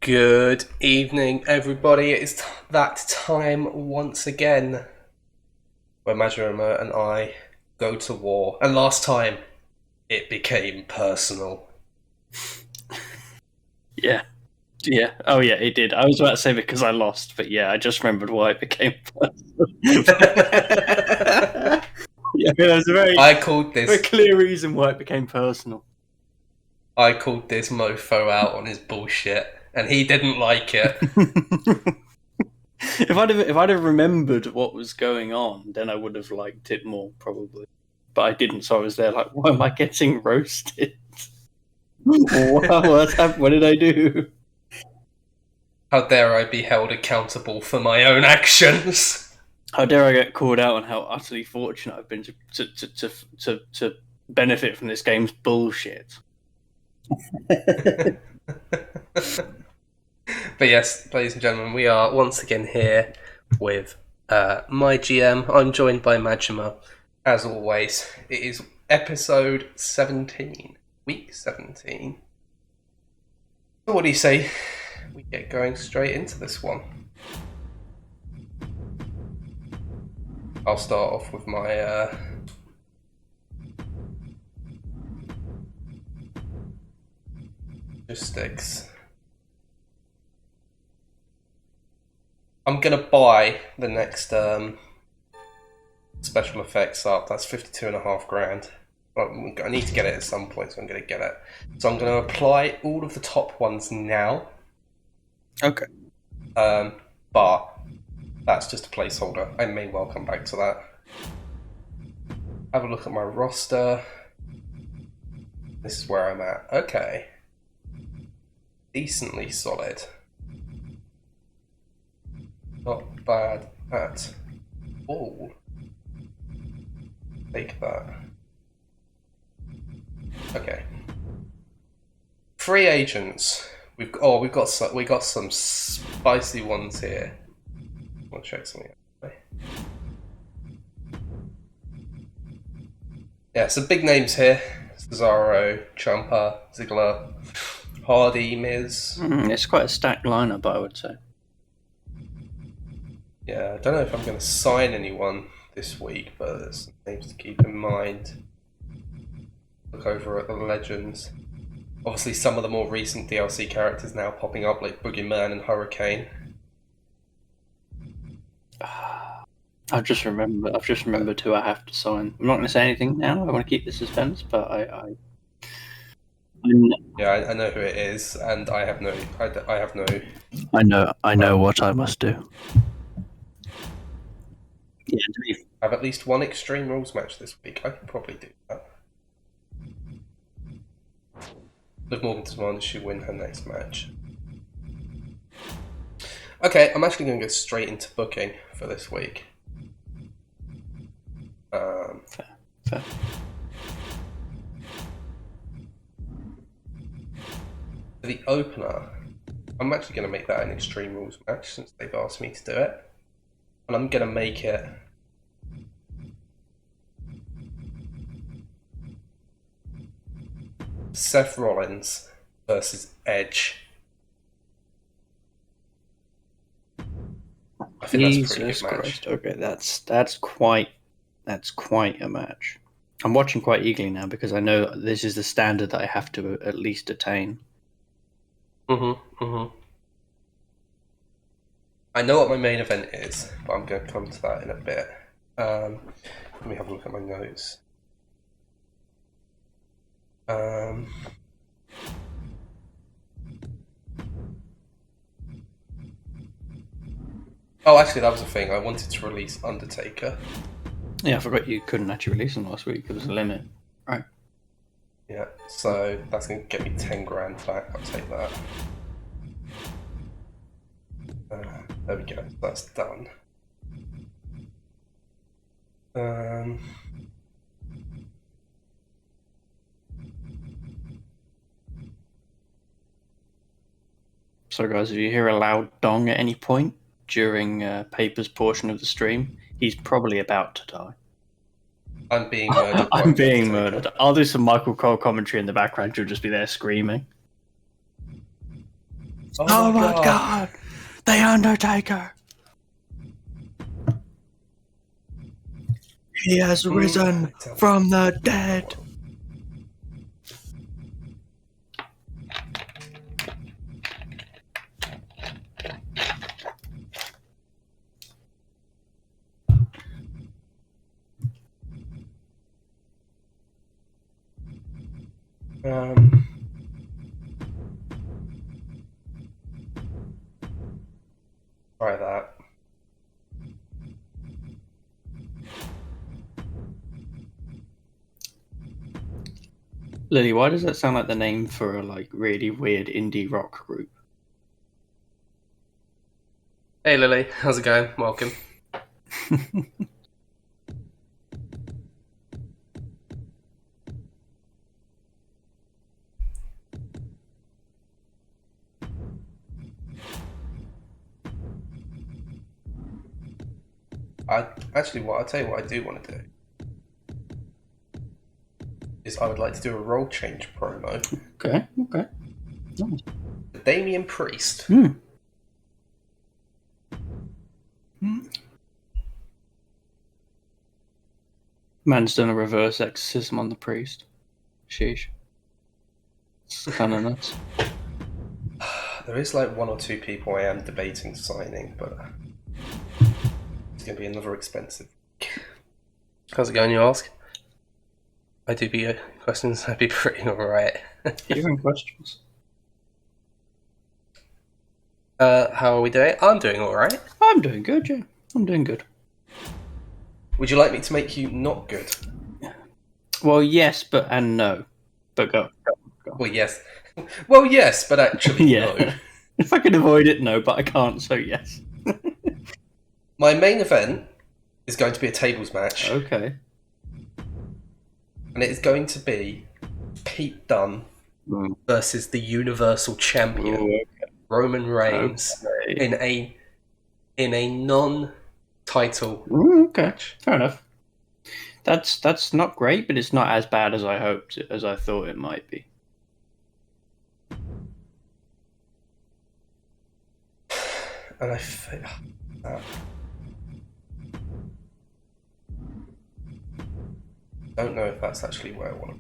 Good evening, everybody. It's that time once again where Majorima and I go to war. And last time, it became personal. Yeah. Oh, yeah, it did. I was about to say because I lost, but yeah, I just remembered why it became personal. Yeah, there's a very clear reason why it became personal. I called this mofo out on his bullshit, and he didn't like it. If I'd have remembered what was going on, then I would have liked it more, probably. But I didn't, so I was there like, why am I getting roasted? What did I do? How dare I be held accountable for my own actions? How dare I get called out on how utterly fortunate I've been to benefit from this game's bullshit. But yes, ladies and gentlemen, we are once again here with MyGM. I'm joined by Majima, as always. It is episode 17, week 17. So what do you say we get going straight into this one? I'll start off with my logistics. I'm gonna buy the next special effects up. That's 52.5 grand. I need to get it at some point, so I'm gonna get it. So I'm gonna apply all of the top ones now. Okay. But that's just a placeholder. I may well come back to that. Have a look at my roster. This is where I'm at. Okay. Decently solid. Not bad at all. Take that. Okay. Free agents. We got some spicy ones here. I'll check something out. Yeah, some big names here. Cesaro, Ciampa, Ziggler, Hardy, Miz. It's quite a stacked lineup, I would say. Yeah, I don't know if I'm going to sign anyone this week, but there's some names to keep in mind. Look over at the legends. Obviously, some of the more recent DLC characters now popping up, like Boogeyman and Hurricane. I've just remembered who I have to sign. I'm not going to say anything now. I want to keep the suspense, but Yeah, I know who it is, and I have no. I know what I must do. Yeah, I have at least one Extreme Rules match this week. I could probably do that. Liv Morgan demands she win her next match. Okay, I'm actually going to go straight into booking for this week. Fair. For the opener, I'm actually going to make that an Extreme Rules match since they've asked me to do it. And I'm going to make it Seth Rollins versus Edge. I think that's a pretty good match. Christ. Okay, that's quite a match. I'm watching quite eagerly now because I know this is the standard that I have to at least attain. I know what my main event is, but I'm going to come to that in a bit. Let me have a look at my notes. Oh, actually, that was a thing. I wanted to release Undertaker. Yeah, I forgot you couldn't actually release them last week. There was a limit. Right. Yeah, so that's going to get me 10 grand back. I'll take that. There we go. That's done. So, guys, if you hear a loud dong at any point during Paper's portion of the stream, he's probably about to die. I'm being murdered. I'm being murdered. I'll do some Michael Cole commentary in the background. You'll just be there screaming. Oh my god! The Undertaker! He has risen from the dead! Try that. Lily, why does that sound like the name for a like really weird indie rock group? Hey Lily, how's it going? Welcome. I'll tell you what I do want to do. Is I would like to do a role change promo. Okay. Nice. Damian Priest. Man's done a reverse exorcism on the priest. Sheesh. It's kind of nuts. There is like one or two people I am debating signing, but it's going to be another expensive. How's it going, you ask? I do be questions. I'd be pretty alright. Even questions. How are we doing? I'm doing alright. I'm doing good, yeah. I'm doing good. Would you like me to make you not good? Well, yes, and no. But go. Well, yes. Well, yes, but actually, Yeah. no. If I can avoid it, no, but I can't, so yes. My main event is going to be a tables match. Okay. And it is going to be Pete Dunne versus the Universal Champion, Roman Reigns, in a non-title match. Fair enough. That's not great, but it's not as bad as I thought it might be. And I don't know if that's actually where I want to.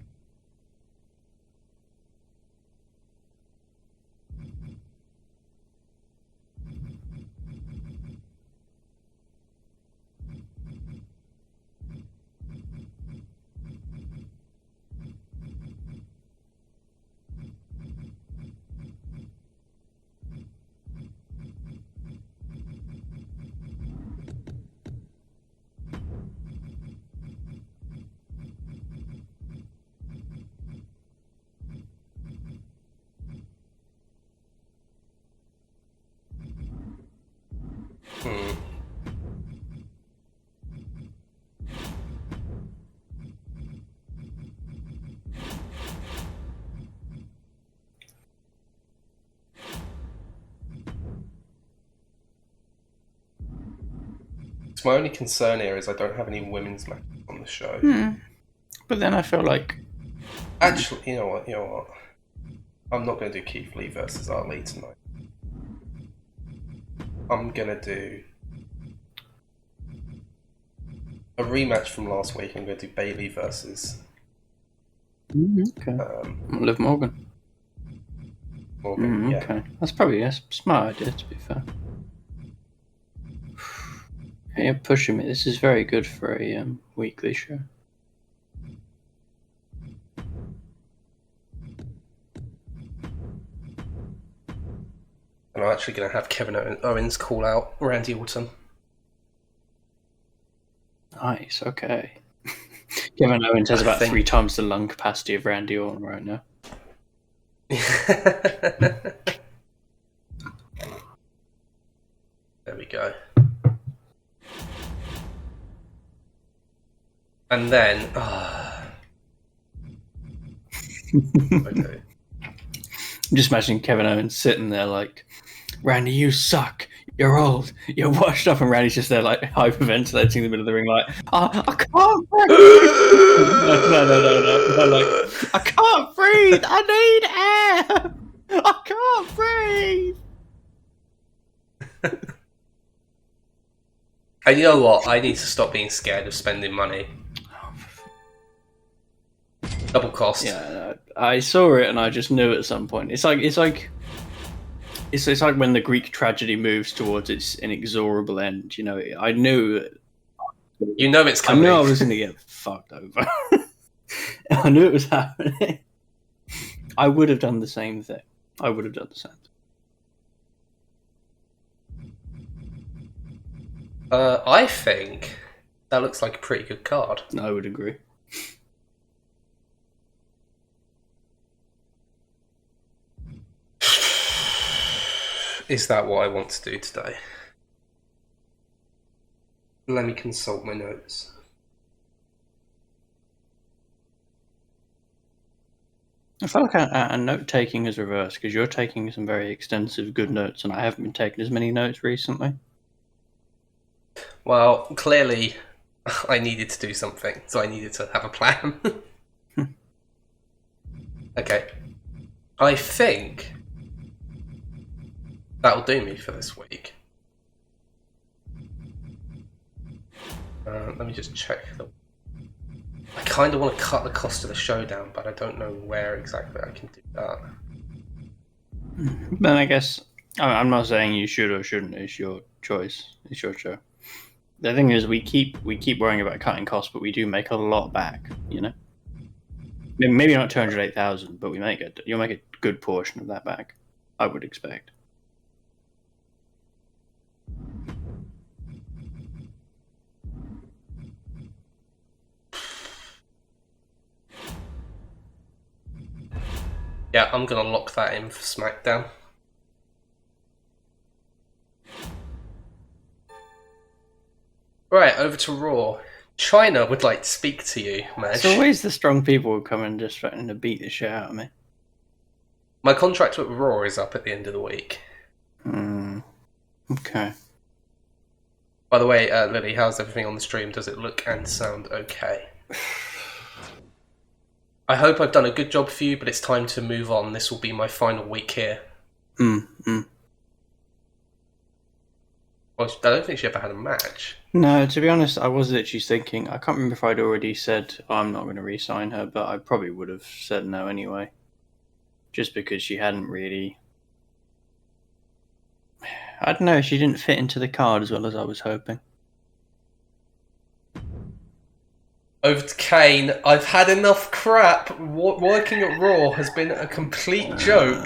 My only concern here is I don't have any women's matches on the show. But then I feel like... Actually, you know what? I'm not going to do Keith Lee versus Ali tonight. I'm going to do a rematch from last week. I'm going to do Bayley versus... Liv Morgan. Yeah. Okay. That's probably a smart idea, to be fair. You're pushing me. This is very good for a weekly show. And I'm actually going to have Kevin Owens call out Randy Orton. Nice, okay. Kevin Owens has about 3 times the lung capacity of Randy Orton right now. There we go. And then... okay. I'm just imagining Kevin Owens sitting there like, Randy, you suck. You're old. You're washed up. And Randy's just there like hyperventilating in the middle of the ring like, I can't breathe. No. Like, I can't breathe. I need air. I can't breathe. And you know what? I need to stop being scared of spending money. Double cost. Yeah, I saw it and I just knew at some point. It's like when the Greek tragedy moves towards its inexorable end. You know, I knew. You know it's I coming. knew I was going to get fucked over. I knew it was happening. I would have done the same thing. I would have done the same thing. I think that looks like a pretty good card. I would agree. Is that what I want to do today? Let me consult my notes. I feel like our note taking is reversed because you're taking some very extensive good notes, and I haven't been taking as many notes recently. Well, clearly, I needed to do something, so I needed to have a plan. Okay. I think that'll do me for this week. Let me just check. I kind of want to cut the cost of the show down, but I don't know where exactly I can do that. Then I guess I'm not saying you should or shouldn't. It's your choice. It's your show. The thing is, we keep worrying about cutting costs, but we do make a lot back. You know, maybe not 208,000, but you'll make a good portion of that back. I would expect. Yeah, I'm gonna lock that in for SmackDown. Right, over to Raw. China would like to speak to you, Madge. It's always the strong people who come and just threaten to beat the shit out of me. My contract with Raw is up at the end of the week. Okay. By the way, Lily, how's everything on the stream? Does it look and sound okay? I hope I've done a good job for you, but it's time to move on. This will be my final week here. Well, I don't think she ever had a match. No, to be honest, I was literally thinking. I can't remember if I'd already said I'm not going to re-sign her, but I probably would have said no anyway. Just because she hadn't really... I don't know, she didn't fit into the card as well as I was hoping. Over to Kane. I've had enough crap. Working at Raw has been a complete joke.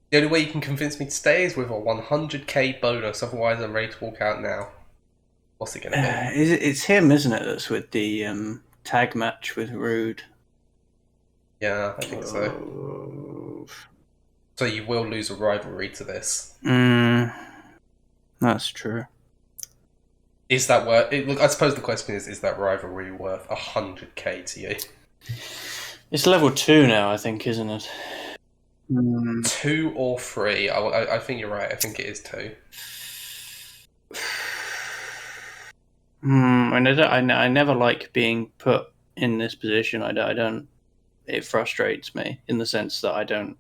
The only way you can convince me to stay is with a 100k bonus, otherwise I'm ready to walk out now. What's it going to be? It's him, isn't it, that's with the tag match with Rude? Yeah, I think so. So you will lose a rivalry to this. That's true. Is that worth... Look, I suppose the question is that rivalry worth 100k to you? It's level 2 now, I think, isn't it? 2 or 3? I think you're right. I think it is 2. I never like being put in this position. I don't. It frustrates me in the sense that I don't.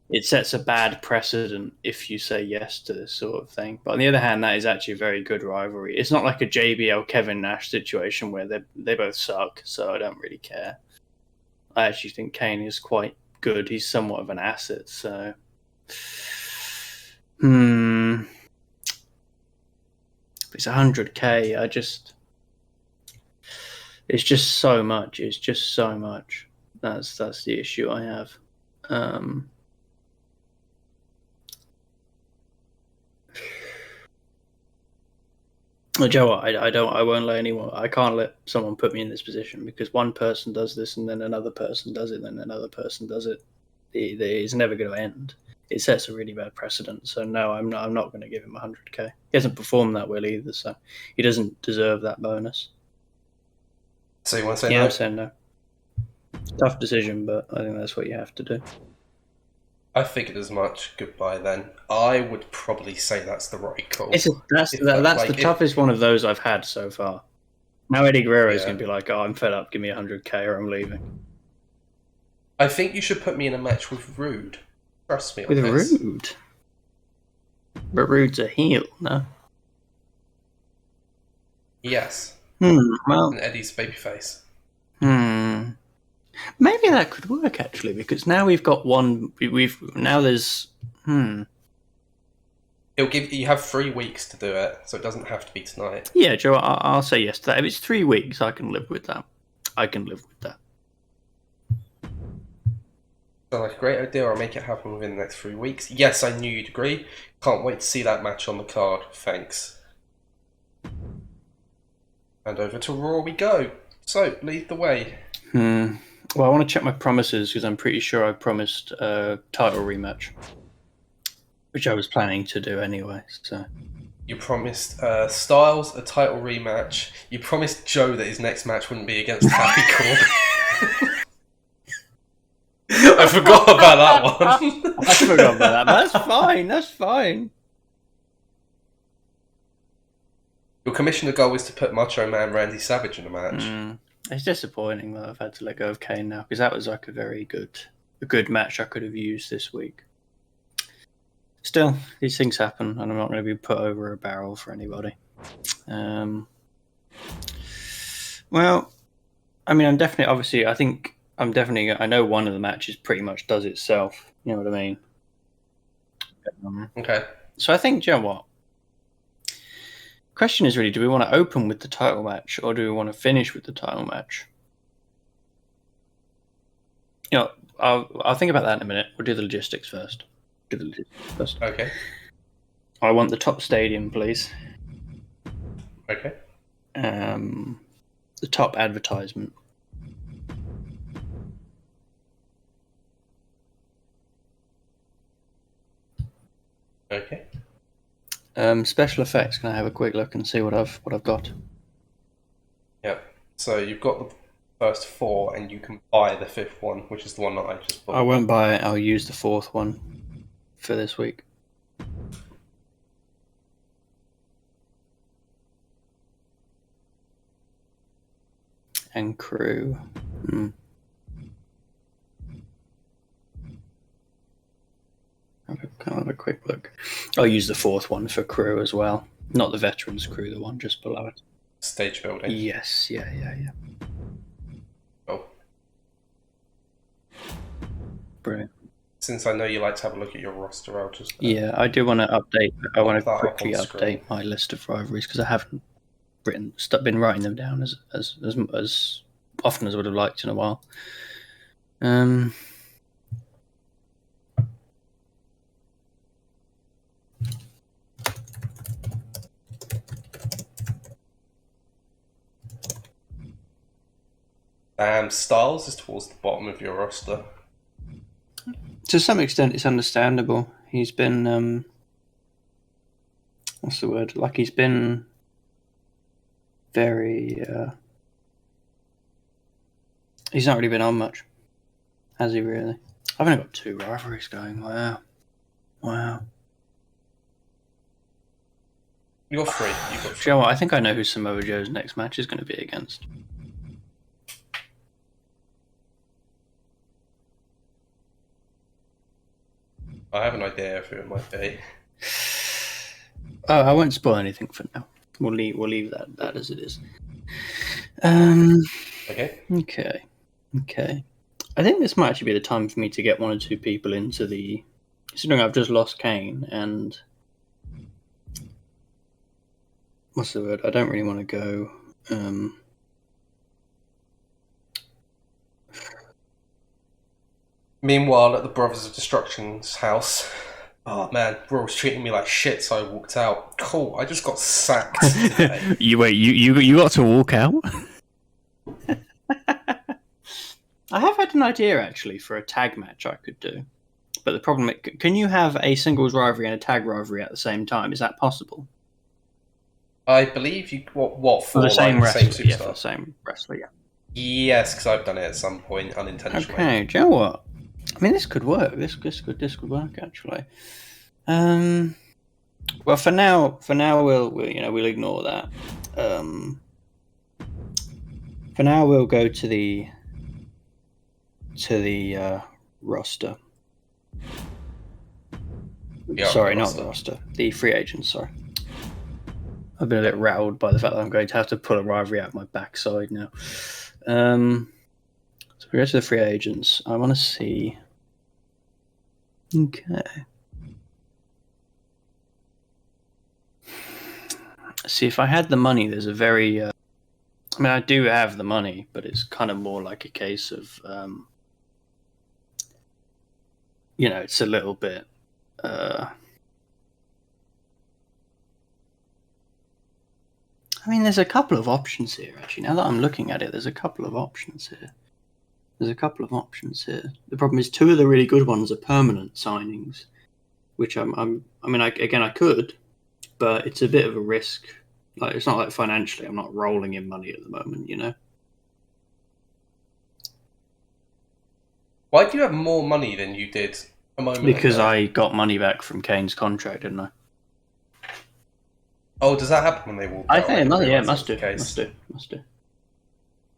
It sets a bad precedent if you say yes to this sort of thing. But on the other hand, that is actually a very good rivalry. It's not like a JBL Kevin Nash situation where they both suck, so I don't really care. I actually think Kane is quite good. He's somewhat of an asset, so... It's 100k, it's just so much. It's just so much. That's the issue I have. Joe, I won't let anyone. I can't let someone put me in this position because one person does this and then another person does it, and then another person does it. It's never going to end. It sets a really bad precedent. So no, I'm not going to give him 100k. He hasn't performed that well either, so he doesn't deserve that bonus. So you want to say no? no? I'm saying no. Tough decision, but I think that's what you have to do. I figured as much. Goodbye then. I would probably say that's the right call. That's the toughest one of those I've had so far. Now Eddie Guerrero is going to be like, "Oh, I'm fed up. Give me 100k or I'm leaving." I think you should put me in a match with Rude. Trust me on with this. Rude. But Rude's a heel, no? Yes. Well, And Eddie's babyface. maybe that could work actually, because now we've got one. Now there's. It'll give you have 3 weeks to do it, so it doesn't have to be tonight. Yeah, Joe, I'll say yes to that. If it's 3 weeks, I can live with that. I can live with that. Sounds like a great idea. I'll make it happen within the next 3 weeks. Yes, I knew you'd agree. Can't wait to see that match on the card. Thanks. And over to Raw we go. So, lead the way. Well, I want to check my promises because I'm pretty sure I promised a title rematch, which I was planning to do anyway. So You promised Styles a title rematch. You promised Joe that his next match wouldn't be against Happy Corbin. I forgot about that one. I forgot about that. But that's fine. That's fine. Your commissioner goal is to put Macho Man Randy Savage in a match. It's disappointing that I've had to let go of Kane now because that was like a good match I could have used this week. Still, these things happen, and I'm not going to be put over a barrel for anybody. Well, I mean, I know one of the matches pretty much does itself. You know what I mean? Okay. So I think, you know what? Question is really, do we want to open with the title match or do we want to finish with the title match? You know, I'll think about that in a minute. We'll do the logistics first. Okay. I want the top stadium, please. Okay. The top advertisement. Okay. Special effects. Can I have a quick look and see what I've got? Yep. So you've got the first 4, and you can buy the 5th one, which is the one that I just bought. I won't buy it. I'll use the 4th one for this week. And crew. I'll have a quick look. I'll use the 4th one for crew as well. Not the veterans crew, the one just below it. Stage building. Yes, yeah. Oh. Brilliant. Since I know you like to have a look at your roster, I'll just... Yeah, I do want to update. I want to quickly on screen. update my list of rivalries because I haven't been writing them down as often as I would have liked in a while. Styles is towards the bottom of your roster. To some extent, it's understandable. He's been what's the word? Like he's been very. He's not really been on much, has he? Really? I've only got 2 rivalries going. Wow. You're free. You've got 3. You know what? I think I know who Samoa Joe's next match is going to be against. I have an idea of who it might be. Oh, I won't spoil anything for now. We'll leave that as it is. Okay. Okay. I think this might actually be the time for me to get 1 or 2 people into the. Considering I've just lost Kane and what's the word? I don't really want to go. Meanwhile, at the Brothers of Destruction's house, oh man, Raw was treating me like shit, so I walked out. Cool, I just got sacked today. You got to walk out? I have had an idea actually for a tag match I could do, but the problem is, can you have a singles rivalry and a tag rivalry at the same time? Is that possible? I believe you what for the same wrestler? Same Yeah, for the same wrestler. Yeah. Yes, because I've done it at some point unintentionally. Okay, do you know what? I mean, this could work. This could work actually. Well, for now, we'll ignore that. For now, we'll go to the roster. Sorry, not the roster. The free agents, sorry. I've been a bit rattled by the fact that I'm going to have to pull a rivalry out of my backside now. So we go to the free agents. I want to see. Okay. See, if I had the money, there's a very. I mean, I do have the money, but it's kind of more like a case of. It's a little bit. I mean, there's a couple of options here, actually. Now that I'm looking at it, there's a couple of options here. The problem is 2 of the really good ones are permanent signings, which I could, but it's a bit of a risk. Like, it's not like financially, I'm not rolling in money at the moment, Why do you have more money than you did a moment ago? Because I got money back from Kane's contract, didn't I? Oh, does that happen when they walk out? I think it must do.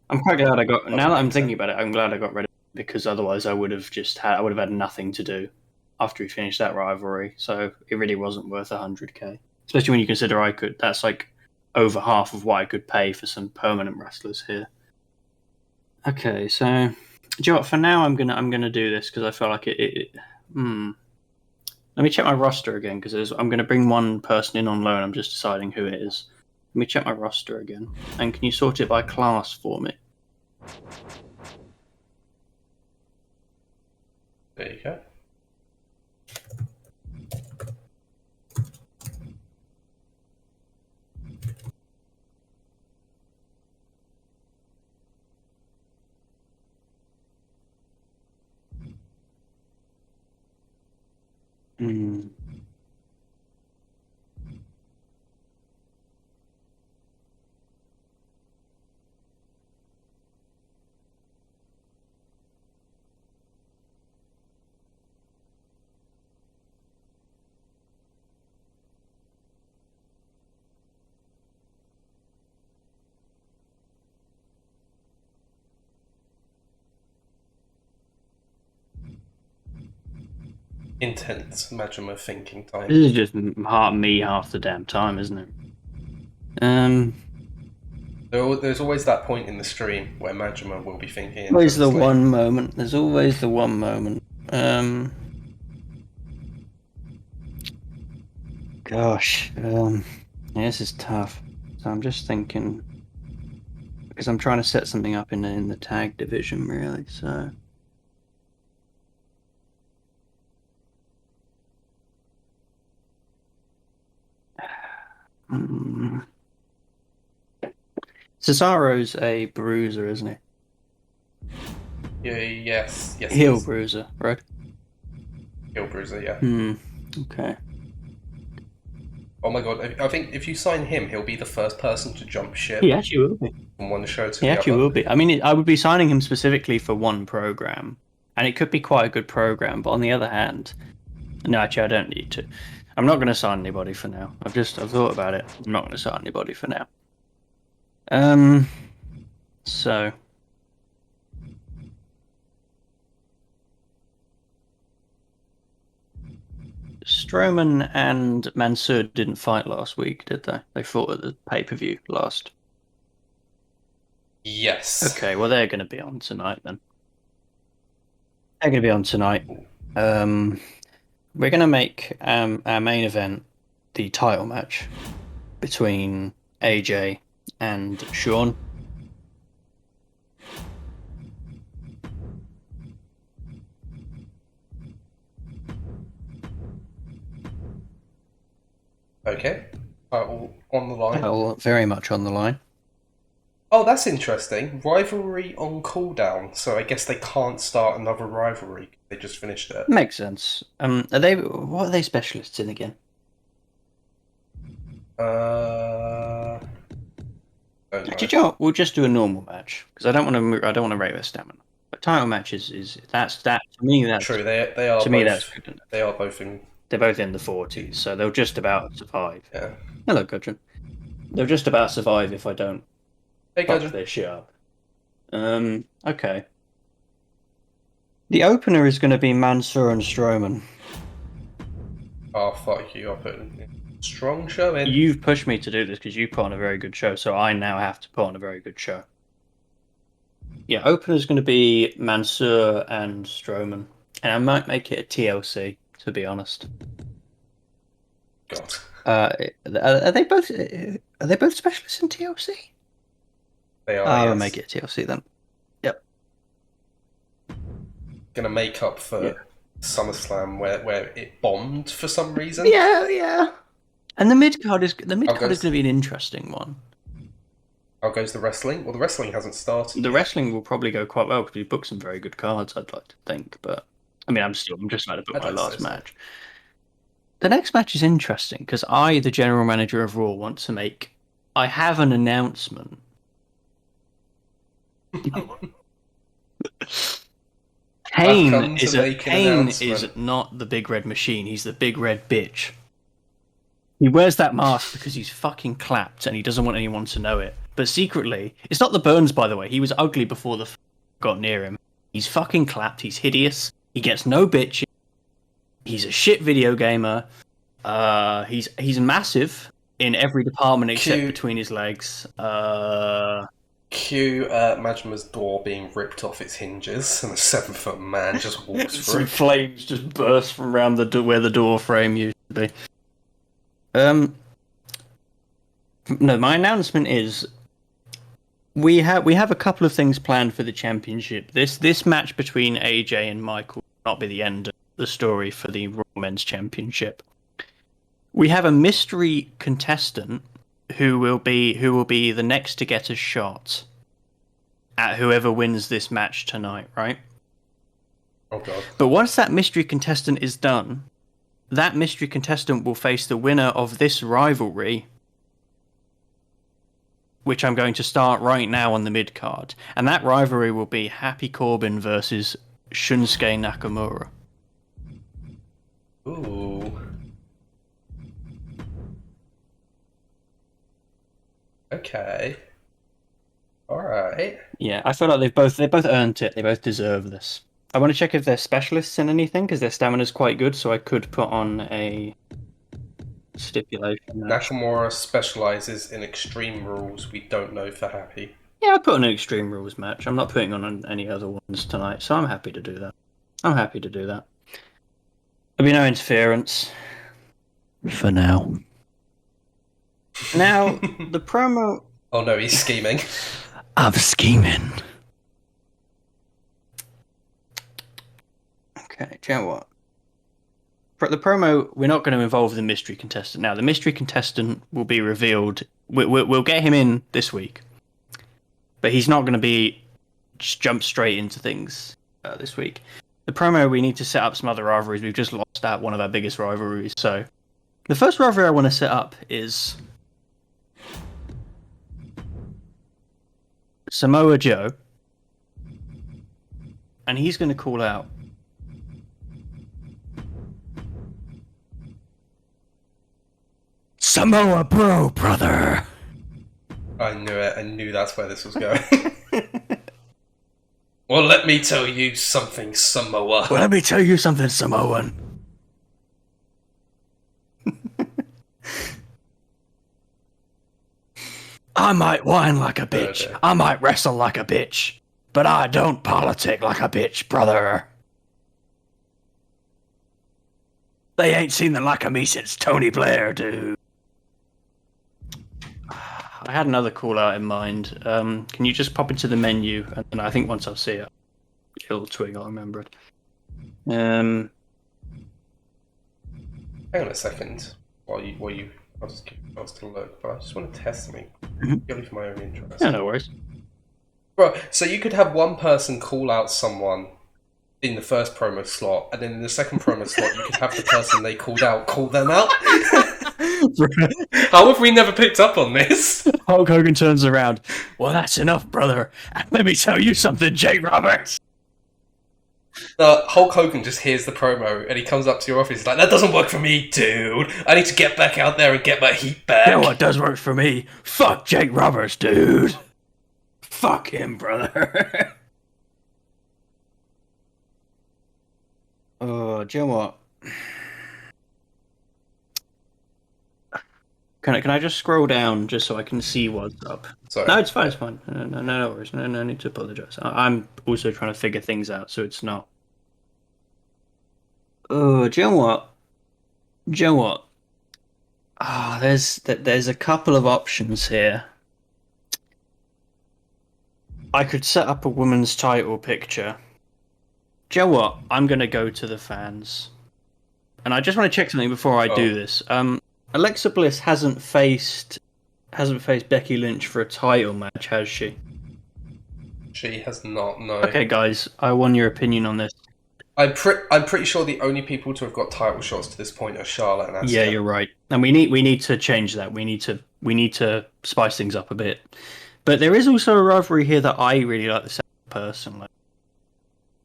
I'm quite glad I got. Now that I'm thinking about it, I'm glad I got rid of it, because otherwise I would have had nothing to do after we finished that rivalry. So it really wasn't worth 100k, especially when you consider that's like over half of what I could pay for some permanent wrestlers here. Okay, so do you know what? For now, I'm gonna do this because I feel like it. Let me check my roster again, because I'm going to bring one person in on loan. I'm just deciding who it is. Let me check my roster again. And can you sort it by class for me? There you go. Intense Majima thinking time. This is just me half the damn time, isn't it? There's always that point in the stream where Majima will be thinking. There's always the one moment. Gosh, this is tough. So I'm just thinking, because I'm trying to set something up in the tag division, really. So. Cesaro's a bruiser, isn't he? Yeah, yes. Heel bruiser, right? Heel bruiser, yeah. Okay. Oh my god, I think if you sign him, he'll be the first person to jump ship. He actually will be. From one show to the other. He actually will be. I mean, I would be signing him specifically for one program, and it could be quite a good program, but on the other hand, no, actually, I don't need to. I'm not going to sign anybody for now. I've thought about it. I'm not going to sign anybody for now. So. Strowman and Mansoor didn't fight last week, did they? They fought at the pay-per-view last. Yes. Okay, well, they're going to be on tonight then. They're going to be on tonight. We're going to make our main event the title match between AJ and Sean. Okay. Title on the line. Title very much on the line. Oh, that's interesting. Rivalry on cooldown, so I guess they can't start another rivalry. They just finished it. Makes sense. What are they specialists in again? Actually, we'll just do a normal match, because I don't want to rate their stamina. But title matches that's to me that's true. They are to me that's good enough. They are both in. They're both in the 40s, so they'll just about survive. Yeah. Hello, Gudrun. They'll just about survive if I don't fuck their shit up. Okay. The opener is going to be Mansoor and Strowman. Oh, fuck you. I'll put a strong show in. You've pushed me to do this because you put on a very good show, so I now have to put on a very good show. Yeah, opener's going to be Mansoor and Strowman, and I might make it a TLC, to be honest. God. Are they both specialists in TLC? They are, I'll yes. make it a TLC then. Yep. Gonna make up for SummerSlam where it bombed for some reason. Yeah. And the mid card is going to be an interesting one. How goes the wrestling? Well, the wrestling hasn't started. The wrestling will probably go quite well because we booked some very good cards, I'd like to think. But I mean, I'm just about to book my last match. The next match is interesting because I, the general manager of Raw, want to make. I have an announcement. Kane is not the big red machine. He's the big red bitch. He wears that mask because he's fucking clapped and he doesn't want anyone to know it. But secretly, it's not the burns, by the way. He was ugly before the got near him. He's fucking clapped. He's hideous. He gets no bitching. He's a shit video gamer. He's massive in every department except between his legs. Cue Majima's door being ripped off its hinges and a 7-foot man just walks through. Some flames just burst from around the where the door frame used to be. No, my announcement is we have a couple of things planned for the championship. This match between AJ and Michael will not be the end of the story for the Raw Men's Championship. We have a mystery contestant who will be the next to get a shot at whoever wins this match tonight, right? Oh god. But once that mystery contestant is done, that mystery contestant will face the winner of this rivalry, which I'm going to start right now on the mid-card. And that rivalry will be Happy Corbin versus Shunsuke Nakamura. Ooh. Okay. Alright. Yeah, I feel like they both earned it. They both deserve this. I want to check if they're specialists in anything, because their stamina's quite good, so I could put on a stipulation. Nakamura specialises in Extreme Rules. We don't know for Happy. Yeah, I'll put on an Extreme Rules match. I'm not putting on any other ones tonight, so I'm happy to do that. There'll be no interference. For now. Now, the promo... Oh no, he's scheming. I'm scheming. Okay, do you know what? For the promo, we're not going to involve the mystery contestant. Now, the mystery contestant will be revealed. We'll get him in this week. But he's not going to be just jump straight into things this week. The promo, we need to set up some other rivalries. We've just lost out one of our biggest rivalries. So, the first rivalry I want to set up is Samoa Joe. And he's going to call out Samoa Bro, brother. I knew it. I knew that's where this was going. Well, let me tell you something, Samoa. Well, let me tell you something, Samoan. I might whine like a bitch. Okay. I might wrestle like a bitch. But I don't politic like a bitch, brother. They ain't seen the like of me since Tony Blair, dude. I had another call out in mind. Can you just pop into the menu? And I think once I see it, it'll twig, I'll remember it. Hang on a second. While you I'll just give you a chance to look, but I just want to test something. Purely for my own interest. Yeah, no worries. Right, so you could have one person call out someone in the first promo slot, and then in the second promo slot, you could have the person they called out call them out. How have we never picked up on this? Hulk Hogan turns around. Well, that's enough, brother. Let me tell you something, Jake Roberts. Hulk Hogan just hears the promo, and he comes up to your office. He's like, "That doesn't work for me, dude. I need to get back out there and get my heat back." You know what does work for me? Fuck Jake Roberts, dude. Fuck him, brother. Oh, do you know what? Can I just scroll down just so I can see what's up? Sorry. No, it's fine. It's fine. No worries. No need to apologize. I'm also trying to figure things out, so it's not. Oh, do you know what? Do you know what? There's a couple of options here. I could set up a woman's title picture. Do you know what? I'm gonna go to the fans, and I just want to check something before I do Oh. this. Alexa Bliss hasn't faced Becky Lynch for a title match, has she? She has not, no. Okay, guys, I want your opinion on this. I'm pretty sure the only people to have got title shots to this point are Charlotte and Yeah, Asuka. you're right, and we need to change that. We need to spice things up a bit. But there is also a rivalry here that I really like the sound of personally.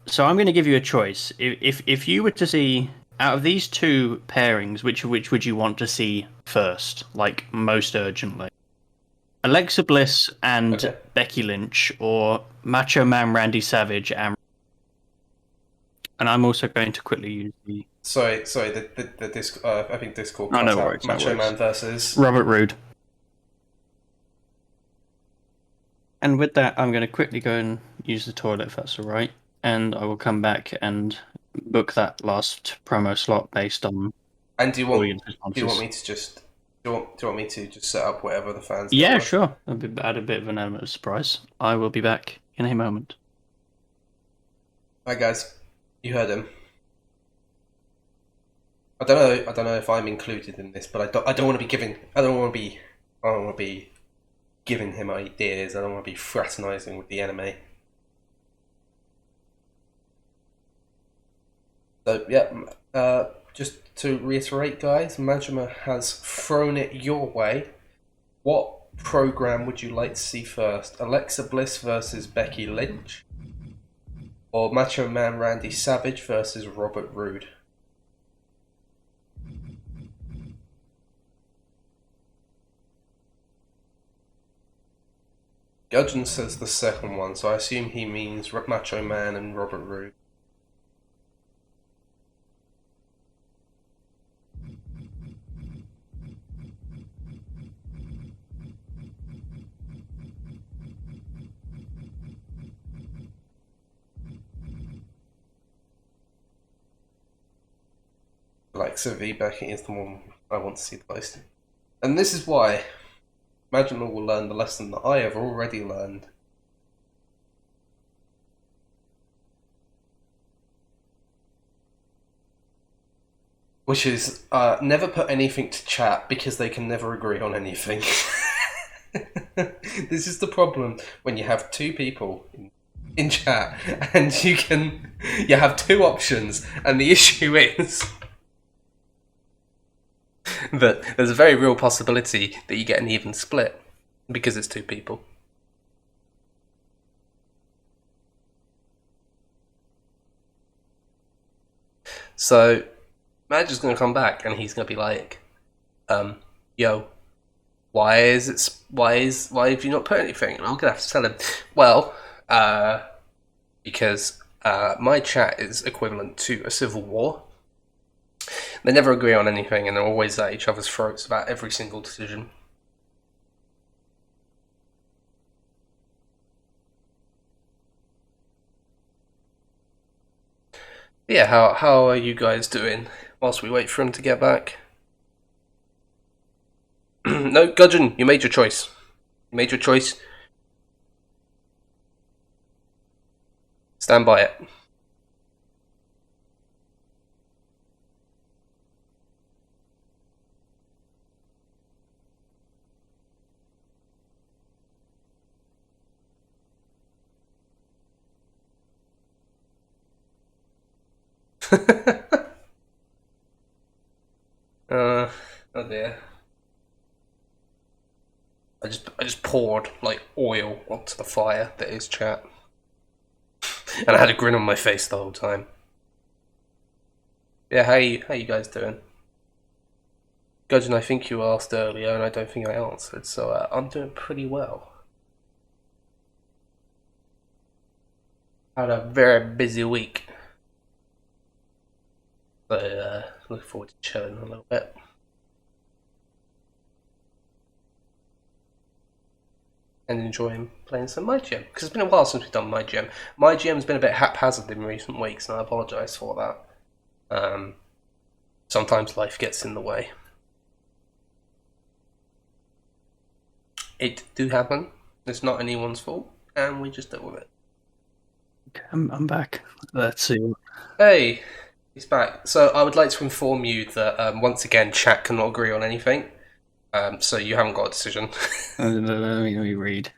So I'm going to give you a choice. If you were to see out of these two pairings, which would you want to see first, like most urgently? Alexa Bliss and Okay. Becky Lynch, or Macho Man Randy Savage and I'm also going to quickly use the. Sorry. The disc. I think Discord Oh, cut no out. worries, no Macho worries. Man versus. Robert Roode. And with that, I'm going to quickly go and use the toilet if that's all right, and I will come back and book that last promo slot based on And audience do you want responses. me to just do you want me to just set up whatever the fans don't Yeah, like? sure. Add a bit of an element of surprise. I will be back in a moment. Right, guys, you heard him. I don't know if I'm included in this, but I don't want to be giving. I don't want to be giving him ideas. I don't want to be fraternizing with the enemy. So yeah, just to reiterate, guys, Majima has thrown it your way. What program would you like to see first? Alexa Bliss versus Becky Lynch, or Macho Man Randy Savage versus Robert Roode? Gudgeon says the second one, so I assume he means Macho Man and Robert Roode. Alexa v Becky is the one I want to see the most. And this is why Majima will learn the lesson that I have already learned. Which is never put anything to chat because they can never agree on anything. This is the problem when you have two people in chat and you have two options, and the issue is that there's a very real possibility that you get an even split because it's two people. So Madge is going to come back and he's going to be like, yo, why have you not put anything? And I'm going to have to tell him, well, because my chat is equivalent to a civil war. They never agree on anything and they're always at each other's throats about every single decision. Yeah, how are you guys doing whilst we wait for him to get back? No, Gudgeon, you made your choice. You made your choice. Stand by it. Oh dear. I just poured like oil onto the fire that is chat, and I had a grin on my face the whole time. Yeah, how you guys doing? Gudgeon, I think you asked earlier, and I don't think I answered, so I'm doing pretty well. Had a very busy week, so look forward to chilling a little bit. and enjoying playing some MyGM. Because it's been a while since we've done MyGM. MyGM's been a bit haphazard in recent weeks, and I apologise for that. Sometimes life gets in the way. It do happen. It's not anyone's fault, and we just deal with it. I'm back. Let's see. Hey, he's back. So I would like to inform you that once again, chat cannot agree on anything. So you haven't got a decision. Let me read.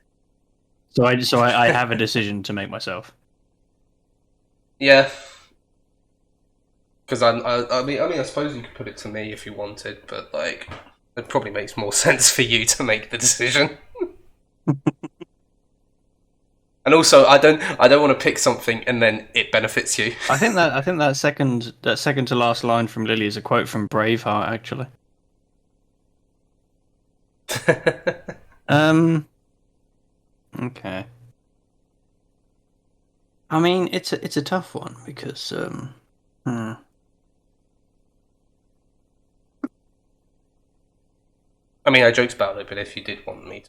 So I have a decision to make myself. Yeah. Because I mean, I suppose you could put it to me if you wanted, but like, it probably makes more sense for you to make the decision. And also, I don't want to pick something and then it benefits you. I think that second to last line from Lily is a quote from Braveheart, actually. Okay. I mean, it's a tough one because I mean, I joked about it, but if you did want me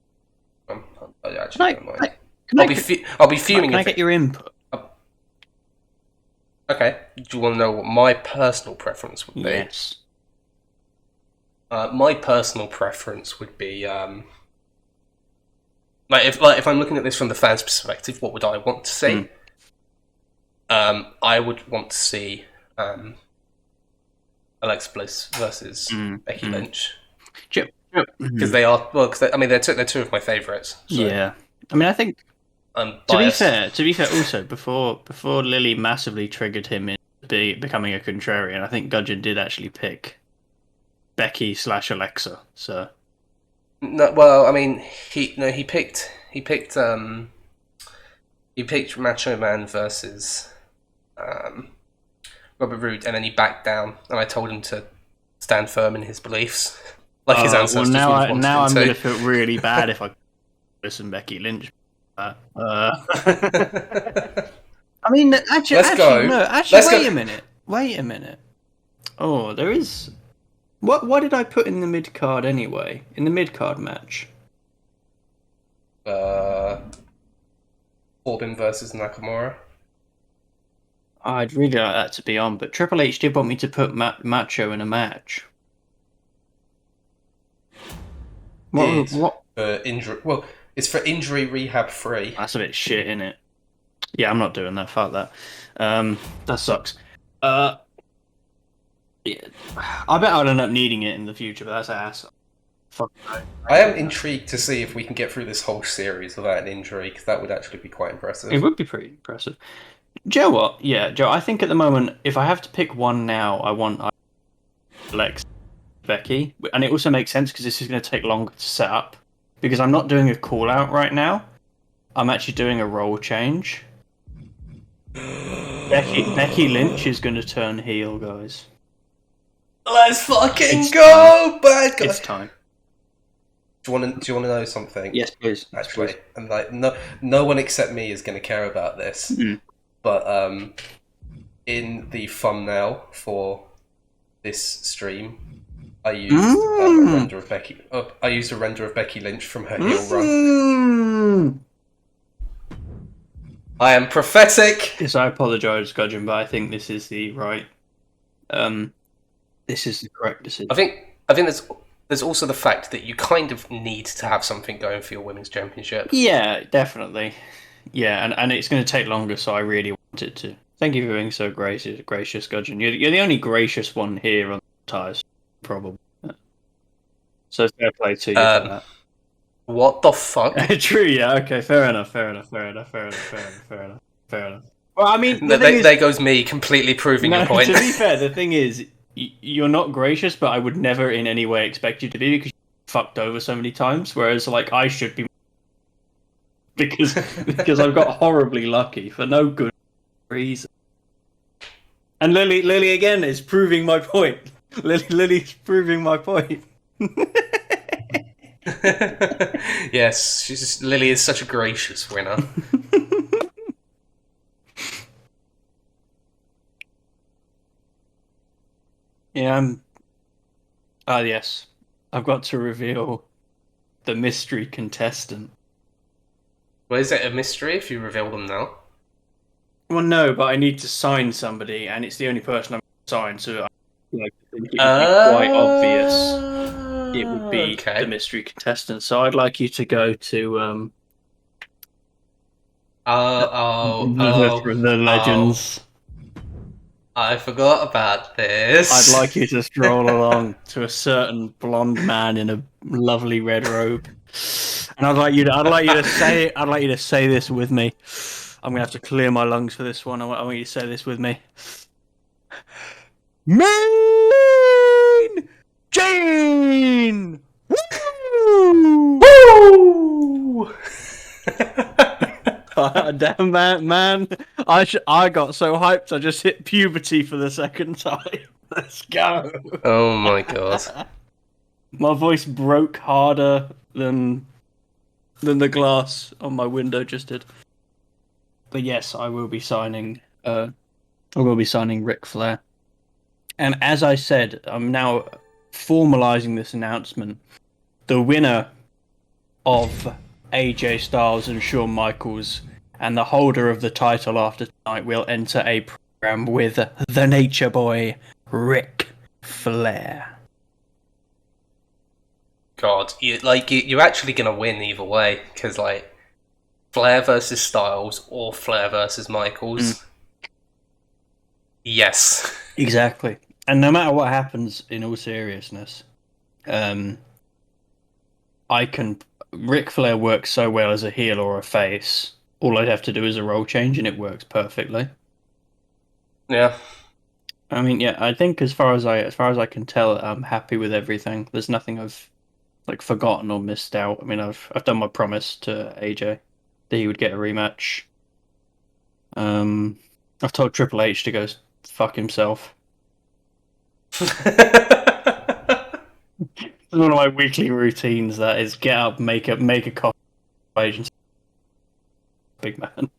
to, I actually don't mind. I'll be fuming. Can I get your input? Okay. Do you want to know what my personal preference would be? Yes. My personal preference would be if I'm looking at this from the fan's perspective, what would I want to see? I would want to see Alexa Bliss versus Becky Lynch. Because they are they're two of my favourites. So. Yeah, I mean, I think to be fair, also before Lily massively triggered him into becoming a contrarian, I think Gudgeon did actually pick Becky/Alexa. So no, well, I mean, he picked Macho Man versus Robert Roode, and then he backed down, and I told him to stand firm in his beliefs, like his ancestors. Well, now I'm going to feel really bad if I listen Becky Lynch. I mean, actually, wait a minute. Oh, there is. What did I put in the mid card anyway? In the mid card match, Corbin versus Nakamura. I'd really like that to be on, but Triple H did want me to put Macho in a match. What? Injury. Well, it's for injury rehab free. That's a bit shit, isn't it? Yeah, I'm not doing that. Fuck that. That sucks. Yeah, I bet I'll end up needing it in the future, but that's ass. Fuck. I am intrigued to see if we can get through this whole series without an injury, because that would actually be quite impressive. It would be pretty impressive. Joe, what? Yeah, Joe. I think at the moment, if I have to pick one now, I want Alex, Becky, and it also makes sense because this is going to take longer to set up. Because I'm not doing a call out right now, I'm actually doing a role change. Becky Lynch is going to turn heel, guys. Let's fucking go, bad guy. It's time. Do you want to know something? Yes, please. Actually, and like no one except me is going to care about this. But in the thumbnail for this stream, I used a render of Becky. I used a render of Becky Lynch from her heel run. I am prophetic. Yes, I apologise, Gudgeon, but I think this is the right. This is the correct decision. I think there's also the fact that you kind of need to have something going for your women's championship. Yeah, definitely. Yeah, and it's going to take longer, so I really want it to. Thank you for being so gracious, Gudgeon. You're the only gracious one here on the tires, probably. So fair play to you for that. What the fuck? True, yeah, okay, fair enough. Well, I mean, there goes me completely proving your point. To be fair, the thing is, you're not gracious, but I would never in any way expect you to be because you fucked over so many times, whereas, like, I should be because I've got horribly lucky for no good reason. And Lily again is proving my point. Lily's proving my point. Yes, Lily is such a gracious winner. Yeah, yes. I've got to reveal the mystery contestant. Well, is it a mystery if you reveal them now? Well, no, but I need to sign somebody, and it's the only person I'm signed, so I think it would be quite obvious it would be the Okay. mystery contestant. So I'd like you to go to the oh. legends. I forgot about this. I'd like you to stroll along to a certain blonde man in a lovely red robe, and I'd like you to say, I'd like you to say this with me. I'm gonna have to clear my lungs for this one. I want you to say this with me. Main Jane. Woo! Woo! Damn man! I got so hyped I just hit puberty for the second time. Let's go. Oh my god. My voice broke harder than the glass on my window just did. But yes, I will be signing. I will be signing Ric Flair. And as I said, I'm now formalizing this announcement. The winner of AJ Styles and Shawn Michaels and the holder of the title after tonight will enter a program with the Nature Boy, Ric Flair. God, you're actually gonna win either way, because like Flair versus Styles or Flair versus Michaels. Yes. Exactly. And no matter what happens, in all seriousness, I can. Ric Flair works so well as a heel or a face. All I'd have to do is a role change, and it works perfectly. Yeah. I mean, yeah, I think as far as I can tell, I'm happy with everything. There's nothing I've like forgotten or missed out. I mean, I've done my promise to AJ that he would get a rematch. I've told Triple H to go fuck himself. It's one of my weekly routines. That is, get up, make a coffee, and big man.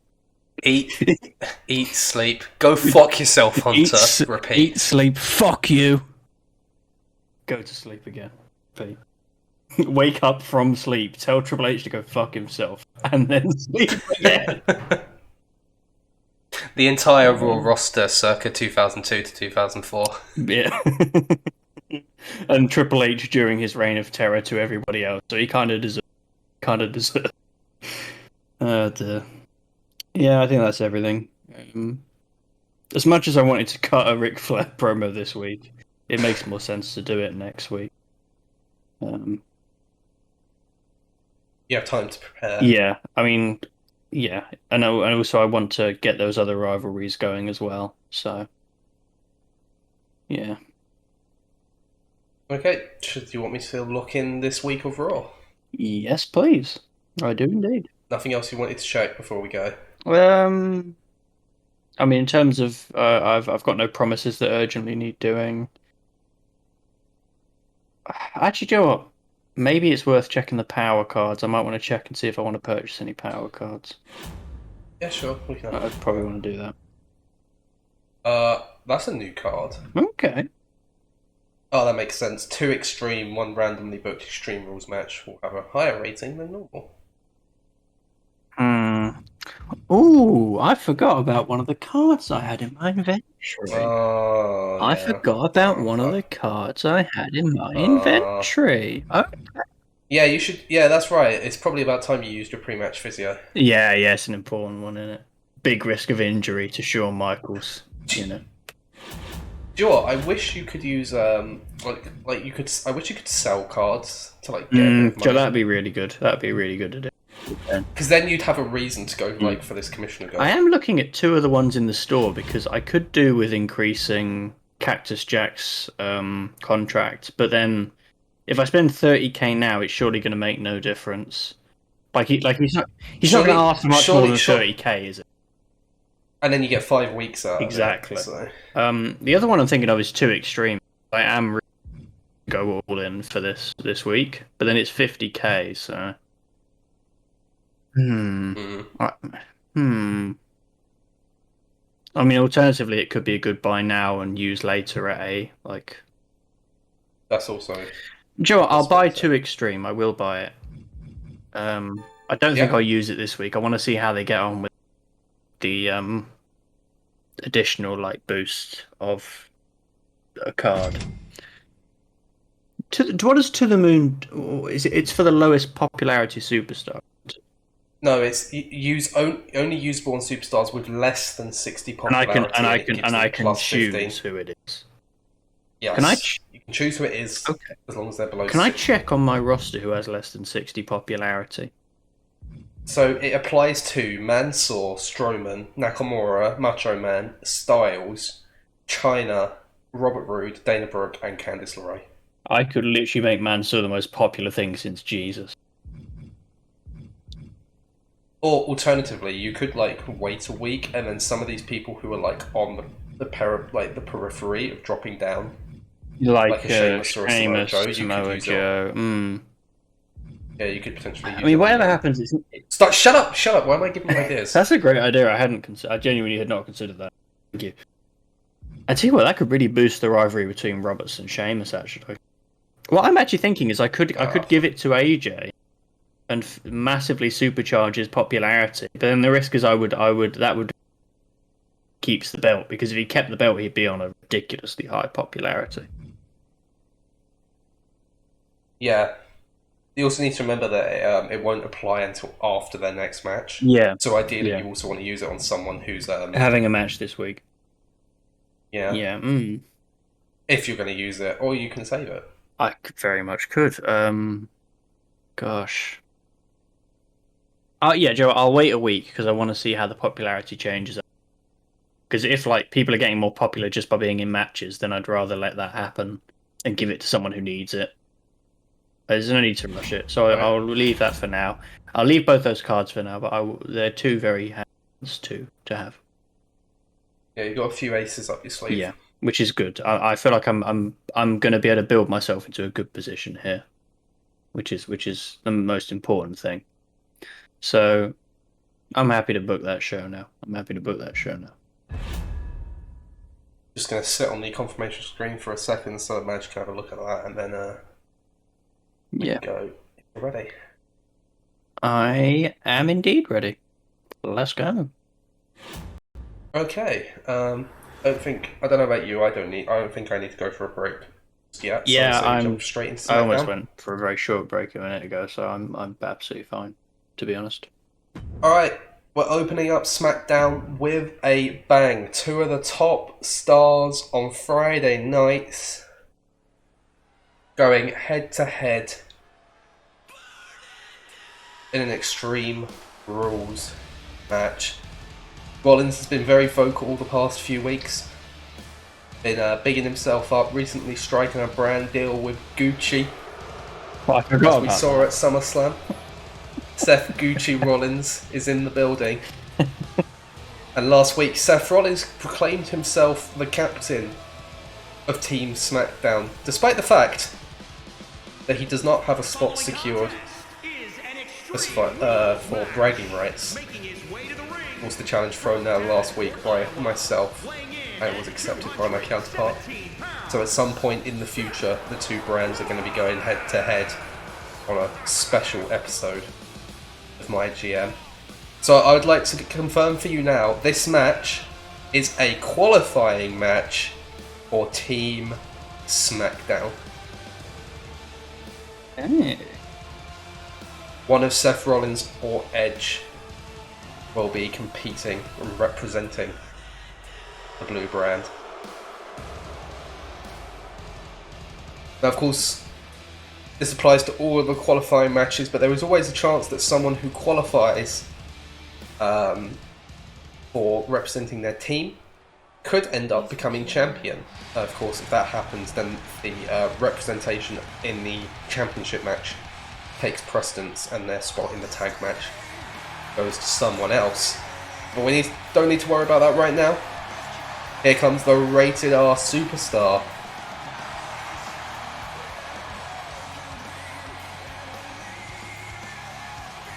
Eat, sleep, go fuck yourself, Hunter. Repeat. Eat, sleep, fuck you. Go to sleep again. Pete. Wake up from sleep, tell Triple H to go fuck himself, and then sleep again. The entire Raw roster circa 2002 to 2004. Yeah. And Triple H during his reign of terror to everybody else, so he kind of deserves. Yeah, I think that's everything. As much as I wanted to cut a Ric Flair promo this week, it makes more sense to do it next week. You have time to prepare. Yeah, I mean, yeah, and also I want to get those other rivalries going as well. So, yeah. Okay, do you want me to look in this week of Raw? Yes, please. I do indeed. Nothing else you wanted to check before we go? I mean, in terms of, I've got no promises that urgently need doing. Actually, do you know what? Maybe it's worth checking the power cards. I might want to check and see if I want to purchase any power cards. Yeah, sure. We can. I'd probably want to do that. That's a new card. Okay. Oh, that makes sense. 2 Extreme, 1 randomly booked Extreme Rules match will have a higher rating than normal. Ooh, I forgot about one of the cards I had in my inventory. Oh, I yeah. forgot about one of the cards I had in my inventory. Oh. Yeah, you should. Yeah, that's right. It's probably about time you used your pre-match physio. Yeah, it's an important one, isn't it? Big risk of injury to Shawn Michaels, you know. Do you know what? I wish you could use like you could. I wish you could sell cards to like get a bit of money. That'd be really good. That'd be really good to do. Because then you'd have a reason to go like for this commissioner goal. I am looking at 2 of the ones in the store because I could do with increasing Cactus Jack's contract, but then if I spend 30k now, it's surely going to make no difference. He's not going to ask for much more than 30k, is it? And then you get 5 weeks out. Exactly. Of it, so. The other one I'm thinking of is 2 Extreme. I am really go all in for this week, but then it's 50k, so. I mean, alternatively, it could be a good buy now and use later at a like. That's also. Do you know what? I'll buy 2 Extreme. I will buy it. I don't think Yeah. I'll use it this week. I want to see how they get on with the additional like boost of a card. What is To the Moon? Is it? It's for the lowest popularity superstar. No, it's only usable on superstars with less than 60 And I can popularity, and it gives them can plus 15. choose who it is. Yes, you can choose who it is Okay. as long as they're below Can I 60. check on my roster who has less than 60 popularity? So it applies to Mansoor, Strowman, Nakamura, Macho Man, Styles, China, Robert Roode, Dana Brooke, and Candice LeRae. I could literally make Mansoor the most popular thing since Jesus. Or alternatively, you could like wait a week, and then some of these people who are like on the periphery of dropping down, Like a Sheamus or a Samoa Joe, you could Samoa use Joe. it. Yeah, you could potentially use I mean, it. whatever happens, it's... Stop! Shut up! Shut up! Why am I giving you ideas? That's a great idea. I genuinely had not considered that. Thank you. I tell you what, that could really boost the rivalry between Roberts and Sheamus. Actually, what I'm actually thinking is I could give it to AJ and massively supercharge his popularity. But then the risk is that would keeps the belt, because if he kept the belt, he'd be on a ridiculously high popularity. Yeah. You also need to remember that it won't apply until after their next match. Yeah. So ideally, you also want to use it on someone who's having a match this week. Yeah. Yeah. If you're going to use it, or you can save it. I very much could. Gosh. Yeah, Joe. I'll wait a week because I want to see how the popularity changes. Because if like people are getting more popular just by being in matches, then I'd rather let that happen and give it to someone who needs it. There's no need to rush it, so right. I'll leave that for now. I'll leave both those cards for now, but they're two very hands to have. Yeah, you've got a few aces up your sleeve. Yeah, which is good. I feel like I'm going to be able to build myself into a good position here, which is the most important thing. So I'm happy to book that show now. Just going to sit on the confirmation screen for a second so that Madge can have a look at that, and then go. You're ready. I am indeed ready. Let's go. Okay. I don't know about you. I don't think I need to go for a break yet. So yeah, I'm jump straight into SmackDown. I almost went for a very short break a minute ago, so I'm absolutely fine, to be honest. All right. We're opening up SmackDown with a bang. Two of the top stars on Friday nights going head to head in an Extreme Rules match. Rollins has been very vocal the past few weeks. Been bigging himself up, recently striking a brand deal with Gucci. Well, I forgot as we saw at SummerSlam. Seth Gucci Rollins is in the building. And last week, Seth Rollins proclaimed himself the captain of Team SmackDown, despite the fact that he does not have a spot secured for bragging rights. Was the challenge thrown down last week by myself, and it was accepted by my counterpart. So at some point in the future, the two brands are going to be going head to head on a special episode of MyGM. So I would like to confirm for you now, this match is a qualifying match for Team SmackDown. Hey. One of Seth Rollins or Edge will be competing and representing the blue brand. Now, of course, this applies to all of the qualifying matches, but there is always a chance that someone who qualifies for representing their team could end up becoming champion. Of course, if that happens, then the representation in the championship match takes precedence and their spot in the tag match goes to someone else. But we don't need to worry about that right now. Here comes the Rated R Superstar.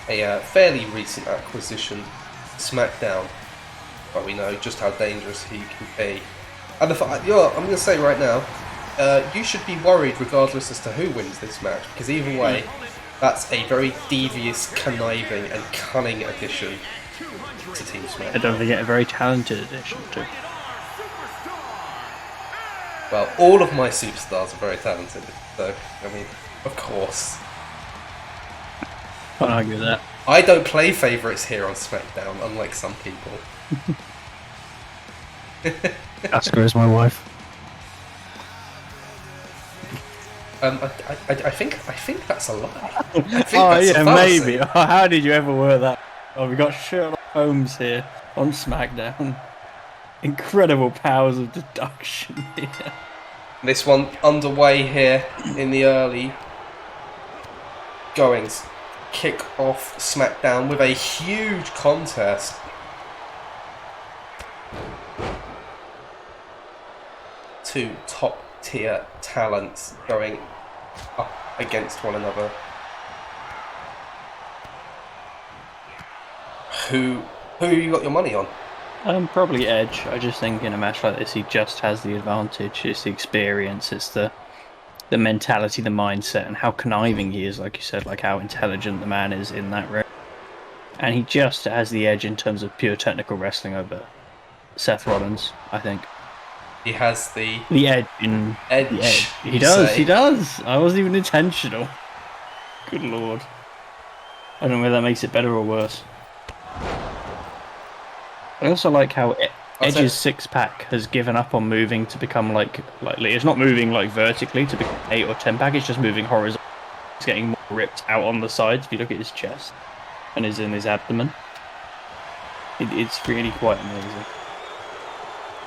A fairly recent acquisition, SmackDown, but we know just how dangerous he can be. And I'm going to say right now, you should be worried regardless as to who wins this match, because either way, That's a very devious, conniving, and cunning addition to Team SmackDown. I don't forget a very talented addition too. Well, all of my superstars are very talented, so, I mean, of course. Can't argue with that. I don't play favourites here on SmackDown, unlike some people. Ask her as my wife. I think that's a lie. Oh yeah, maybe. How did you ever word that? Oh, we got Sherlock Holmes here on SmackDown. Incredible powers of deduction here. This one underway here in the early goings. Kick off SmackDown with a huge contest. Two top tier talents going up against one another. Who you got your money on? Probably Edge. I just think in a match like this, he just has the advantage. It's the experience, it's the mentality, the mindset, and how conniving he is, like you said, like how intelligent the man is in that ring. And he just has the edge in terms of pure technical wrestling over Seth Rollins, I think. He has the edge in edge. The edge. He does. He does. I wasn't even intentional. Good lord. I don't know whether that makes it better or worse. I also like how Edge's six-pack has given up on moving to become like it's not moving like vertically to become 8 or 10-pack. It's just moving horizontally. It's getting more ripped out on the sides. If you look at his chest and is in his abdomen, it's really quite amazing.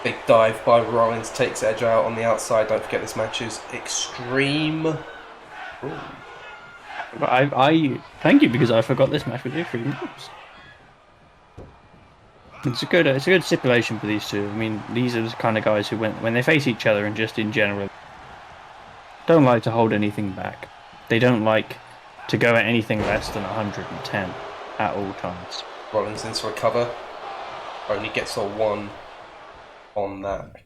Big dive by Rollins takes Edge out on the outside. Don't forget this match is extreme. Ooh. But I thank you because I forgot this match with you 3 months. It's a good stipulation for these two. I mean, these are the kind of guys who, when they face each other and just in general, don't like to hold anything back. They don't like to go at anything less than 110 at all times. Rollins into a cover. Only gets a 1 on that.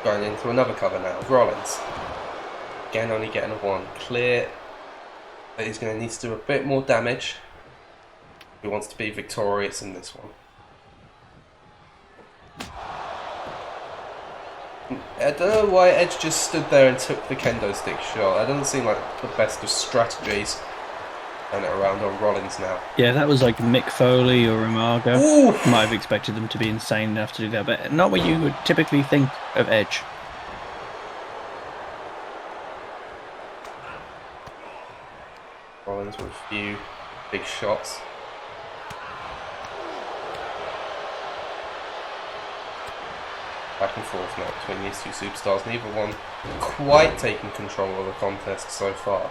Going into another cover now. Rollins. Again, only getting a 1. Clear. But he's going to need to do a bit more damage. He wants to be victorious in this one. I don't know why Edge just stood there and took the kendo stick shot. That doesn't seem like the best of strategies. Turn it around on Rollins now. Yeah, that was like Mick Foley or Umaga. Ooh. Might have expected them to be insane enough to do that, but not what you would typically think of Edge. Rollins with a few big shots. Back and forth now between these two superstars. Neither one quite taking control of the contest so far.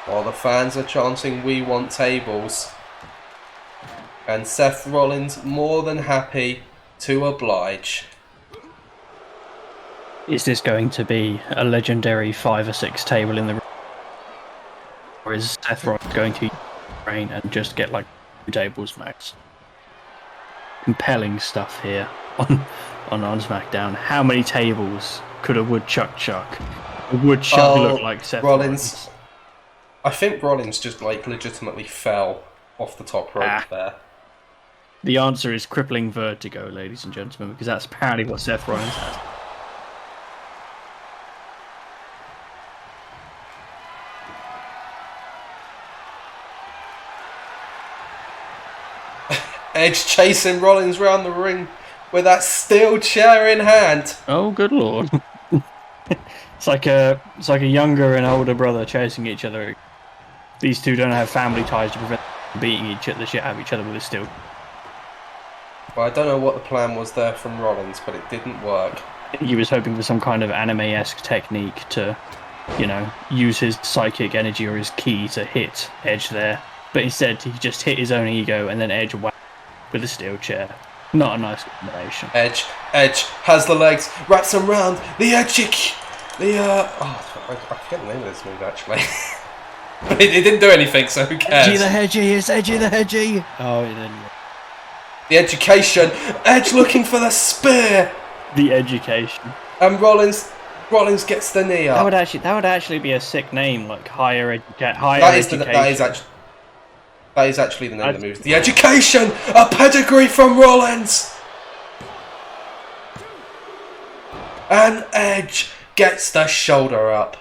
While the fans are chanting, "We want tables." And Seth Rollins more than happy to oblige. Is this going to be a legendary 5 or 6 table in the room? Or is Seth Rollins going to reign and just get like 2 tables max? Compelling stuff here on SmackDown. How many tables could a woodchuck chuck? A woodchuck look like Seth Rollins? I think Rollins just like legitimately fell off the top rope there. The answer is crippling vertigo, ladies and gentlemen, because that's apparently what Seth Rollins has. Edge chasing Rollins round the ring with that steel chair in hand. Oh, good lord! It's like a younger and older brother chasing each other. These two don't have family ties to prevent them beating the shit out of each other with a steel. Well, I don't know what the plan was there from Rollins, but it didn't work. He was hoping for some kind of anime-esque technique to, use his psychic energy or his ki to hit Edge there. But instead, he just hit his own ego and then Edge whacked with a steel chair. Not a nice combination. Edge has the legs, wraps him round, the Edge kick. I forget the name of this move actually. But it didn't do anything, so who cares? Edgy the Hedgy, it's Edgy the Hedgy. Oh, it didn't. The education. Edge looking for the spear. The education. And Rollins gets the knee up. That would actually be a sick name, like higher education. That is actually the name of the move. The education. A pedigree from Rollins. And Edge gets the shoulder up.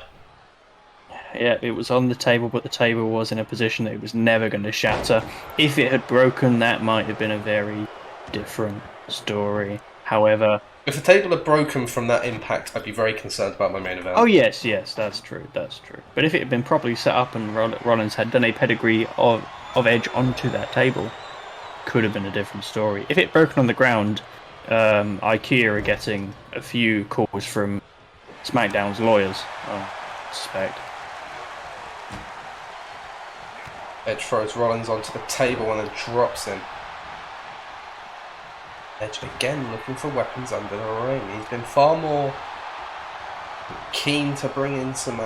Yeah, it was on the table, but the table was in a position that it was never going to shatter. If it had broken, that might have been a very different story. However, if the table had broken from that impact, I'd be very concerned about my main event. Oh yes, that's true. But if it had been properly set up and Rollins had done a pedigree of Edge onto that table, could have been a different story. If it had broken on the ground, IKEA are getting a few calls from SmackDown's lawyers, I suspect. Edge throws Rollins onto the table and then drops him. Edge again looking for weapons under the ring. He's been far more keen to bring in some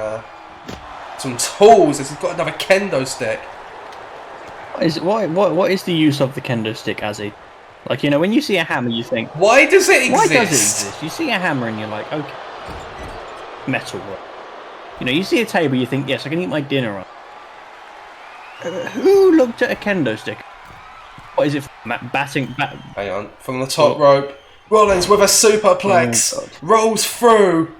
tools as he's got another kendo stick. What is the use of the kendo stick, Azzy? Like, you know, when you see a hammer, you think, why does it exist? Why does it exist? You see a hammer and you're like, okay, metal work. You know, you see a table, you think, yes, I can eat my dinner on. Who looked at a kendo stick? What is it? Batting? Hang on. From the top rope, Rollins with a superplex rolls through,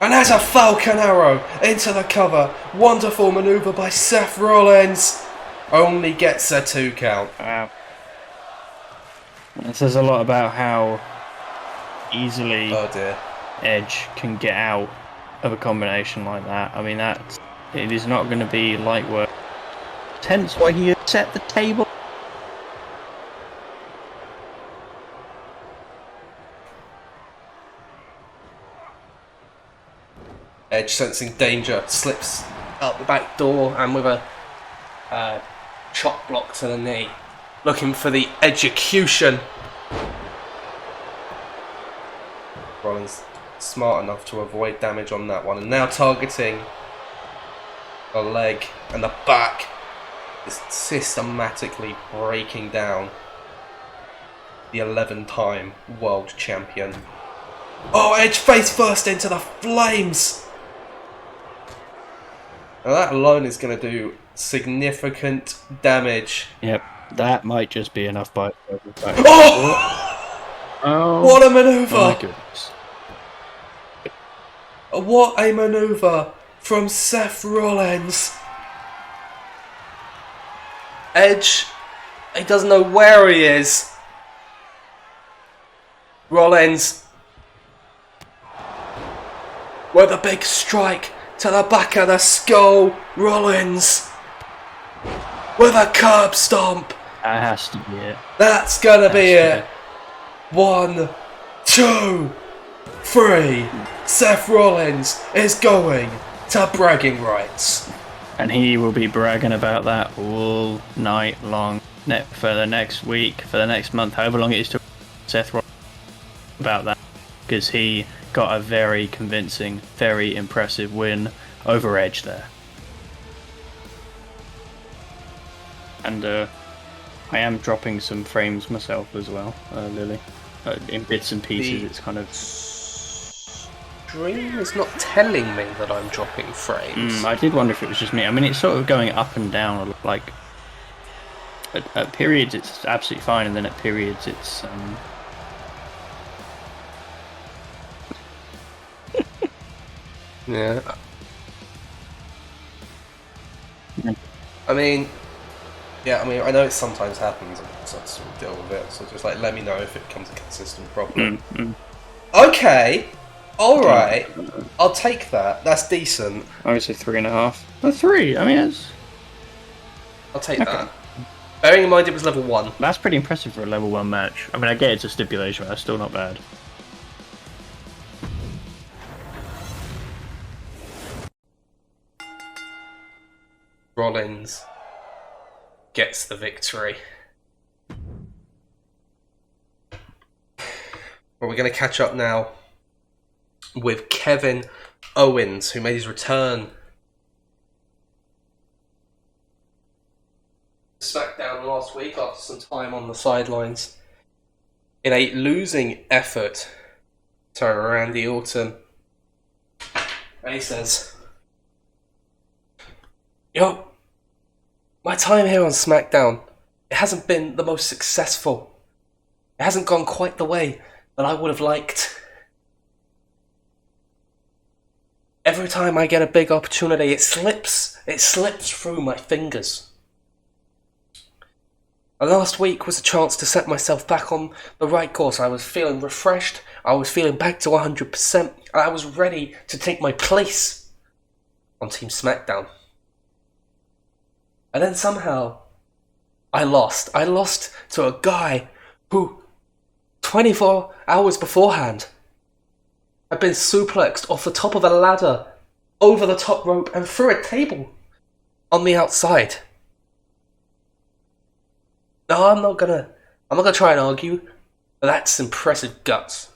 and has a Falcon Arrow into the cover. Wonderful maneuver by Seth Rollins. Only gets a 2 count. Wow. It says a lot about how easily Edge can get out of a combination like that. I mean, it is not going to be light work. Hence why he had set the table. Edge, sensing danger, slips out the back door and with a chop block to the knee, looking for the execution. Rollins smart enough to avoid damage on that one, and now targeting the leg and the back, is systematically breaking down the 11-time world champion. Oh, Edge face first into the flames! Now that alone is going to do significant damage. Yep, that might just be enough by. Oh! What a maneuver! Oh my goodness. What a maneuver from Seth Rollins. Edge, he doesn't know where he is. Rollins with a big strike to the back of the skull. Rollins with a curb stomp. That has to be it. That's gonna be it. 1, 2, 3. Seth Rollins is going to bragging rights. And he will be bragging about that all night long for the next week, for the next month, however long it is to Seth Rollins about that. Because he got a very convincing, very impressive win over Edge there. And I am dropping some frames myself as well, Lily. In bits and pieces, it's kind of... Stream is not telling me that I'm dropping frames. I did wonder if it was just me. I mean, it's sort of going up and down. Like, at periods it's absolutely fine, and then at periods it's... Yeah. I mean, I know it sometimes happens, and so I sort of deal with it. So just like, let me know if it becomes a consistent problem. Okay, all right, I'll take that. That's decent. I would say 3.5. 3. I mean, it's... I'll take that. Bearing in mind it was level 1. That's pretty impressive for a level 1 match. I mean, I get it's a stipulation, but that's still not bad. Rollins gets the victory. Well, we're going to catch up now with Kevin Owens, who made his return last week after some time on the sidelines in a losing effort to Randy Orton. And he says, "Yo, my time here on SmackDown, it hasn't been the most successful. It hasn't gone quite the way that I would have liked. Every time I get a big opportunity, it slips through my fingers. And last week was a chance to set myself back on the right course. I was feeling refreshed, I was feeling back to 100%, and I was ready to take my place on Team SmackDown. And then somehow, I lost. I lost to a guy who, 24 hours beforehand, had been suplexed off the top of a ladder, over the top rope, and through a table on the outside. No, I'm not gonna try and argue. That's impressive guts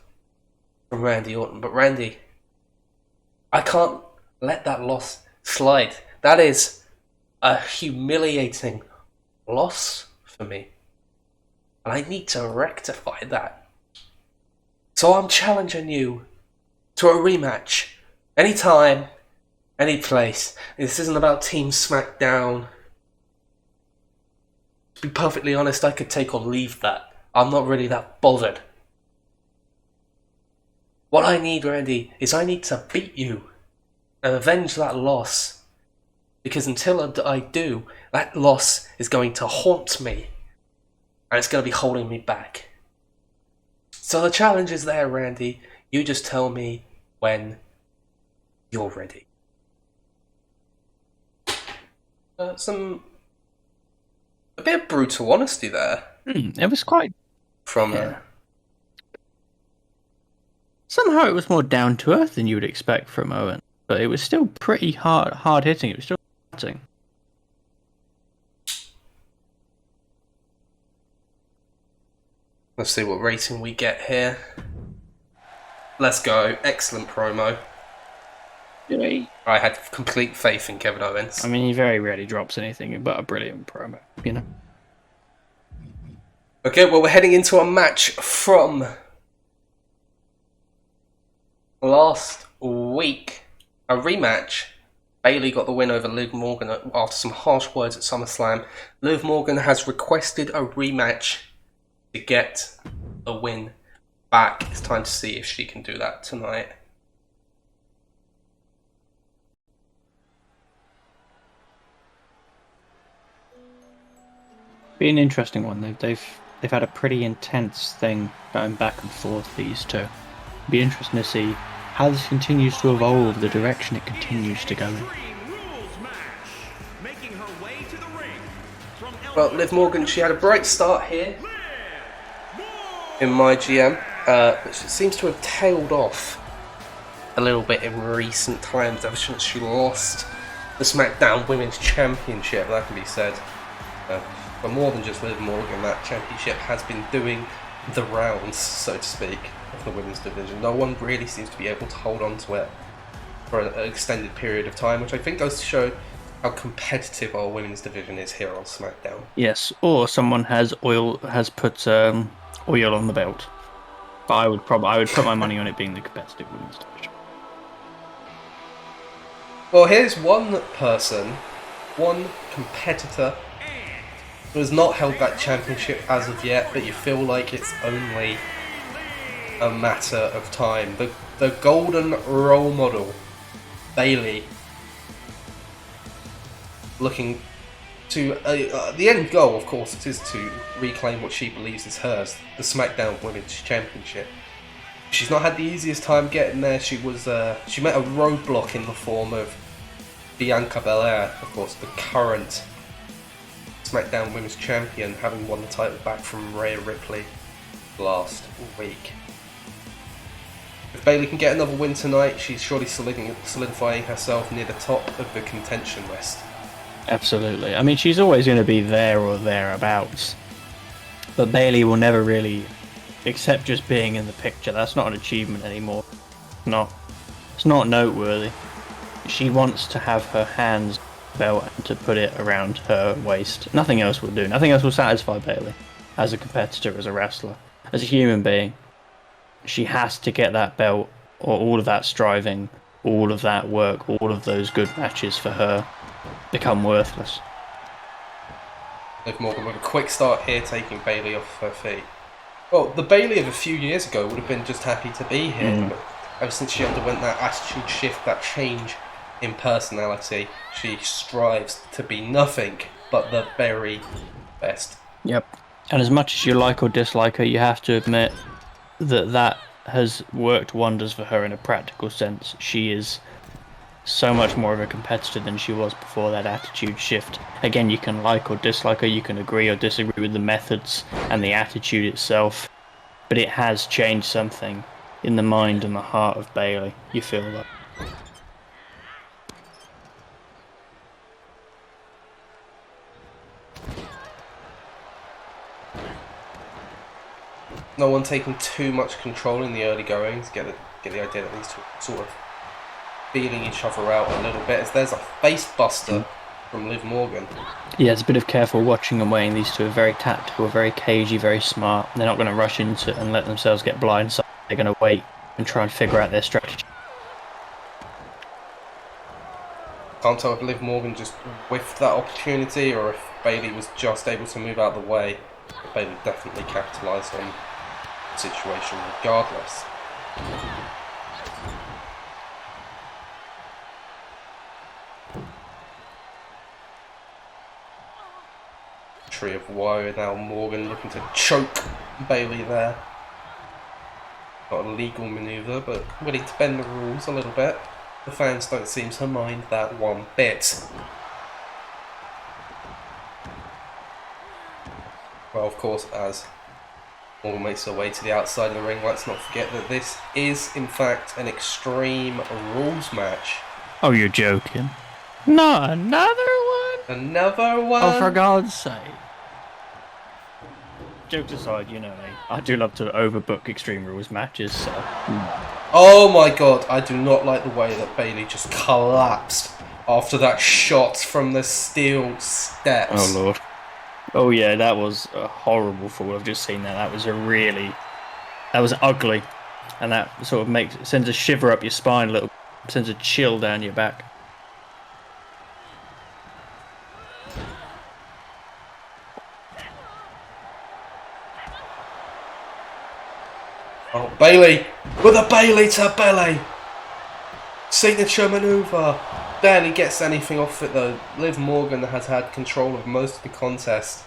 from Randy Orton. But Randy, I can't let that loss slide. That is a humiliating loss for me. And I need to rectify that. So I'm challenging you to a rematch. Anytime, any place. This isn't about Team SmackDown. To be perfectly honest, I could take or leave that. I'm not really that bothered. What I need, Randy, is I need to beat you and avenge that loss. Because until I do, that loss is going to haunt me. And it's going to be holding me back. So the challenge is there, Randy. You just tell me when you're ready. A bit of brutal honesty there. It was quite... From Somehow it was more down to earth than you would expect from Owen, but it was still pretty hard hitting. It was still hitting. Let's see what rating we get here. Let's go. Excellent promo. Yay. I had complete faith in Kevin Owens. I mean, he very rarely drops anything but a brilliant promo, you know. Okay, well, we're heading into a match from last week. A rematch. Bayley got the win over Liv Morgan after some harsh words at SummerSlam. Liv Morgan has requested a rematch to get a win back. It's time to see if she can do that tonight. Be an interesting one. They've had a pretty intense thing going back and forth, these two. Be interesting to see how this continues to evolve, the direction it continues to go in. Well, Liv Morgan, she had a bright start here in MyGM, but she seems to have tailed off a little bit in recent times ever since she lost the SmackDown Women's Championship, that can be said. But more than just Liv Morgan, that championship has been doing the rounds, so to speak, of the women's division. No one really seems to be able to hold on to it for an extended period of time, which I think goes to show how competitive our women's division is here on SmackDown. Yes, or someone has put oil on the belt. But I would put my money on it being the competitive women's division. Well, here's one person, one competitor who has not held that championship as of yet, but you feel like it's only a matter of time. The golden role model, Bayley, looking to the end goal, of course, it is to reclaim what she believes is hers, the SmackDown Women's Championship. She's not had the easiest time getting there. She met a roadblock in the form of Bianca Belair, of course, the current SmackDown Women's Champion, having won the title back from Rhea Ripley last week. If Bayley can get another win tonight, she's surely solidifying herself near the top of the contention list. Absolutely. I mean, she's always going to be there or thereabouts. But Bayley will never really accept just being in the picture. That's not an achievement anymore. It's not noteworthy. She wants to have her hands belt and to put it around her waist. Nothing else will do. Nothing else will satisfy Bayley as a competitor, as a wrestler, as a human being. She has to get that belt, or all of that striving, all of that work, all of those good matches for her become worthless. Liv Morgan with a quick start here, taking Bayley off her feet. Well, the Bayley of a few years ago would have been just happy to be here, but ever since she underwent that attitude shift, that change in personality, she strives to be nothing but the very best. Yep. And as much as you like or dislike her, you have to admit that that has worked wonders for her in a practical sense. She is so much more of a competitor than she was before that attitude shift. Again, you can like or dislike her, you can agree or disagree with the methods and the attitude itself, but it has changed something in the mind and the heart of Bayley. You feel that. No one taking too much control in the early goings. Get the idea that these two are sort of feeling each other out a little bit, as there's a face buster from Liv Morgan. Yeah, it's a bit of careful watching and weighing. These two are very tactical, very cagey, very smart. They're not going to rush into it and let themselves get blindsided. They're going to wait and try and figure out their strategy. Can't tell if Liv Morgan just whiffed that opportunity or if Bayley was just able to move out of the way. But Bayley definitely capitalised on the situation regardless. Tree of woe, now Morgan looking to choke Bayley there. Not a legal manoeuvre, but willing to bend the rules a little bit. The fans don't seem to mind that one bit. Well, of course, as Morgan makes her way to the outside of the ring, let's not forget that this is, in fact, an Extreme Rules match. Oh, you're joking. Not another one? Another one? Oh, for God's sake. Jokes aside, you know me. I do love to overbook Extreme Rules matches, so... Oh my god, I do not like the way that Bayley just collapsed after that shot from the steel steps. Oh lord. Oh yeah, that was a horrible fall. I've just seen that. That was that was ugly. And that sort of sends a shiver up your spine a little, sends a chill down your back. Oh, Bayley with a Bayley to belly. Signature manoeuvre. Barely gets anything off it though. Liv Morgan has had control of most of the contest.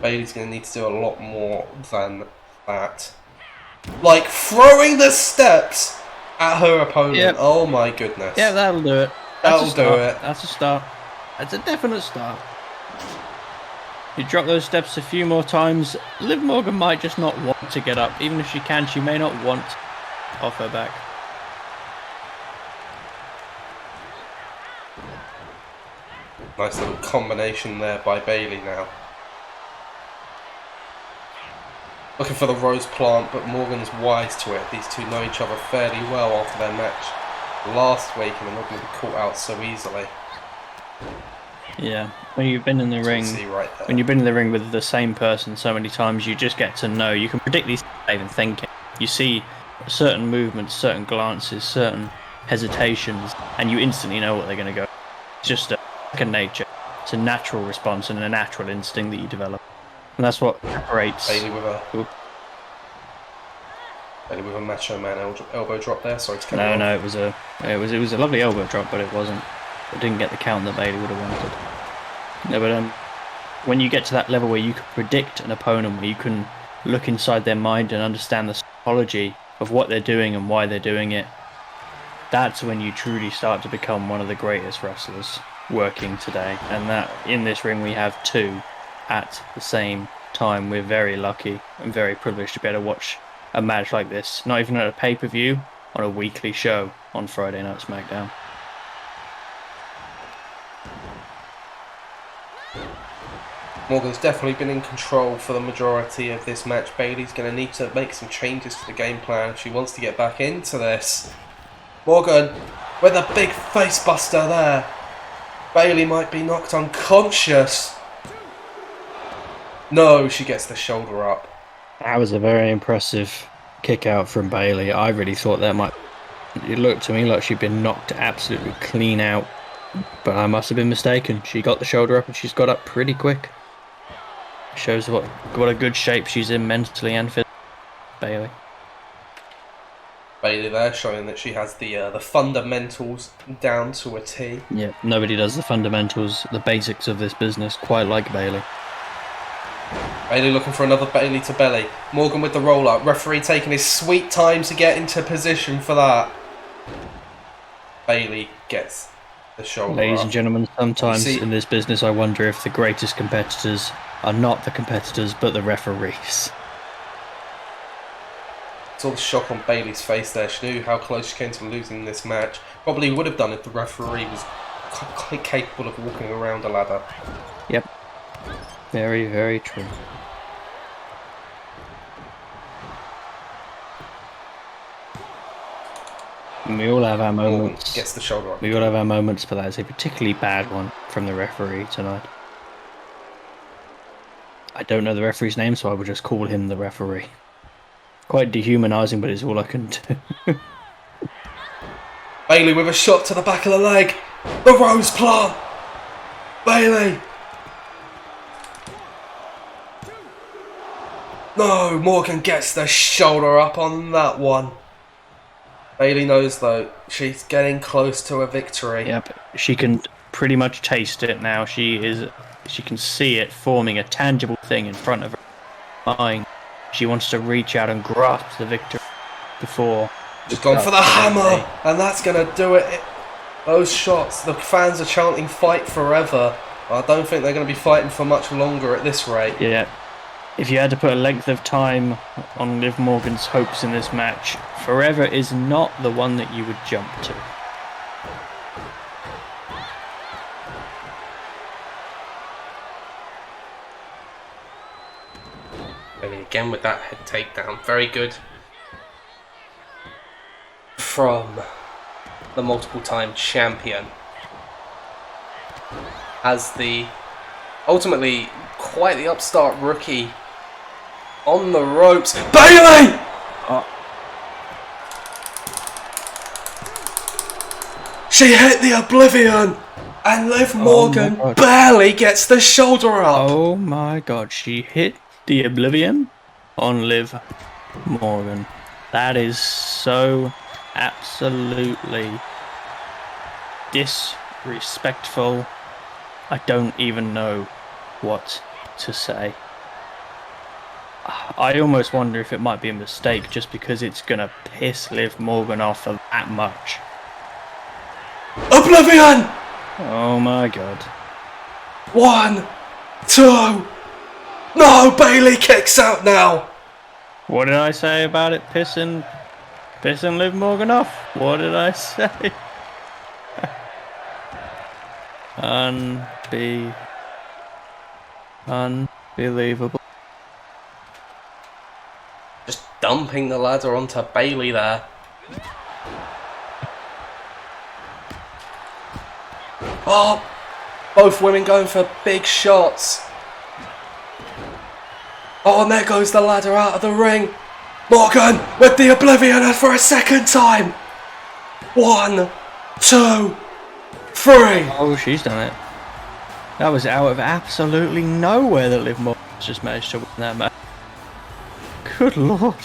Bayley's going to need to do a lot more than that. Like throwing the steps at her opponent. Yep. Oh my goodness. Yeah, that'll do it. That'll do it. That's a start. That's a definite start. You drop those steps a few more times, Liv Morgan might just not want to get up. Even if she can, she may not want off her back. Nice little combination there by Bayley now. Looking for the rose plant, but Morgan's wise to it. These two know each other fairly well after their match last week, and they're not going to be caught out so easily. Yeah, when you've been in the ring, when you've been in the ring with the same person so many times, you just get to know. You can predict these things without even thinking. You see certain movements, certain glances, certain hesitations, and you instantly know what they're going to go. It's just a second nature. It's a natural response and a natural instinct that you develop, and that's what separates. Bayley with a Macho Man elbow drop there. Sorry to cut you off. No, it was a lovely elbow drop, but it didn't get the count that Bayley would have wanted. No, but when you get to that level where you can predict an opponent, where you can look inside their mind and understand the psychology of what they're doing and why they're doing it, that's when you truly start to become one of the greatest wrestlers working today. And that in this ring we have two at the same time. We're very lucky and very privileged to be able to watch a match like this, not even at a pay-per-view, on a weekly show on Friday Night SmackDown. Morgan's definitely been in control for the majority of this match. Bayley's going to need to make some changes to the game plan if she wants to get back into this. Morgan with a big face buster there. Bailey might be knocked unconscious. No, she gets the shoulder up. That was a very impressive kick out from Bailey. I really thought that might... It looked to me like she'd been knocked absolutely clean out. But I must have been mistaken. She got the shoulder up and she's got up pretty quick. Shows what a good shape she's in mentally and physically. Bailey. Bailey there showing that she has the fundamentals down to a T. Yeah, nobody does the fundamentals, the basics of this business quite like Bailey. Bailey looking for another Bailey to belly. Morgan with the roll up. Referee taking his sweet time to get into position for that. Bailey gets the shoulder Ladies up. and gentlemen, sometimes in this business I wonder if the greatest competitors are not the competitors but the referees. Saw the shock on Bailey's face there. She knew how close she came to losing this match. Probably would have done if the referee was capable of walking around a ladder. Yep. Very, very true. We all have our moments. Gets the shoulder up. We all have our moments, but that is a particularly bad one from the referee tonight. I don't know the referee's name, so I will just call him the referee. Quite dehumanising, but it's all I can do. Bailey with a shot to the back of the leg. The rose plant. Bailey. No, Morgan gets the shoulder up on that one. Bailey knows though, she's getting close to a victory. Yep, she can pretty much taste it now. She can see it forming a tangible thing in front of her mind. She wants to reach out and grasp the victory before. She's gone for the hammer, and that's going to do it. Those shots, the fans are chanting "fight forever." I don't think they're going to be fighting for much longer at this rate. Yeah. If you had to put a length of time on Liv Morgan's hopes in this match, forever is not the one that you would jump to. Bailey again with that head takedown. Very good from the multiple-time champion. As the ultimately quite the upstart rookie on the ropes. Bailey! She hit the Oblivion! And Liv Morgan barely gets the shoulder up! Oh my god, she hit the Oblivion on Liv Morgan. That is so absolutely disrespectful. I don't even know what to say. I almost wonder if it might be a mistake just because it's gonna piss Liv Morgan off that much. Oblivion! Oh my god. 1, 2. No, Bailey kicks out now. What did I say about it pissing Liv Morgan off? What did I say? Unbelievable. Just dumping the ladder onto Bailey there. Oh, both women going for big shots. Oh, and there goes the ladder out of the ring. Morgan with the Oblivion for a second time. 1, 2, 3. Oh, she's done it. That was out of absolutely nowhere that Liv Morgan just managed to win that match. Good lord.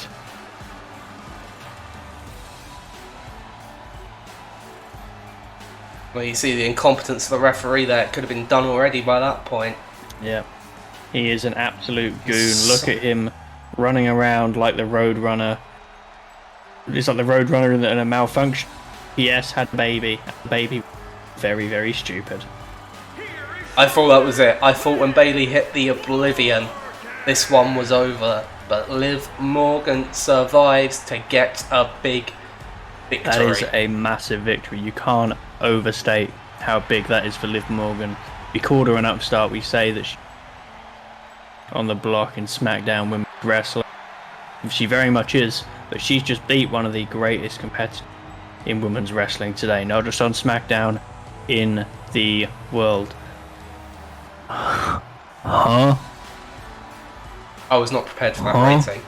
Well, you see the incompetence of the referee there. It could have been done already by that point. Yeah. He is an absolute goon. Look at him running around like the Roadrunner. It's like the Roadrunner in a malfunction. Yes, had a baby. Baby, very, very stupid. I thought that was it. I thought when Bailey hit the Oblivion, this one was over. But Liv Morgan survives to get a big victory. That is a massive victory. You can't overstate how big that is for Liv Morgan. We called her an upstart. We say that she on the block in SmackDown Women's Wrestling. She very much is, but she's just beat one of the greatest competitors in women's wrestling today. Not just on SmackDown, in the world. Huh? I was not prepared for that Huh? rating.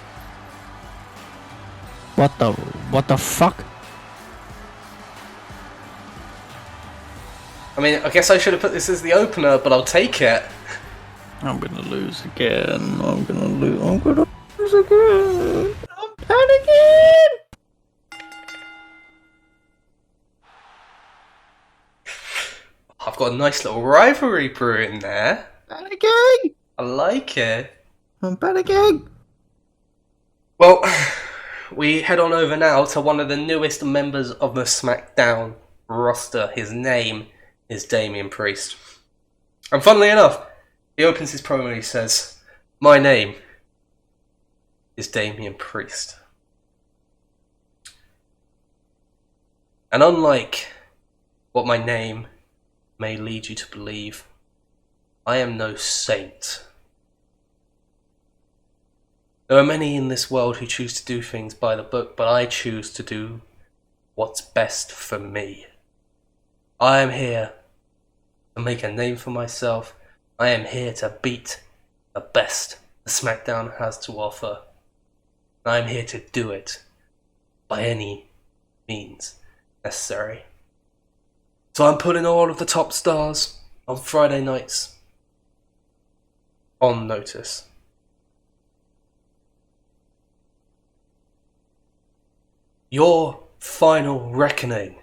What the fuck? I mean, I guess I should have put this as the opener, but I'll take it. I'm gonna lose again. I'm gonna lose again. I'm panicking. I've got a nice little rivalry brewing there. Panicking. I like it. I'm panicking. Well, we head on over now to one of the newest members of the SmackDown roster. His name is Damian Priest. And funnily enough, he opens his promo and he says, "My name is Damian Priest." And unlike what my name may lead you to believe, I am no saint. There are many in this world who choose to do things by the book, but I choose to do what's best for me. I am here to make a name for myself. I am here to beat the best the SmackDown has to offer. I am here to do it by any means necessary. So I'm putting all of the top stars on Friday nights on notice. Your final reckoning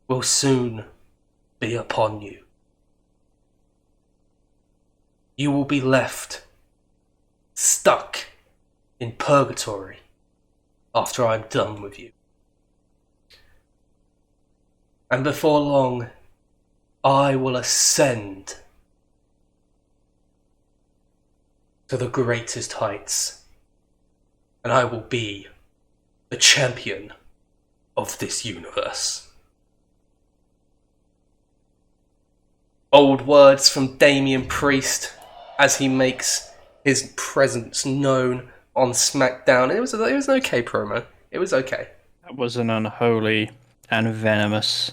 will soon be upon you. You will be left stuck in purgatory after I'm done with you. And before long, I will ascend to the greatest heights, and I will be the champion of this universe. Bold words from Damian Priest as he makes his presence known on SmackDown. It was an okay promo. It was okay. That was an unholy and venomous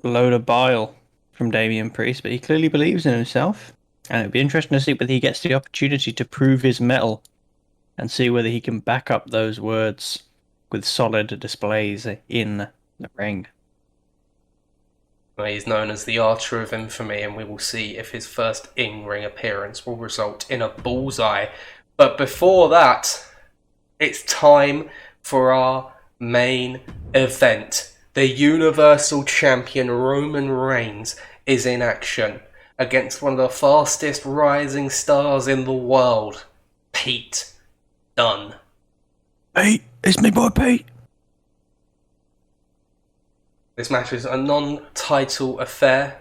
load of bile from Damian Priest, but he clearly believes in himself, and it'd be interesting to see whether he gets the opportunity to prove his mettle and see whether he can back up those words with solid displays in the ring. He's known as the Archer of Infamy, and we will see if his first in-ring appearance will result in a bullseye. But before that, it's time for our main event. The Universal Champion Roman Reigns is in action against one of the fastest rising stars in the world, Pete Dunne. Pete, it's me boy Pete. This match is a non-title affair.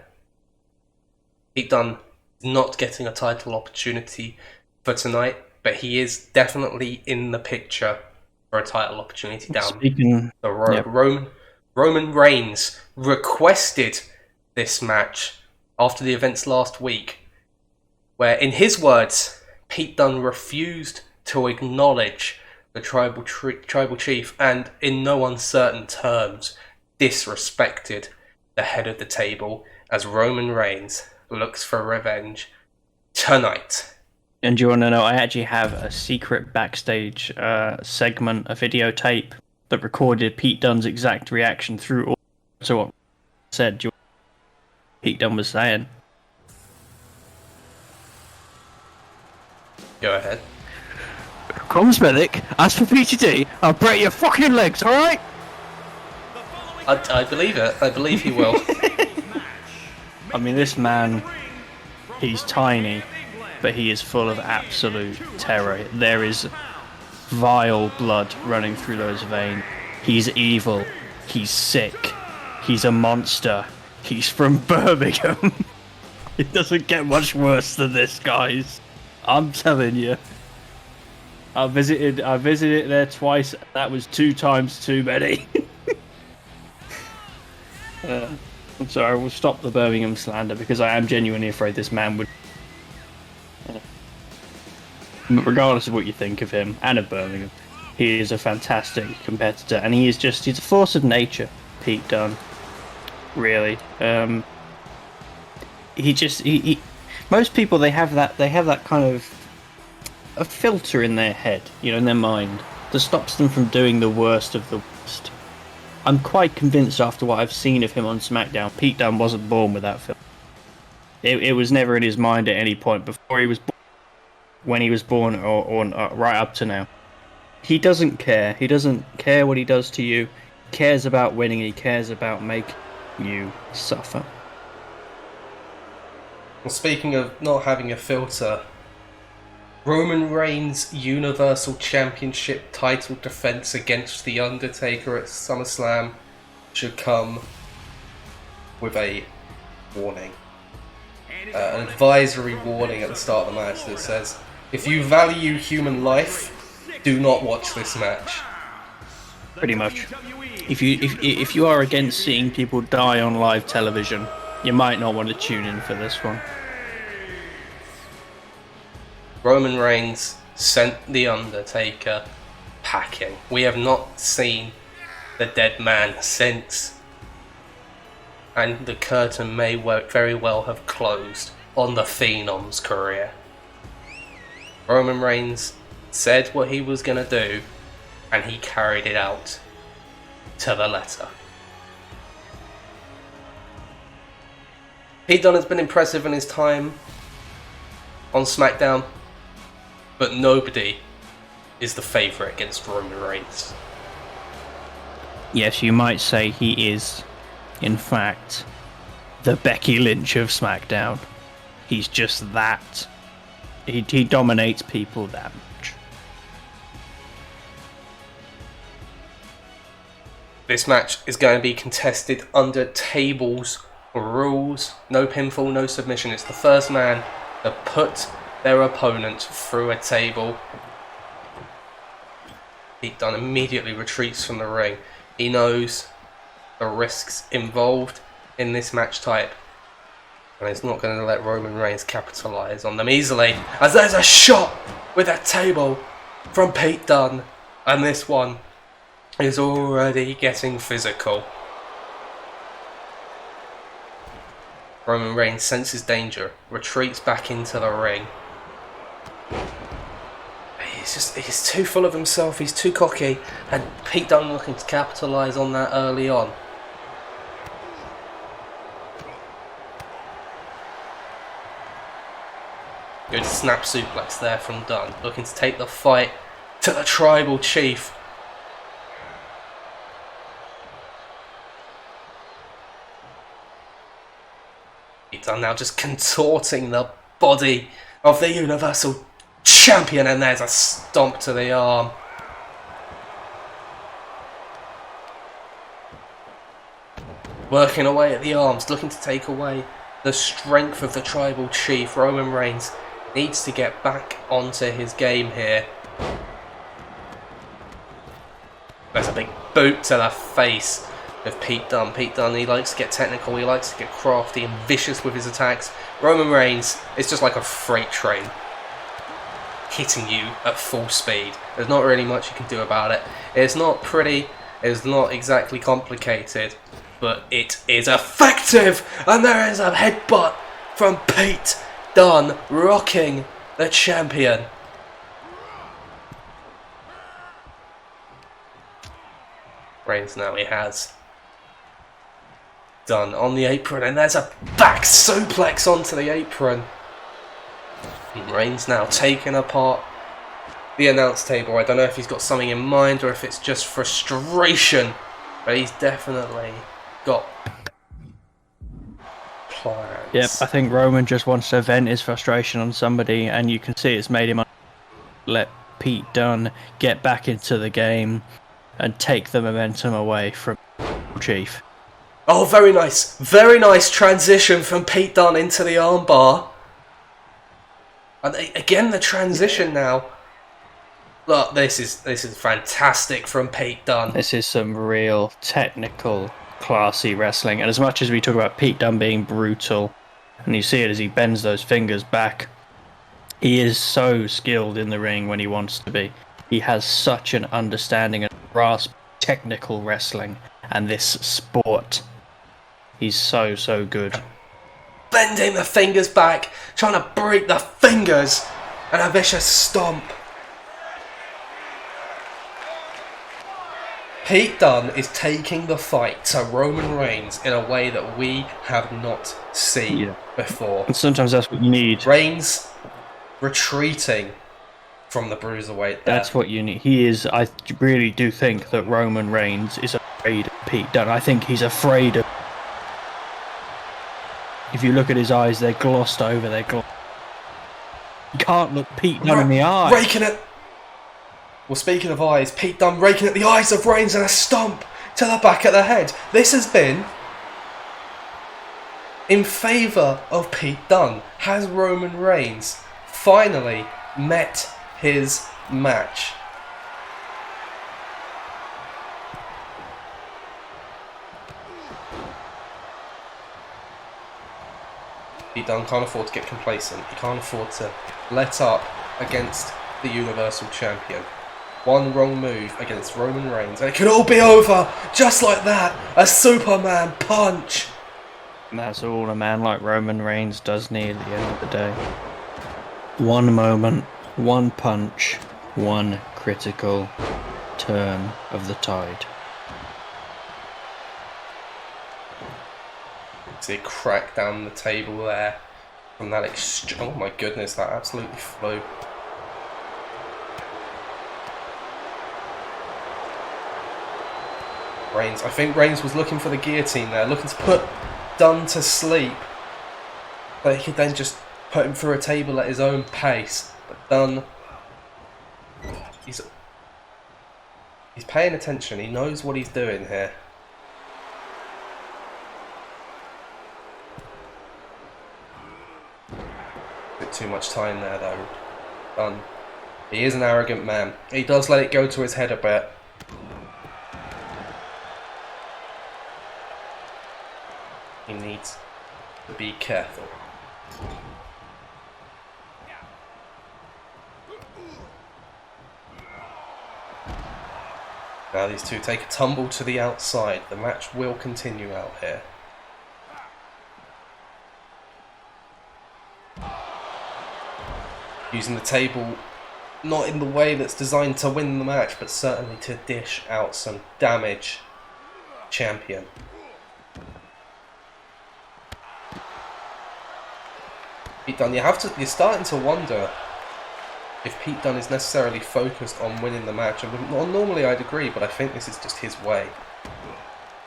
Pete Dunne is not getting a title opportunity for tonight, but he is definitely in the picture for a title opportunity down the road. Yep. Roman Reigns requested this match after the events last week, where, in his words, Pete Dunne refused to acknowledge the tribal chief and, in no uncertain terms, disrespected the head of the table as Roman Reigns looks for revenge tonight. And do you want to know, I actually have a secret backstage segment, a videotape that recorded Pete Dunne's exact reaction through all. So what said, do you know what Pete Dunne was saying? Go ahead. Comms medic, as for PTD, I'll break your fucking legs, alright? I believe it. I believe he will. I mean, this man, he's tiny, but he is full of absolute terror. There is vile blood running through those veins. He's evil. He's sick. He's a monster. He's from Birmingham. It doesn't get much worse than this, guys. I'm telling you. I visited there twice. That was 2 times too many. I'm sorry, we'll stop the Birmingham slander because I am genuinely afraid this man would. Regardless of what you think of him and of Birmingham, he is a fantastic competitor, and he's a force of nature, Pete Dunne. really. He most people they have that kind of a filter in their head, in their mind, that stops them from doing the worst of the worst. I'm quite convinced after what I've seen of him on SmackDown, Pete Dunne wasn't born with that filter. It was never in his mind at any point before he was born, when he was born, or right up to now. He doesn't care. He doesn't care what he does to you. He cares about winning. He cares about making you suffer. Well, speaking of not having a filter, Roman Reigns' Universal Championship title defense against The Undertaker at SummerSlam should come with a warning. An advisory warning at the start of the match that says, if you value human life, do not watch this match. Pretty much. If you are against seeing people die on live television, you might not want to tune in for this one. Roman Reigns sent The Undertaker packing. We have not seen the dead man since. And the curtain may very well have closed on the Phenom's career. Roman Reigns said what he was going to do, and he carried it out to the letter. Pete Dunne has been impressive in his time on SmackDown, but nobody is the favourite against Roman Reigns. Yes, you might say he is, in fact, the Becky Lynch of SmackDown. He's just that. He dominates people that much. This match is going to be contested under tables rules. No pinfall, no submission. It's the first man to put their opponent through a table. Pete Dunne immediately retreats from the ring. He knows the risks involved in this match type, and he's not going to let Roman Reigns capitalise on them easily, as there's a shot with a table from Pete Dunne, and this one is already getting physical. Roman Reigns senses danger, retreats back into the ring. He's too full of himself, he's too cocky, and Pete Dunne looking to capitalise on that early on. Good snap suplex there from Dunne, looking to take the fight to the tribal chief. Pete Dunne now just contorting the body of the Universal Champion, and there's a stomp to the arm. Working away at the arms, looking to take away the strength of the tribal chief. Roman Reigns needs to get back onto his game here. There's a big boot to the face of Pete Dunne. Pete Dunne, he likes to get technical, he likes to get crafty and vicious with his attacks. Roman Reigns is just like a freight train, hitting you at full speed. There's not really much you can do about it. It's not pretty, it's not exactly complicated, but it is effective! And there is a headbutt from Pete Dunne, rocking the champion. Reigns now, he has Dunne on the apron, and there's a back suplex onto the apron. And Reigns now taking apart the announce table. I don't know if he's got something in mind or if it's just frustration, but he's definitely got plans. Yep, I think Roman just wants to vent his frustration on somebody, and you can see it's made him let Pete Dunne get back into the game and take the momentum away from Chief. Oh, very nice transition from Pete Dunne into the armbar. And again, the transition now. Look, this is fantastic from Pete Dunne. This is some real technical, classy wrestling. And as much as we talk about Pete Dunne being brutal, and you see it as he bends those fingers back, he is so skilled in the ring when he wants to be. He has such an understanding and grasp of technical wrestling and this sport He's so good. Bending the fingers back, trying to break the fingers, and a vicious stomp. Pete Dunne is taking the fight to Roman Reigns in a way that we have not seen before. And sometimes that's what you need. Reigns retreating from the bruiserweight there. That's what you need. He is. I really do think that Roman Reigns is afraid of Pete Dunne. I think he's afraid of. If you look at his eyes, they're glossed over. You can't look Pete Dunne in the eye. Raking it. Well, speaking of eyes, Pete Dunne raking at the eyes of Reigns and a stomp to the back of the head. This has been in favour of Pete Dunne. Has Roman Reigns finally met his match? Pete Dunne can't afford to get complacent. He can't afford to let up against the Universal Champion. One wrong move against Roman Reigns and it could all be over just like that. A Superman punch. And that's all a man like Roman Reigns does need at the end of the day. One moment, one punch, one critical turn of the tide. See it crack down the table there from that exchange. Oh my goodness, that absolutely flew. Reigns, I think Reigns was looking for the guillotine there, looking to put Dunne to sleep. But he could then just put him through a table at his own pace. But Dunne, he's paying attention, he knows what he's doing here. Bit too much time there though. Dunne. He is an arrogant man. He does let it go to his head a bit. He needs to be careful. Now these two take a tumble to the outside. The match will continue out here. Using the table not in the way that's designed to win the match, but certainly to dish out some damage. Champion. Pete Dunne, you're starting to wonder if Pete Dunne is necessarily focused on winning the match. And normally I'd agree, but I think this is just his way.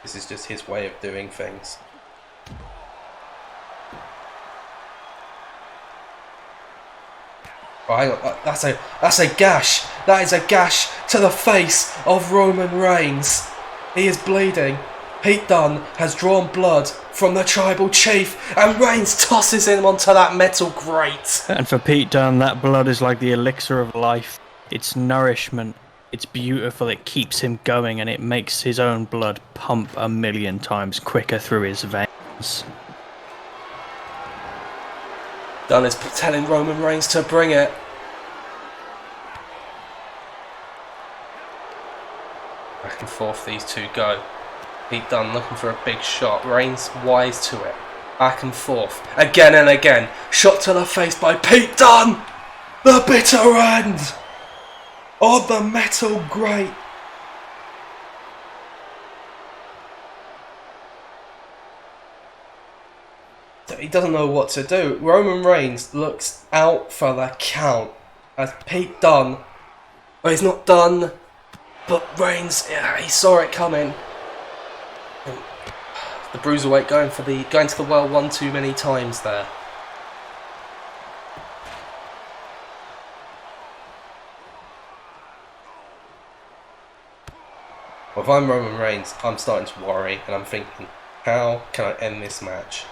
This is just his way of doing things. Oh, hang on, that's a gash. That is a gash to the face of Roman Reigns. He is bleeding. Pete Dunne has drawn blood from the tribal chief, and Reigns tosses him onto that metal grate. And for Pete Dunne, that blood is like the elixir of life. It's nourishment. It's beautiful. It keeps him going, and it makes his own blood pump 1,000,000 times quicker through his veins. Dunne is telling Roman Reigns to bring it. Back and forth these two go. Pete Dunne looking for a big shot. Reigns wise to it. Back and forth. Again and again. Shot to the face by Pete Dunne. The bitter end of the metal grate. He doesn't know what to do. Roman Reigns looks out for the count as Pete Dunne. Well, he's not done, but Reigns, yeah, he saw it coming. The bruiserweight going to the well one too many times there. Well, if I'm Roman Reigns, I'm starting to worry, and I'm thinking, how can I end this match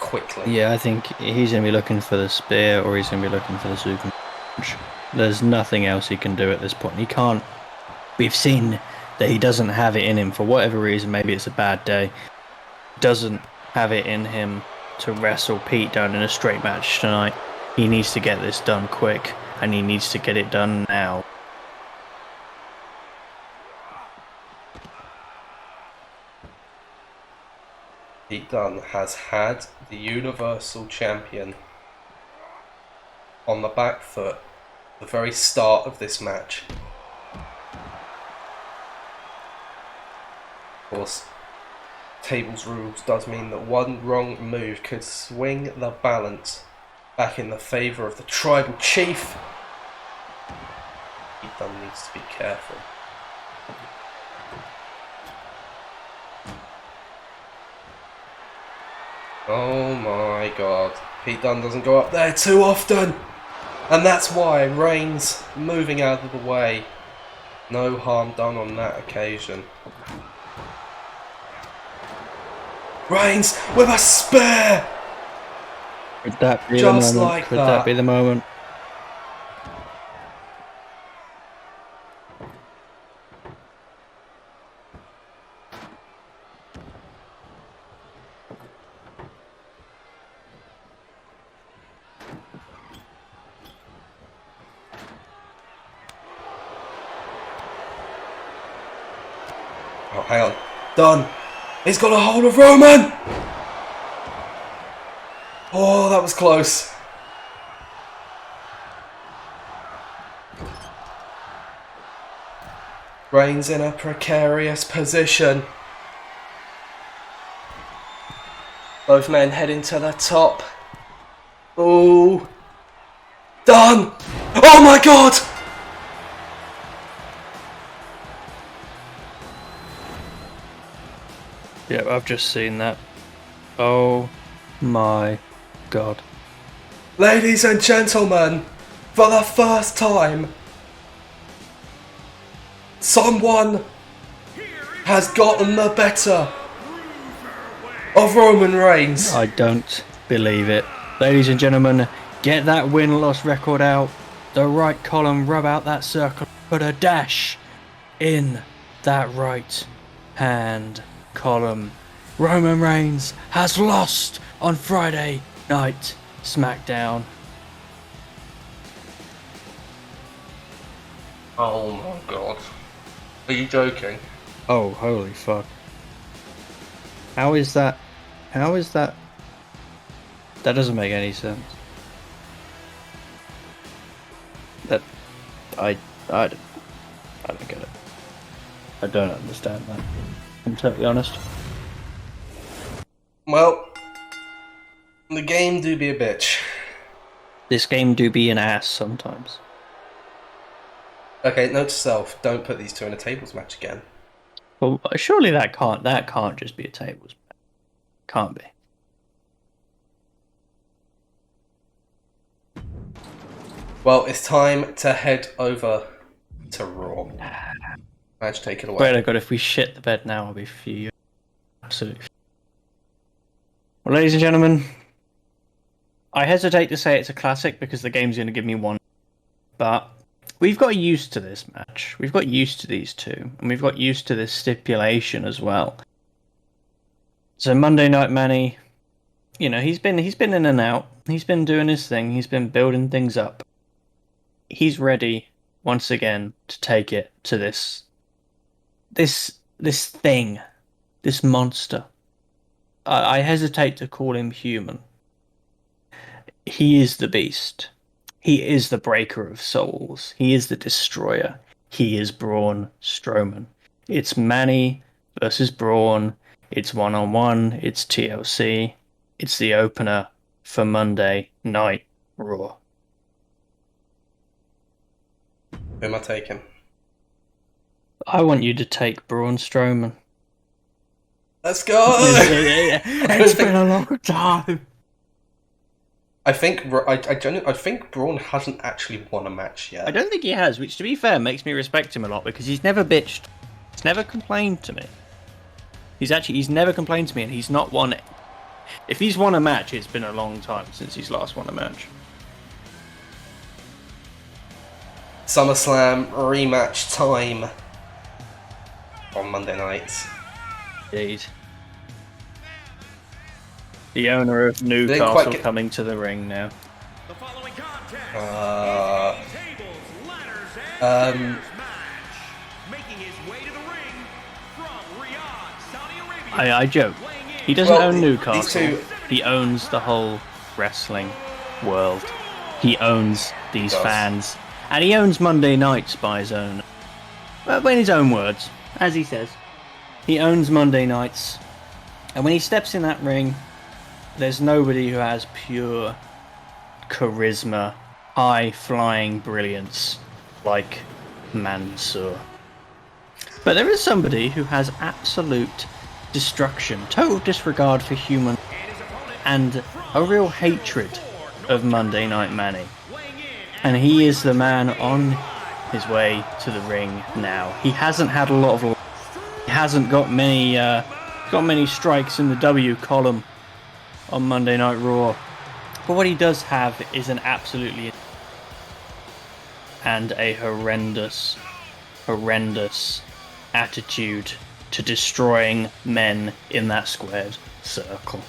quickly? Yeah, I think he's going to be looking for the spear, or he's going to be looking for the super punch. There's nothing else he can do at this point. He can't. We've seen that he doesn't have it in him for whatever reason. Maybe it's a bad day. Doesn't have it in him to wrestle Pete Dunne in a straight match tonight. He needs to get this done quick, and he needs to get it done now. Pete Dunne has had the Universal Champion on the back foot at the very start of this match. Of course, tables rules does mean that one wrong move could swing the balance back in the favour of the tribal chief. Pete Dunne needs to be careful. Oh my god. Pete Dunne doesn't go up there too often. And that's why Reigns moving out of the way. No harm done on that occasion. Reigns with a spear! Could that be Just the moment? like Could that. that be the moment? Oh, hang on. Done. He's got a hold of Roman! Oh, that was close. Reigns in a precarious position. Both men heading to the top. Oh. Done! Oh my god! Yeah, I've just seen that. Oh my god. Ladies and gentlemen, for the first time, someone has gotten the better of Roman Reigns. I don't believe it. Ladies and gentlemen, get that win-loss record out. The right column, rub out that circle. Put a dash in that right hand column. Roman Reigns has lost on Friday Night SmackDown. Oh my god. Are you joking? Oh, holy fuck. How is that? How is that? That doesn't make any sense. That I don't get it. I don't understand that. I'm totally honest. Well, the game do be a bitch. This game do be an ass sometimes. Okay, note to self, don't put these two in a tables match again. Well, surely that can't just be a tables match. Can't be. Well, it's time to head over to Raw. Madge, take it away. Swear to God, if we shit the bed now, I'll be furious. Absolutely. Well, ladies and gentlemen, I hesitate to say it's a classic because the game's going to give me one, but we've got used to this match. We've got used to these two, and we've got used to this stipulation as well. So Monday Night Manny, you know, he's been in and out. He's been doing his thing. He's been building things up. He's ready once again to take it to this thing, this monster. I hesitate to call him human. He is the beast. He is the breaker of souls. He is the destroyer. He is Braun Strowman. It's Manny versus Braun. It's one-on-one. It's TLC. It's the opener for Monday Night Raw. Who am I taking? I want you to take Braun Strowman. Let's go! It's been a long time. I think Braun hasn't actually won a match yet. I don't think he has, which to be fair makes me respect him a lot because he's never bitched. He's never complained to me. He's never complained to me, and he's not won it. If he's won a match, it's been a long time since he's last won a match. SummerSlam rematch time on Monday nights. Indeed. The owner of Newcastle coming to the ring now. The following contest tables, ladders, and match. Making his way to the ring from Riyadh, Saudi Arabia. I joke. Weighing He doesn't Well, own these Newcastle. two- He owns the whole wrestling world. He owns these does. fans. And he owns Monday nights by his own... Well, in his own words, as he says. He owns Monday nights. And when he steps in that ring, there's nobody who has pure charisma, high-flying brilliance like Mansoor. But there is somebody who has absolute destruction, total disregard for human, and a real hatred of Monday Night Manny. And he is the man on his way to the ring now. He hasn't had a lot of... He hasn't got many strikes in the W column on Monday Night Raw. But what he does have is an absolutely... and a horrendous attitude to destroying men in that squared circle.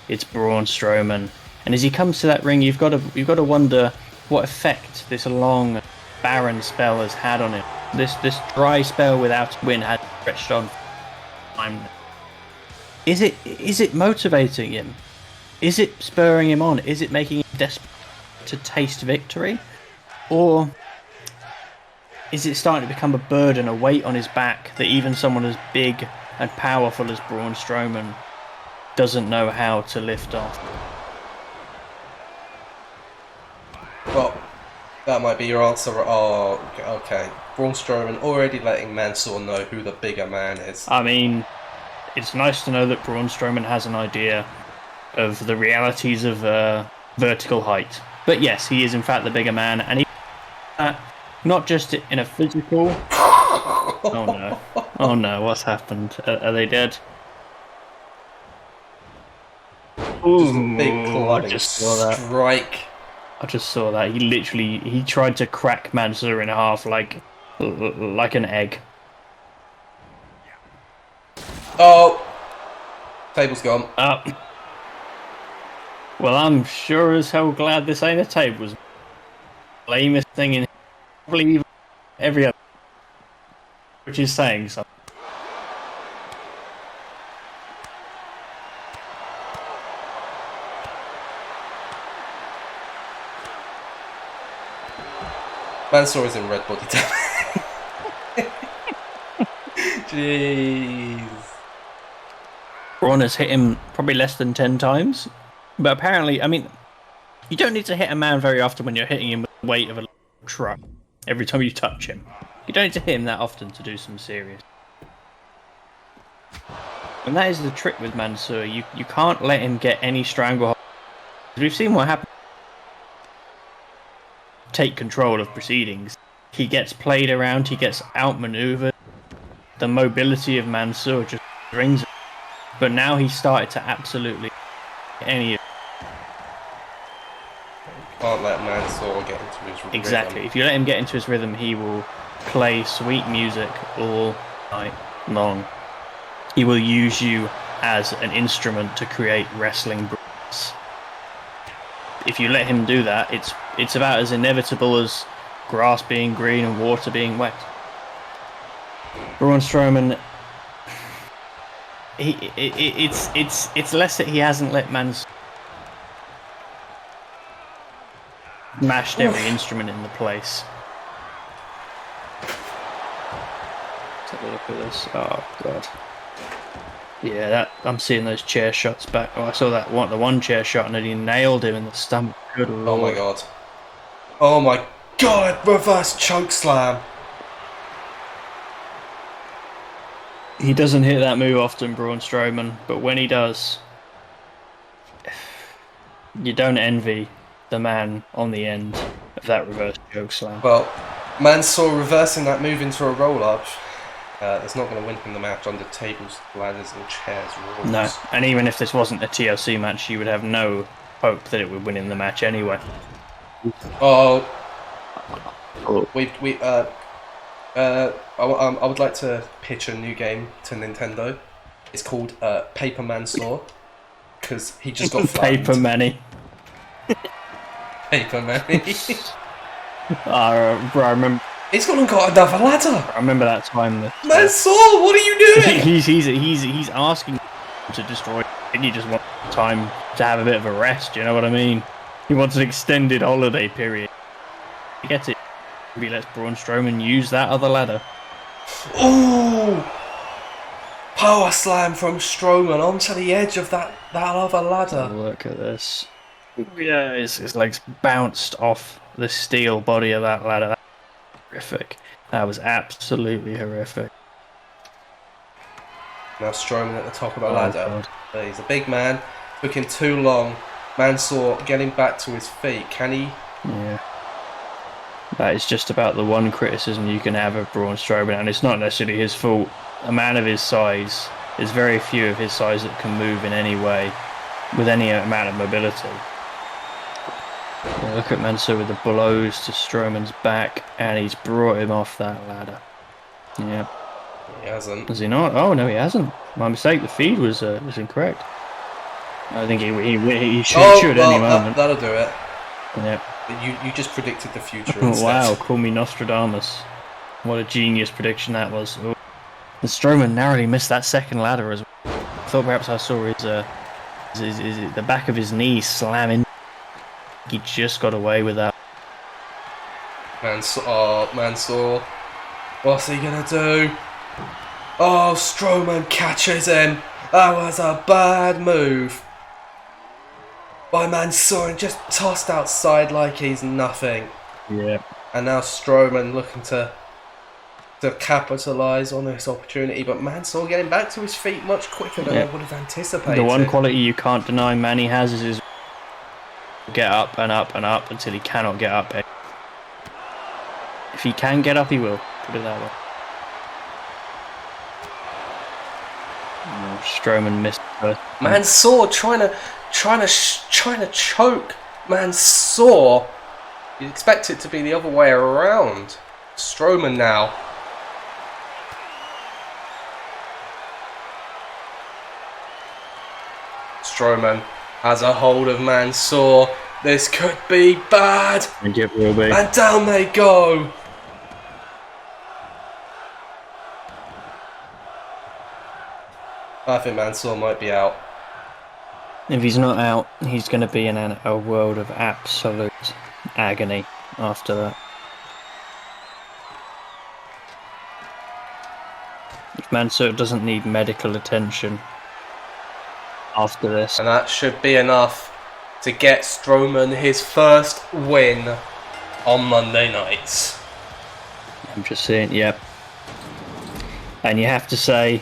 It's Braun Strowman, and as he comes to that ring, you've got to wonder what effect this long, barren spell has had on him. This dry spell without a win had stretched on time. Is it motivating him? Is it spurring him on? Is it making him desperate to taste victory, or is it starting to become a burden, a weight on his back that even someone as big and powerful as Braun Strowman doesn't know how to lift off? Well, that might be your answer. Oh, okay. Braun Strowman already letting Mansoor know who the bigger man is. I mean, it's nice to know that Braun Strowman has an idea of the realities of vertical height. But yes, he is in fact the bigger man, and he not just in a physical... Oh no. Oh no, what's happened? Are they dead? Just a big clubbing I just saw that. strike. I just saw that. He tried to crack Mansoor in half like an egg. Oh! Table's gone. Up. Well, I'm sure as hell glad this ain't a tables. Lamest thing in probably every other, which is saying something. Mansoor is in red body damage. Jeez. Braun has hit him probably less than 10 times. But apparently, I mean, you don't need to hit a man very often when you're hitting him with the weight of a truck every time you touch him. You don't need to hit him that often to do some serious. And that is the trick with Mansoor. You can't let him get any stranglehold. We've seen what happens. Take control of proceedings. He gets played around, he gets outmaneuvered. The mobility of Mansoor just brings it. But now he's started to absolutely any... Can't let Mansoor get into his rhythm. Exactly. If you let him get into his rhythm, he will play sweet music all night long. He will use you as an instrument to create wrestling breaks. If you let him do that, it's about as inevitable as grass being green and water being wet. Braun Strowman, it's less that he hasn't let Mansoor smashed every instrument in the place. Let's have a look at this. Oh god. Yeah, that I'm seeing those chair shots back. Oh, I saw that the one chair shot and then he nailed him in the stomach. Good lord. Oh my god. Oh my god, reverse choke slam. He doesn't hit that move often, Braun Strowman, but when he does, you don't envy the man on the end of that reverse choke slam. Well, Mansoor reversing that move into a roll-up. It's not going to win him the match under tables, ladders and chairs. Rules. No, and even if this wasn't a TLC match, you would have no hope that it would win him the match anyway. Oh. I would like to pitch a new game to Nintendo. It's called Paper Mansoor, because he just got flattened. Paper Manny. Paper Manny. Bro, I remember. He's gone and got another ladder. I remember that time. That, Mansoor, what are you doing? he's asking to destroy. I think he just wants time to have a bit of a rest. You know what I mean? He wants an extended holiday period. He gets it. Maybe lets Braun Strowman use that other ladder. Ooh! Power slam from Strowman onto the edge of that other ladder. Look at this. Yeah, his legs bounced off the steel body of that ladder. That was horrific. That was absolutely horrific. Now Strowman at the top of the ladder. God. He's a big man. Took him too long. Mansoor getting back to his feet. Can he? Yeah. That is just about the one criticism you can have of Braun Strowman, and it's not necessarily his fault. A man of his size, there's very few of his size that can move in any way, with any amount of mobility. Yeah, look at Mansoor with the blows to Strowman's back, and he's brought him off that ladder. Yeah. He hasn't. Has he not? Oh no, he hasn't. My mistake. The feed was incorrect. I think he should any moment. That'll do it. Yeah. You just predicted the future instead. Wow, call me Nostradamus. What a genius prediction that was. Oh. And Strowman narrowly missed that second ladder as well. I thought perhaps I saw the back of his knee slamming. He just got away with that. Mansoor. What's he gonna do? Oh, Strowman catches him. That was a bad move by Mansoor and just tossed outside like he's nothing. Yeah. And now Strowman looking to capitalise on this opportunity, but Mansoor getting back to his feet much quicker than I would have anticipated. The one quality you can't deny Manny has is his get up and up and up until he cannot get up. If he can get up, he will. Put it that way. No, Strowman missed first. Mansoor trying to choke Mansoor. You'd expect it to be the other way around. Strowman now. Strowman has a hold of Mansoor. This could be bad. And it will be. And down they go. I think Mansoor might be out. If he's not out, he's going to be in a world of absolute agony after that. If Mansoor doesn't need medical attention after this. And that should be enough to get Strowman his first win on Monday nights. I'm just saying, yep. And you have to say,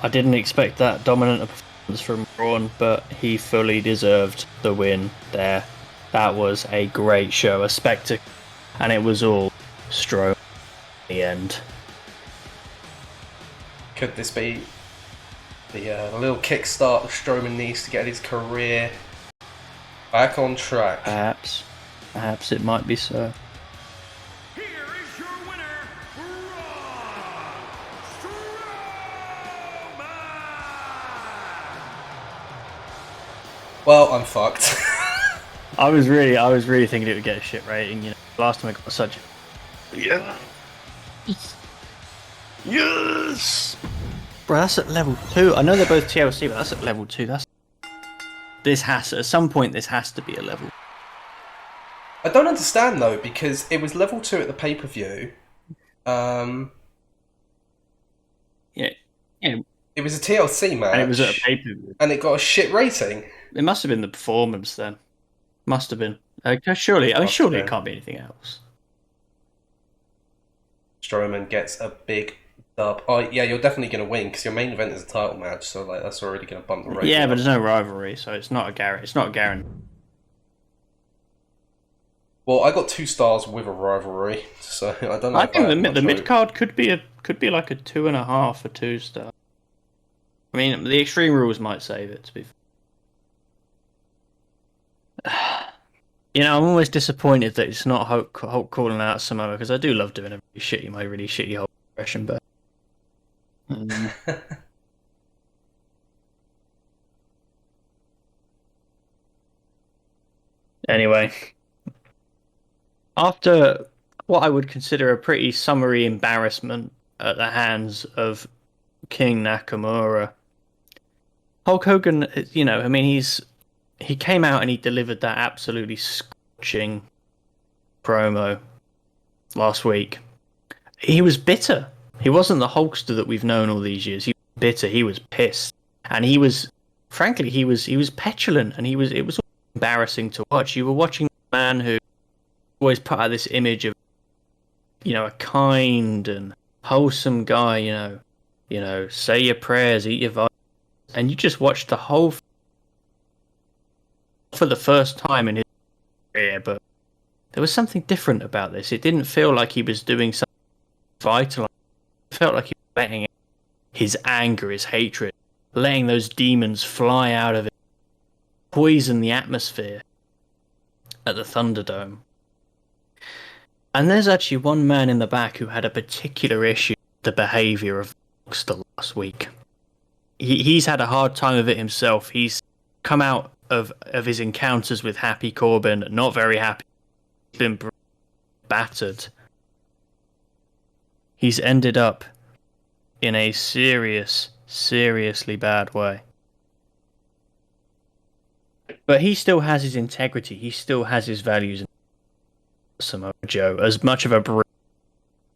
I didn't expect that dominant a performance from Braun, but he fully deserved the win there. That was a great show, a spectacle, and it was all Strowman in the end. Could this be the little kickstart that Strowman needs to get his career back on track? Perhaps it might be so. Here is your winner, Braun Strowman! Well, I'm fucked. I was really thinking it would get a shit rating. You know, last time I got such. Yes. Bro, that's at level 2. I know they're both TLC, but that's at level 2. At some point this has to be a level. I don't understand though, because it was level 2 at the pay-per-view. Yeah. It was a TLC match. And it was at a pay-per-view. And it got a shit rating. It must have been the performance then. Must have been. Surely it can't be anything else. Strowman gets a big dub. Oh yeah, you're definitely going to win because your main event is a title match, so like that's already going to bump the rating. Yeah, but there's no rivalry, so it's not a guarantee. It's not a guarantee. Well, I got 2 stars with a rivalry, so I don't know. I think the mid card could be like a 2.5 or 2 star. I mean, the Extreme Rules might save it. To be fair. You know, I'm always disappointed that it's not Hulk calling out Samoa, because I do love doing my really shitty Hulk impression, but. Anyway, after what I would consider a pretty summary embarrassment at the hands of King Nakamura, Hulk Hogan, you know, I mean, he came out and he delivered that absolutely scorching promo last week. He was bitter. He wasn't the Hulkster that we've known all these years. He was bitter. He was pissed, and he was, frankly, he was petulant, and it was embarrassing to watch. You were watching a man who always put out this image of, you know, a kind and wholesome guy. You know, say your prayers, eat your vitamins, and you just watched the whole for the first time in his career, but there was something different about this. It didn't feel like he was doing something vital. It felt like he was letting his anger, his hatred, letting those demons fly out of it, poison the atmosphere at the Thunderdome. And there's actually one man in the back who had a particular issue with the behaviour of Hulkster last week. He's had a hard time of it himself. He's come out of his encounters with Happy Corbin not very happy. He's been battered. He's ended up in a seriously bad way. But he still has his integrity. He still has his values. Samoa Joe, as much of a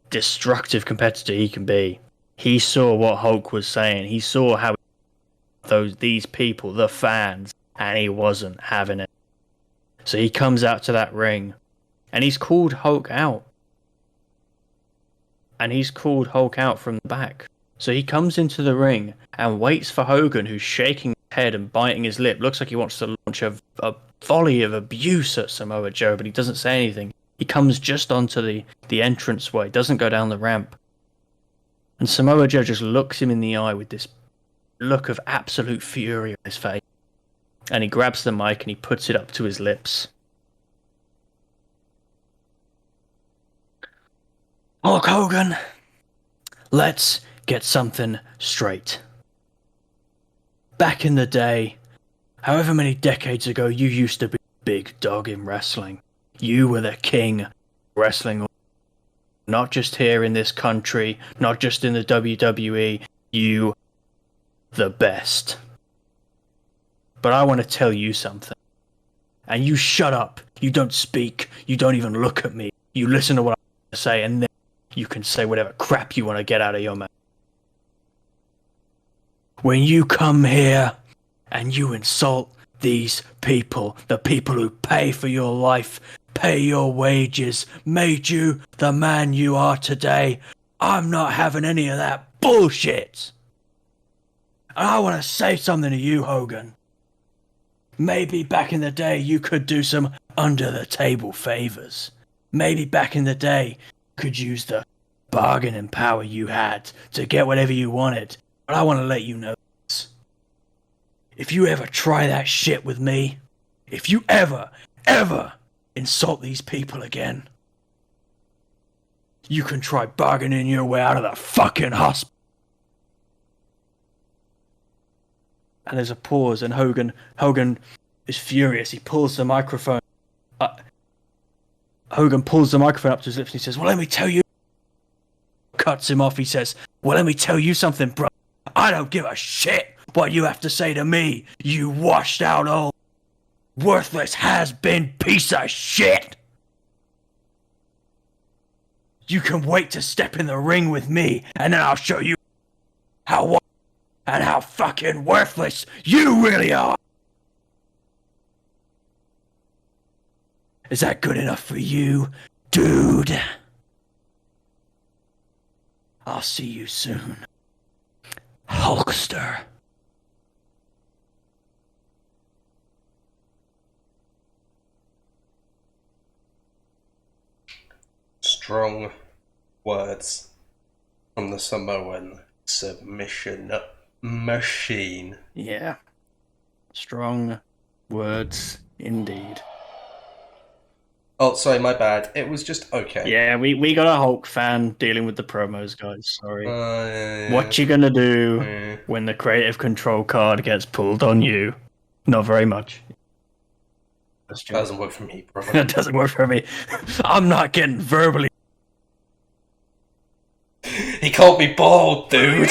destructive competitor he can be, he saw what Hulk was saying. He saw how these people, the fans, and he wasn't having it. So he comes out to that ring, and he's called Hulk out. And he's called Hulk out from the back. So he comes into the ring and waits for Hogan, who's shaking his head and biting his lip. Looks like he wants to launch a volley of abuse at Samoa Joe, but he doesn't say anything. He comes just onto the entranceway, doesn't go down the ramp. And Samoa Joe just looks him in the eye with this look of absolute fury on his face. And he grabs the mic and he puts it up to his lips. Hulk Hogan, let's get something straight. Back in the day, however many decades ago, you used to be a big dog in wrestling. You were the king of wrestling. Not just here in this country, not just in the WWE, you the best. But I want to tell you something. And you shut up. You don't speak. You don't even look at me. You listen to what I say, and then you can say whatever crap you want to get out of your mouth. When you come here and you insult these people, the people who pay for your life, pay your wages, made you the man you are today, I'm not having any of that bullshit. And I want to say something to you, Hogan. Maybe back in the day you could do some under-the-table favors. Maybe back in the day you could use the bargaining power you had to get whatever you wanted. But I want to let you know this. If you ever try that shit with me, if you ever insult these people again, you can try bargaining your way out of the fucking hospital. And there's a pause, and Hogan is furious. He pulls the microphone. Hogan pulls the microphone up to his lips and he says, well, let me tell you. Cuts him off. He says, well, let me tell you something, bro. I don't give a shit what you have to say to me, you washed out old, worthless has-been piece of shit. You can wait to step in the ring with me, and then I'll show you how and how fucking worthless you really are. Is that good enough for you, dude? I'll see you soon, Hulkster. Strong words from the Samoan submission machine. Yeah. Strong words indeed. Oh, sorry, my bad. It was just okay. Yeah, we got a Hulk fan dealing with the promos, guys. Sorry. Yeah. What you gonna do when the creative control card gets pulled on you? Not very much. Doesn't work for me, bro. That doesn't work for me. I'm not getting verbally. He called me bald, dude.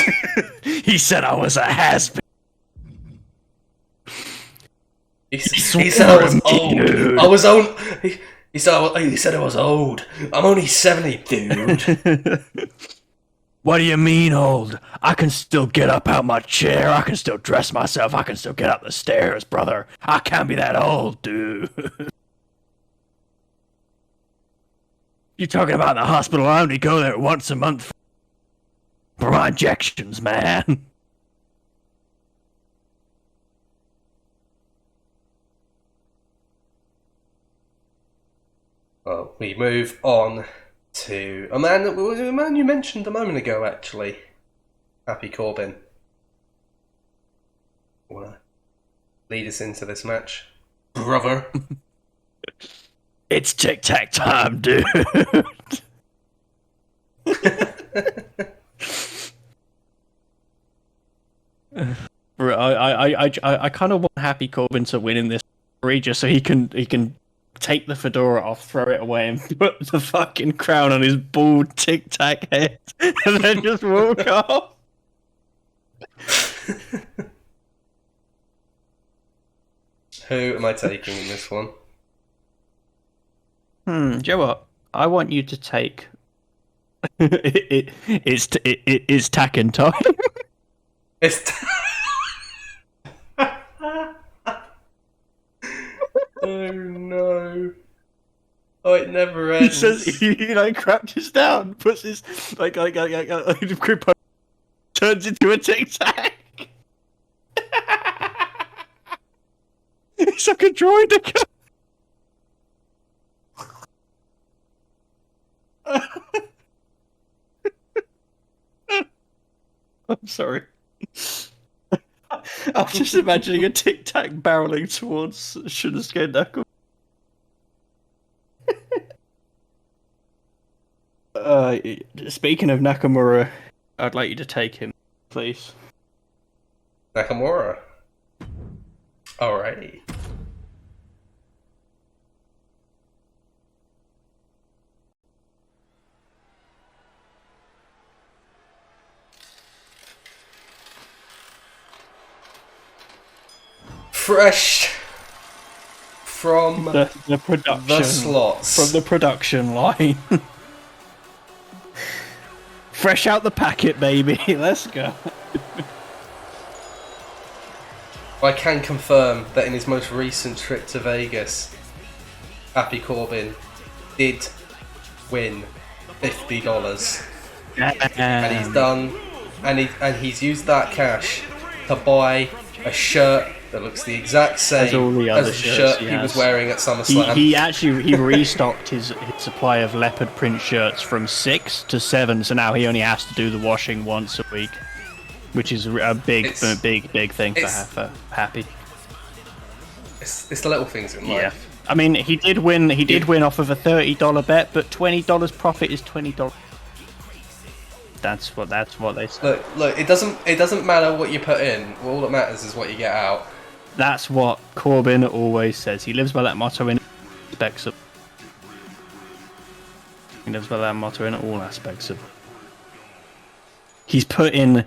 He said I was a has-been. He said I was me, old. dude. I was old. He said I was old. I'm only 70, dude. What do you mean, old? I can still get up out my chair. I can still dress myself. I can still get up the stairs, brother. I can't be that old, dude. You talking about the hospital? I only go there once a month for my injections, man. Well, we move on to a man you mentioned a moment ago, actually. Happy Corbin. Wanna lead us into this match, brother? It's tic-tac time, dude. I kind of want Happy Corbin to win in this story just so he can take the fedora off, throw it away, and put the fucking crown on his bald tic-tac head, and then just walk off. Who am I taking in this one? Do you know what? I want you to take. It's tacking time. It's. Oh no! Oh, it never ends. He says he like crouches down, puts his like grip on, turns into a tic-tac. It's like a droid. I'm sorry. I'm just imagining a tic-tac barreling towards Shinsuke Nakamura. Speaking of Nakamura, I'd like you to take him, please. Nakamura. Alrighty. Fresh from The production, the slots. from the production line. Fresh out the packet, baby. Let's go. I can confirm that in his most recent trip to Vegas, Happy Corbin did win $50, and he's done, and he's used that cash to buy a shirt that looks the exact same as all the other the shirts shirt he he was has. wearing at SummerSlam. He restocked his supply of leopard print shirts from 6 to 7, so now he only has to do the washing once a week, which is a big thing for Happy. It's the little things in life. Yeah, I mean he did win off of a $30 bet, but $20 profit is $20. That's what they say. Look. It doesn't matter what you put in. All that matters is what you get out. That's what Corbin always says. He lives by that motto in aspects of. He lives by that motto in all aspects of. He's put in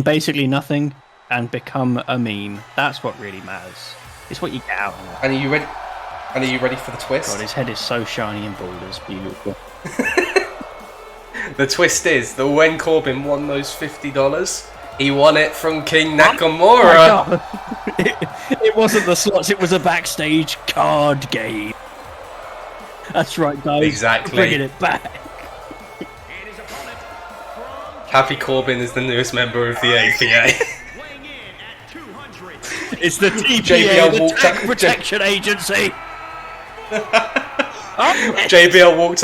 basically nothing and become a meme. That's what really matters. It's what you get out of that. And are you ready for the twist? God, his head is so shiny and bald. It's beautiful. The twist is that when Corbin won those $50, he won it from King Nakamura. It wasn't the slots, it was a backstage card game. That's right, guys. Exactly. Bringing it back. Happy Corbin is the newest member of the APA. It's the TPA, JBL the walked Tax up- Protection Agency. JBL walked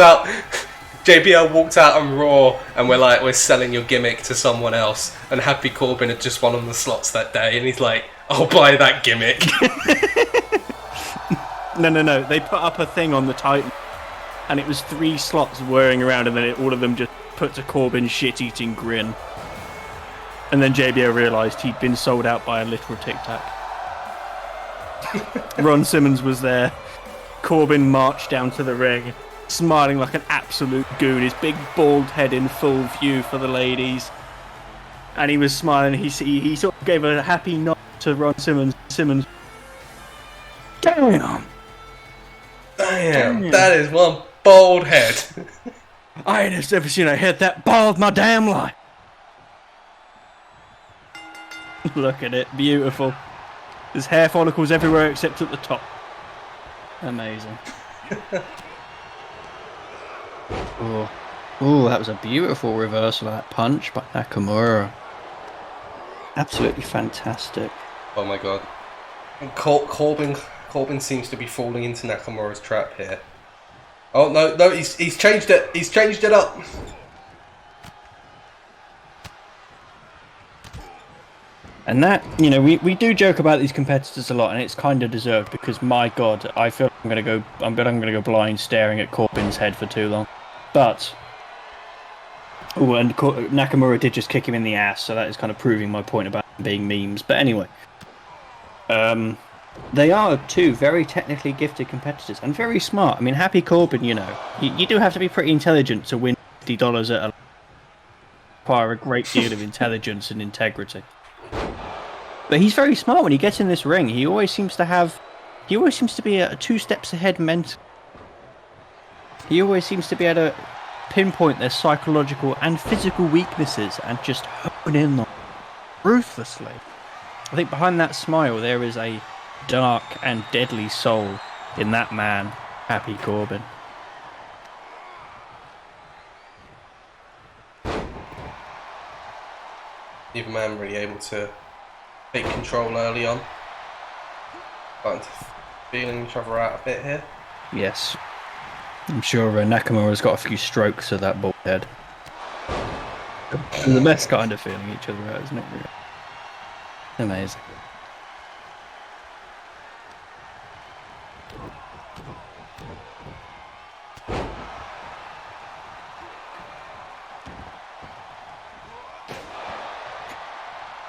out on Raw and we're selling your gimmick to someone else, and Happy Corbin had just won on the slots that day, and he's like, I'll buy that gimmick. No. They put up a thing on the Titan, and it was 3 slots whirring around, and then all of them just put to Corbin's shit-eating grin. And then JBL realised he'd been sold out by a literal tic-tac. Ron Simmons was there. Corbin marched down to the ring, smiling like an absolute goon, his big bald head in full view for the ladies. And he was smiling. He sort of gave a happy nod to Ron Simmons. Simmons Damn! Damn, that is one bold head. I ain't ever seen a head that bald my damn life. Look at it, beautiful. There's hair follicles everywhere except at the top. Amazing. Oh, that was a beautiful reversal of that punch by Nakamura. Absolutely fantastic. Oh my god. Corbin seems to be falling into Nakamura's trap here. Oh no, he's changed it. He's changed it up. And that, you know, we do joke about these competitors a lot, and it's kind of deserved because, my God, I feel I'm gonna go blind staring at Corbin's head for too long. But Nakamura did just kick him in the ass, so that is kind of proving my point about them being memes. But anyway, they are two very technically gifted competitors and very smart. I mean, Happy Corbin, you know, you do have to be pretty intelligent to win $50 at a require a great deal of intelligence and integrity. But he's very smart when he gets in this ring. He always seems to be 2 steps ahead mentally. He always seems to be able to pinpoint their psychological and physical weaknesses and just hone in on them ruthlessly. I think behind that smile there is a dark and deadly soul in that man, Happy Corbin. Neither man really able to take control early on. But feeling each other out a bit here. Yes. I'm sure Nakamura's got a few strokes of that bald head. And the best kind of feeling each other out, isn't it? Really? Amazing.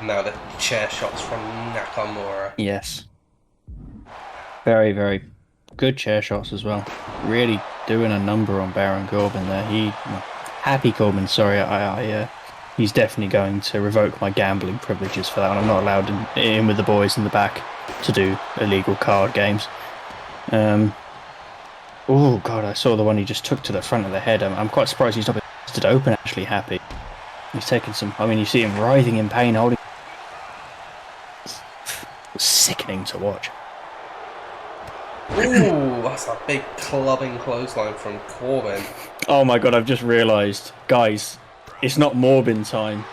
Now the chair shots from Nakamura. Yes. Very, very good chair shots as well. Really doing a number on Baron Corbin there. Happy Corbin, sorry, he's definitely going to revoke my gambling privileges for that one. I'm not allowed in with the boys in the back to do illegal card games. Oh god, I saw the one he just took to the front of the head. I'm quite surprised he's not been busted open, actually, Happy. He's taken some, I mean, you see him writhing in pain, holding. It's sickening to watch. Ooh, that's a big clubbing clothesline from Corbin. Oh my god, I've just realised. Guys, it's not Morbin time.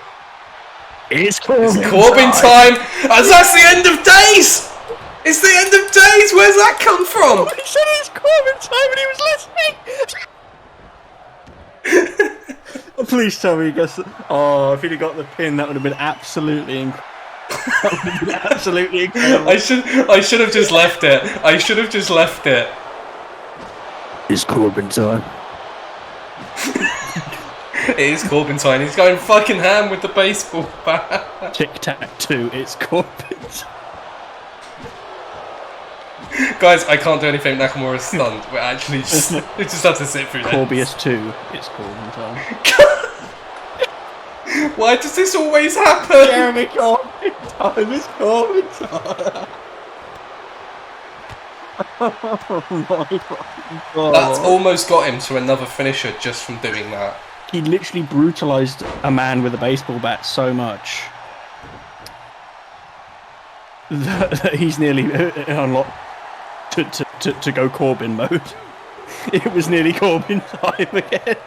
It's Corbin, It's Corbin time! And that's the end of days! It's the end of days! Where's that come from? He said it's Corbin time and he was listening! Oh, please tell me he gets the... Oh, if he'd have got the pin, that would have been absolutely incredible. That would have been absolutely incredible. I should have just left it. I should have just left it. It's Corbin time. It is Corbin time. He's going fucking ham with the baseball bat. Tic-tac-toe, it's Corbin time. Guys, I can't do anything. Nakamura's stunned. We're actually just... we just have to sit through this. Corbius 2, it's Corbin time. Why does this always happen? Jeremy Corbin time, it's Corbin time. Oh my god. That's almost got him to another finisher just from doing that. He literally brutalised a man with a baseball bat so much that he's nearly unlocked to go Corbin mode. It was nearly Corbin time again.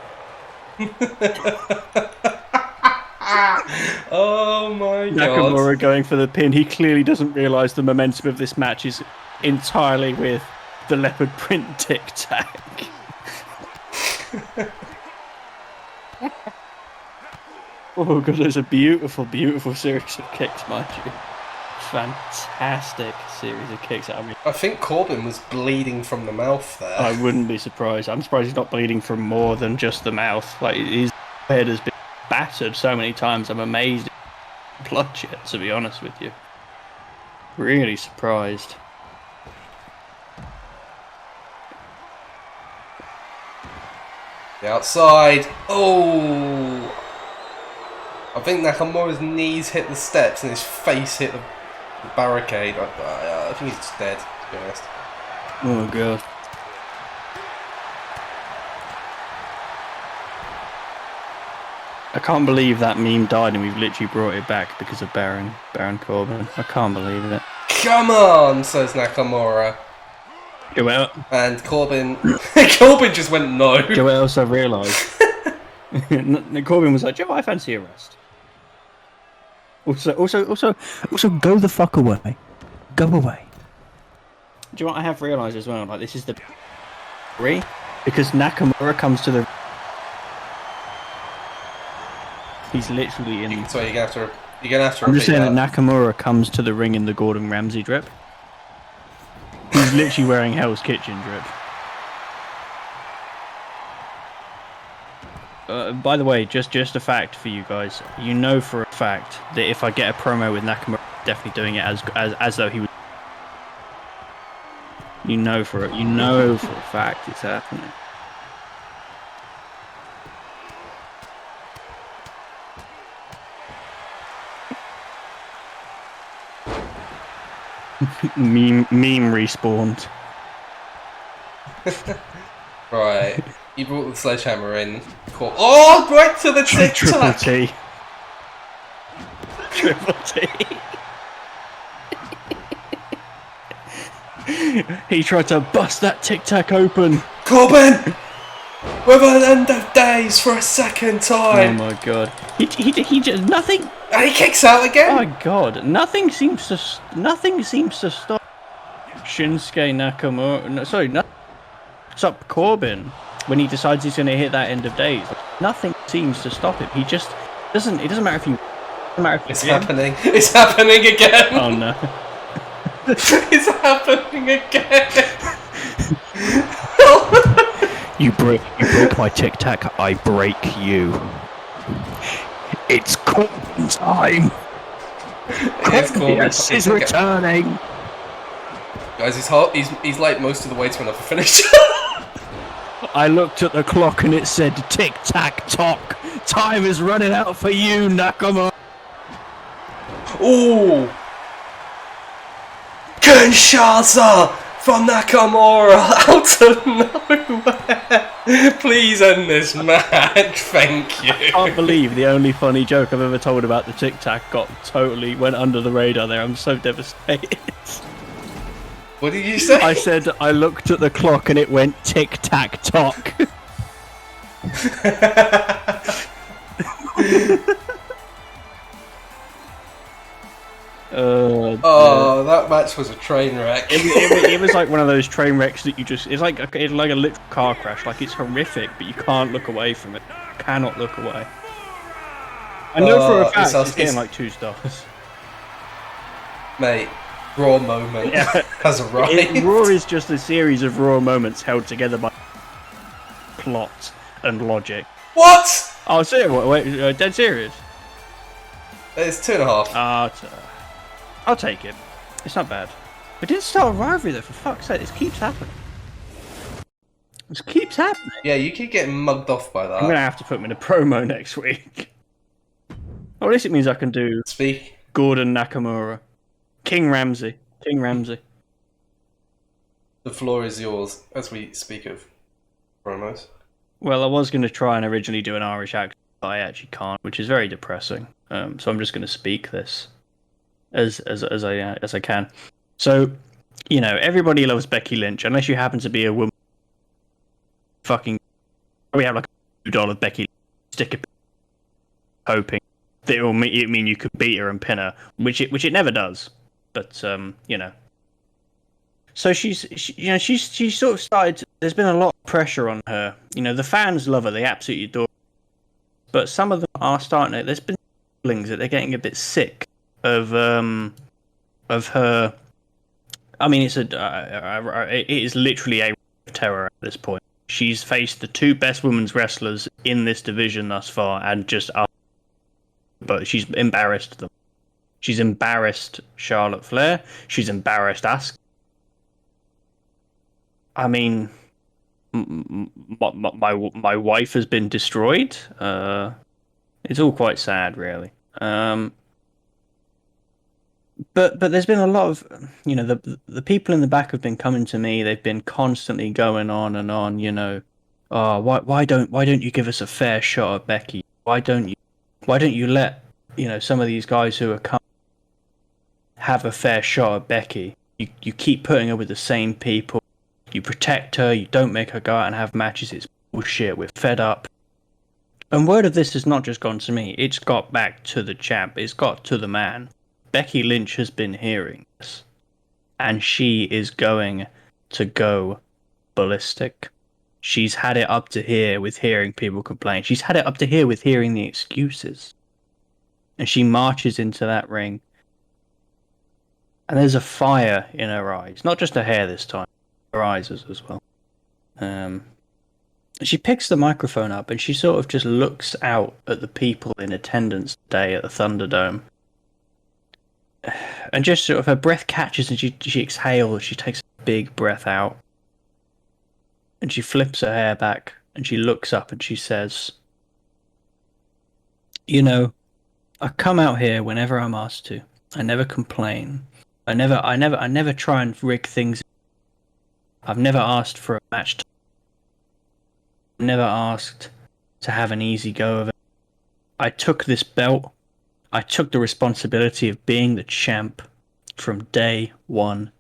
Oh my god. Nakamura going for the pin. He clearly doesn't realise the momentum of this match is entirely with the leopard print tic-tac. Oh god, there's a beautiful, beautiful series of kicks, mind you. Fantastic series of kicks. I mean, I think Corbin was bleeding from the mouth there. I wouldn't be surprised. I'm surprised he's not bleeding from more than just the mouth. Like, his head has been battered so many times. I'm amazed at blood yet, to be honest with you. Really surprised. The outside. Oh! I think Nakamura's knees hit the steps and his face hit the barricade. I think he's dead, to be honest. Oh god. I can't believe that meme died and we've literally brought it back because of Baron Corbin. I can't believe it. Come on, says Nakamura. Joel, And Corbin Corbin just went no. Joel also realised. Corbin was like, Joe, I fancy a rest. Also, go the fuck away. Go away. Do you know what I have realised as well? Like, this is the because Nakamura comes to the. He's literally in. So you're gonna have to. I'm just saying that Nakamura comes to the ring in the Gordon Ramsay drip. He's literally wearing Hell's Kitchen drip. By the way, just a fact for you guys. You know for a fact that if I get a promo with Nakamura, I'm definitely doing it as though he was. You know for a fact it's happening. meme respawned. Right. You brought the sledgehammer in. Cool. Oh, right to the Triple tic-tac! T. Triple T. He tried to bust that tic-tac open. Corbin! With an end of days for a second time! Oh my god. He just nothing. And he kicks out again! Oh my god. Nothing seems to stop Shinsuke Nakamura. No, sorry, stop Corbin when he decides he's going to hit that end of days. Nothing seems to stop him. He just doesn't. It doesn't matter if you. It's happening. It's happening again! Oh no. It's happening again! You broke my tic tac. I break you. It's Corbin time. It's Corbin. Yes, he's returning. Guys, he's hot. He's like most of the way to another finish. I looked at the clock and it said tick tack tock. Time is running out for you, Nakamura. Ooh! Kinshasa from Nakamura out of nowhere. Please end this match, thank you. I can't believe the only funny joke I've ever told about the tic tac went under the radar there. I'm so devastated. What did you say? I said I looked at the clock and it went tick tack tock. That match was a train wreck. It was like one of those train wrecks that you just. It's like a literal car crash. Like, it's horrific, but you can't look away from it. You cannot look away. I know for a fact it's getting like 2 stars. Mate, raw moment has arrived. Raw is just a series of raw moments held together by plot and logic. What? Oh, serious? Wait, dead serious? It's 2.5. I'll take it. It's not bad. We didn't start a rivalry though, for fuck's sake. This keeps happening. This keeps happening. Yeah, you keep getting mugged off by that. I'm gonna have to put him in a promo next week. Well, at least it means I can do Speak. Gordon Nakamura. King Ramsay. The floor is yours as we speak of promos. Well, I was going to try and originally do an Irish accent, but I actually can't, which is very depressing. So I'm just going to speak this as I can. So, you know, everybody loves Becky Lynch, unless you happen to be a woman. Fucking, we have like a $2 Becky Lynch, stick it, hoping that it will mean you could beat her and pin her, which it never does. But you know. So she sort of started. There's been a lot of pressure on her. You know, the fans love her; they absolutely adore her. But some of them are starting to. There's been feelings that they're getting a bit sick of her. I mean, it is literally a terror at this point. She's faced the 2 best women's wrestlers in this division thus far, and just up. But she's embarrassed them. She's embarrassed Charlotte Flair. She's embarrassed Asuka. I mean, my wife has been destroyed. It's all quite sad, really. But there's been a lot of, the people in the back have been coming to me. They've been constantly going on and on. Oh, why don't you give us a fair shot at Becky? Why don't you let some of these guys who are coming have a fair shot at Becky? You keep putting her with the same people. You protect her. You don't make her go out and have matches. It's bullshit. We're fed up. And word of this has not just gone to me. It's got back to the champ. It's got to the man. Becky Lynch has been hearing this, and she is going to go ballistic. She's had it up to here with hearing people complain. She's had it up to here with hearing the excuses. And she marches into that ring, and there's a fire in her eyes. Not just her hair this time, her eyes as well. She picks the microphone up, and she sort of just looks out at the people in attendance today at the Thunderdome. And just sort of her breath catches, and she exhales. She takes a big breath out. And she flips her hair back, and she looks up, and she says, I come out here whenever I'm asked to. I never complain. I never try and rig things. I've never asked for a match. I've never asked to have an easy go of it. I took this belt. I took the responsibility of being the champ from day one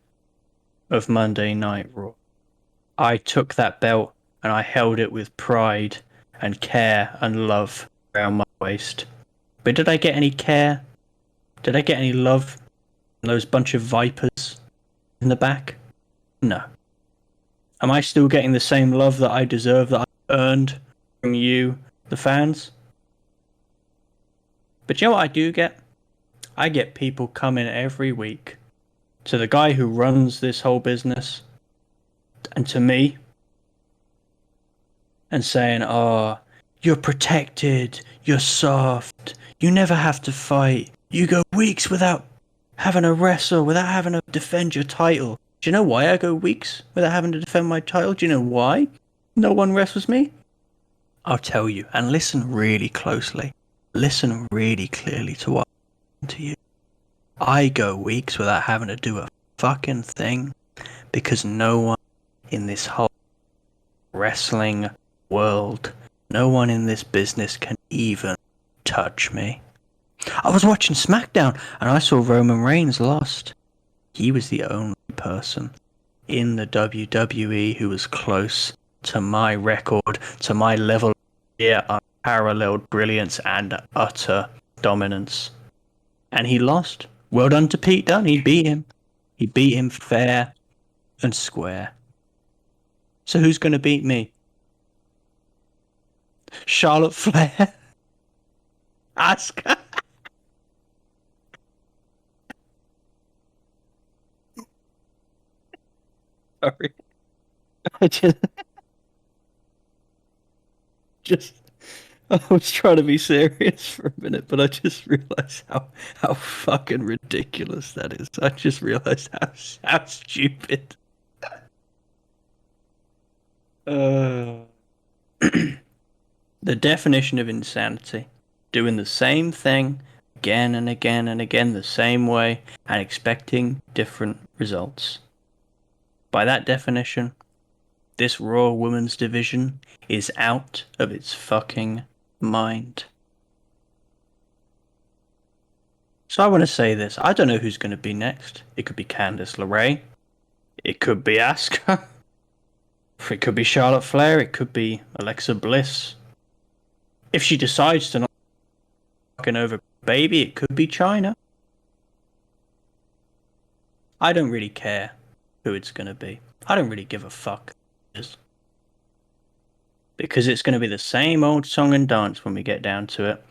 of Monday Night Raw. I took that belt and I held it with pride and care and love around my waist. But did I get any care? Did I get any love from those bunch of vipers in the back? No. Am I still getting the same love that I deserve, that I earned from you, the fans? But you know what I do get? I get people coming every week to the guy who runs this whole business and to me and saying, oh, you're protected, you're soft, you never have to fight, you go weeks without having to wrestle, without having to defend your title. Do you know why I go weeks without having to defend my title? Do you know why no one wrestles me? I'll tell you, and listen really closely. Listen really clearly to what I'm saying to you. I go weeks without having to do a fucking thing because no one in this whole wrestling world, no one in this business can even touch me. I was watching SmackDown and I saw Roman Reigns lost. He was the only person in the WWE who was close to my record, to my level of unparalleled brilliance and utter dominance. And he lost. Well done to Pete Dunne. He beat him. He beat him fair and square. So who's going to beat me? Charlotte Flair? Asuka? Sorry. I I was trying to be serious for a minute, but I just realized how fucking ridiculous that is. I just realized how stupid. The definition of insanity. Doing the same thing again and again and again the same way and expecting different results. By that definition, this Raw Women's division is out of its fucking mind. So I want to say this. I don't know who's going to be next. It could be Candice LeRae. It could be Asuka. It could be Charlotte Flair. It could be Alexa Bliss. If she decides to not fucking over baby, it could be China. I don't really care who it's going to be. I don't really give a fuck. Because it's going to be the same old song and dance when we get down to it.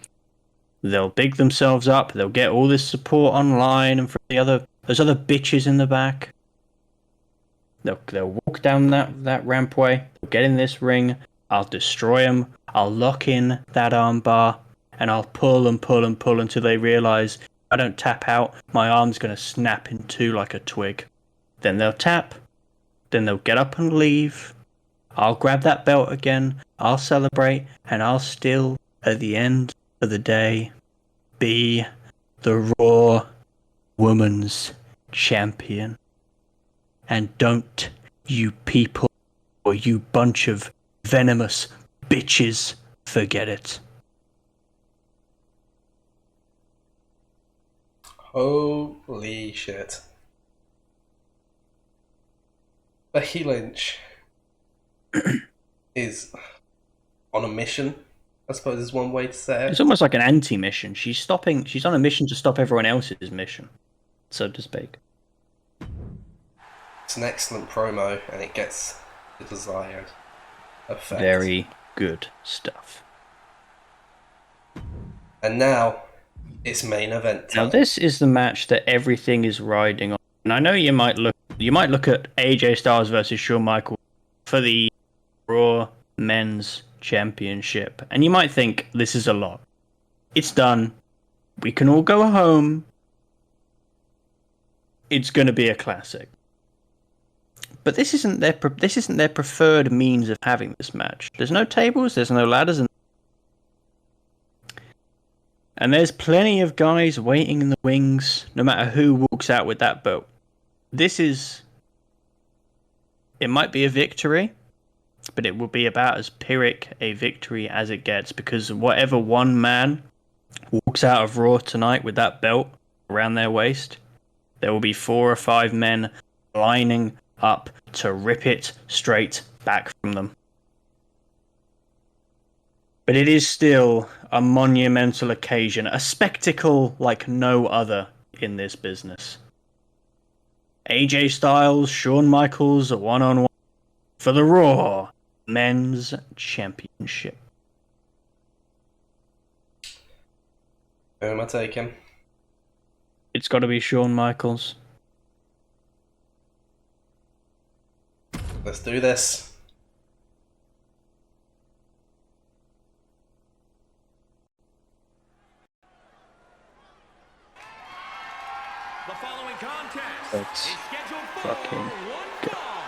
They'll big themselves up. They'll get all this support online and from those other bitches in the back. They'll walk down that rampway. They'll get in this ring. I'll destroy them. I'll lock in that armbar. And I'll pull and pull and pull until they realize if I don't tap out, my arm's going to snap in two like a twig. Then they'll tap. Then they'll get up and leave. I'll grab that belt again. I'll celebrate. And I'll still, at the end of the day, be the Raw woman's champion. And don't you people, or you bunch of venomous bitches, forget it. Holy shit. Becky Lynch is on a mission, I suppose is one way to say it. It's almost like an anti-mission. She's on a mission to stop everyone else's mission, so to speak. It's an excellent promo, and it gets the desired effect. Very good stuff. And now, it's main event time. Now this is the match that everything is riding on. And I know you might look at AJ Styles versus Shawn Michaels for the Raw Men's Championship, and you might think this is a lot. It's done. We can all go home. It's going to be a classic. But this isn't their preferred means of having this match. There's no tables, there's no ladders, and there's plenty of guys waiting in the wings, no matter who walks out with that belt. It might be a victory, but it will be about as Pyrrhic a victory as it gets, because whatever one man walks out of Raw tonight with that belt around their waist, there will be 4 or 5 men lining up to rip it straight back from them. But it is still a monumental occasion, a spectacle like no other in this business. AJ Styles, Shawn Michaels, a one-on-one for the Raw Men's Championship. Who am I taking? It's got to be Shawn Michaels. Let's do this. The following contest Let's is scheduled for fucking one go. fall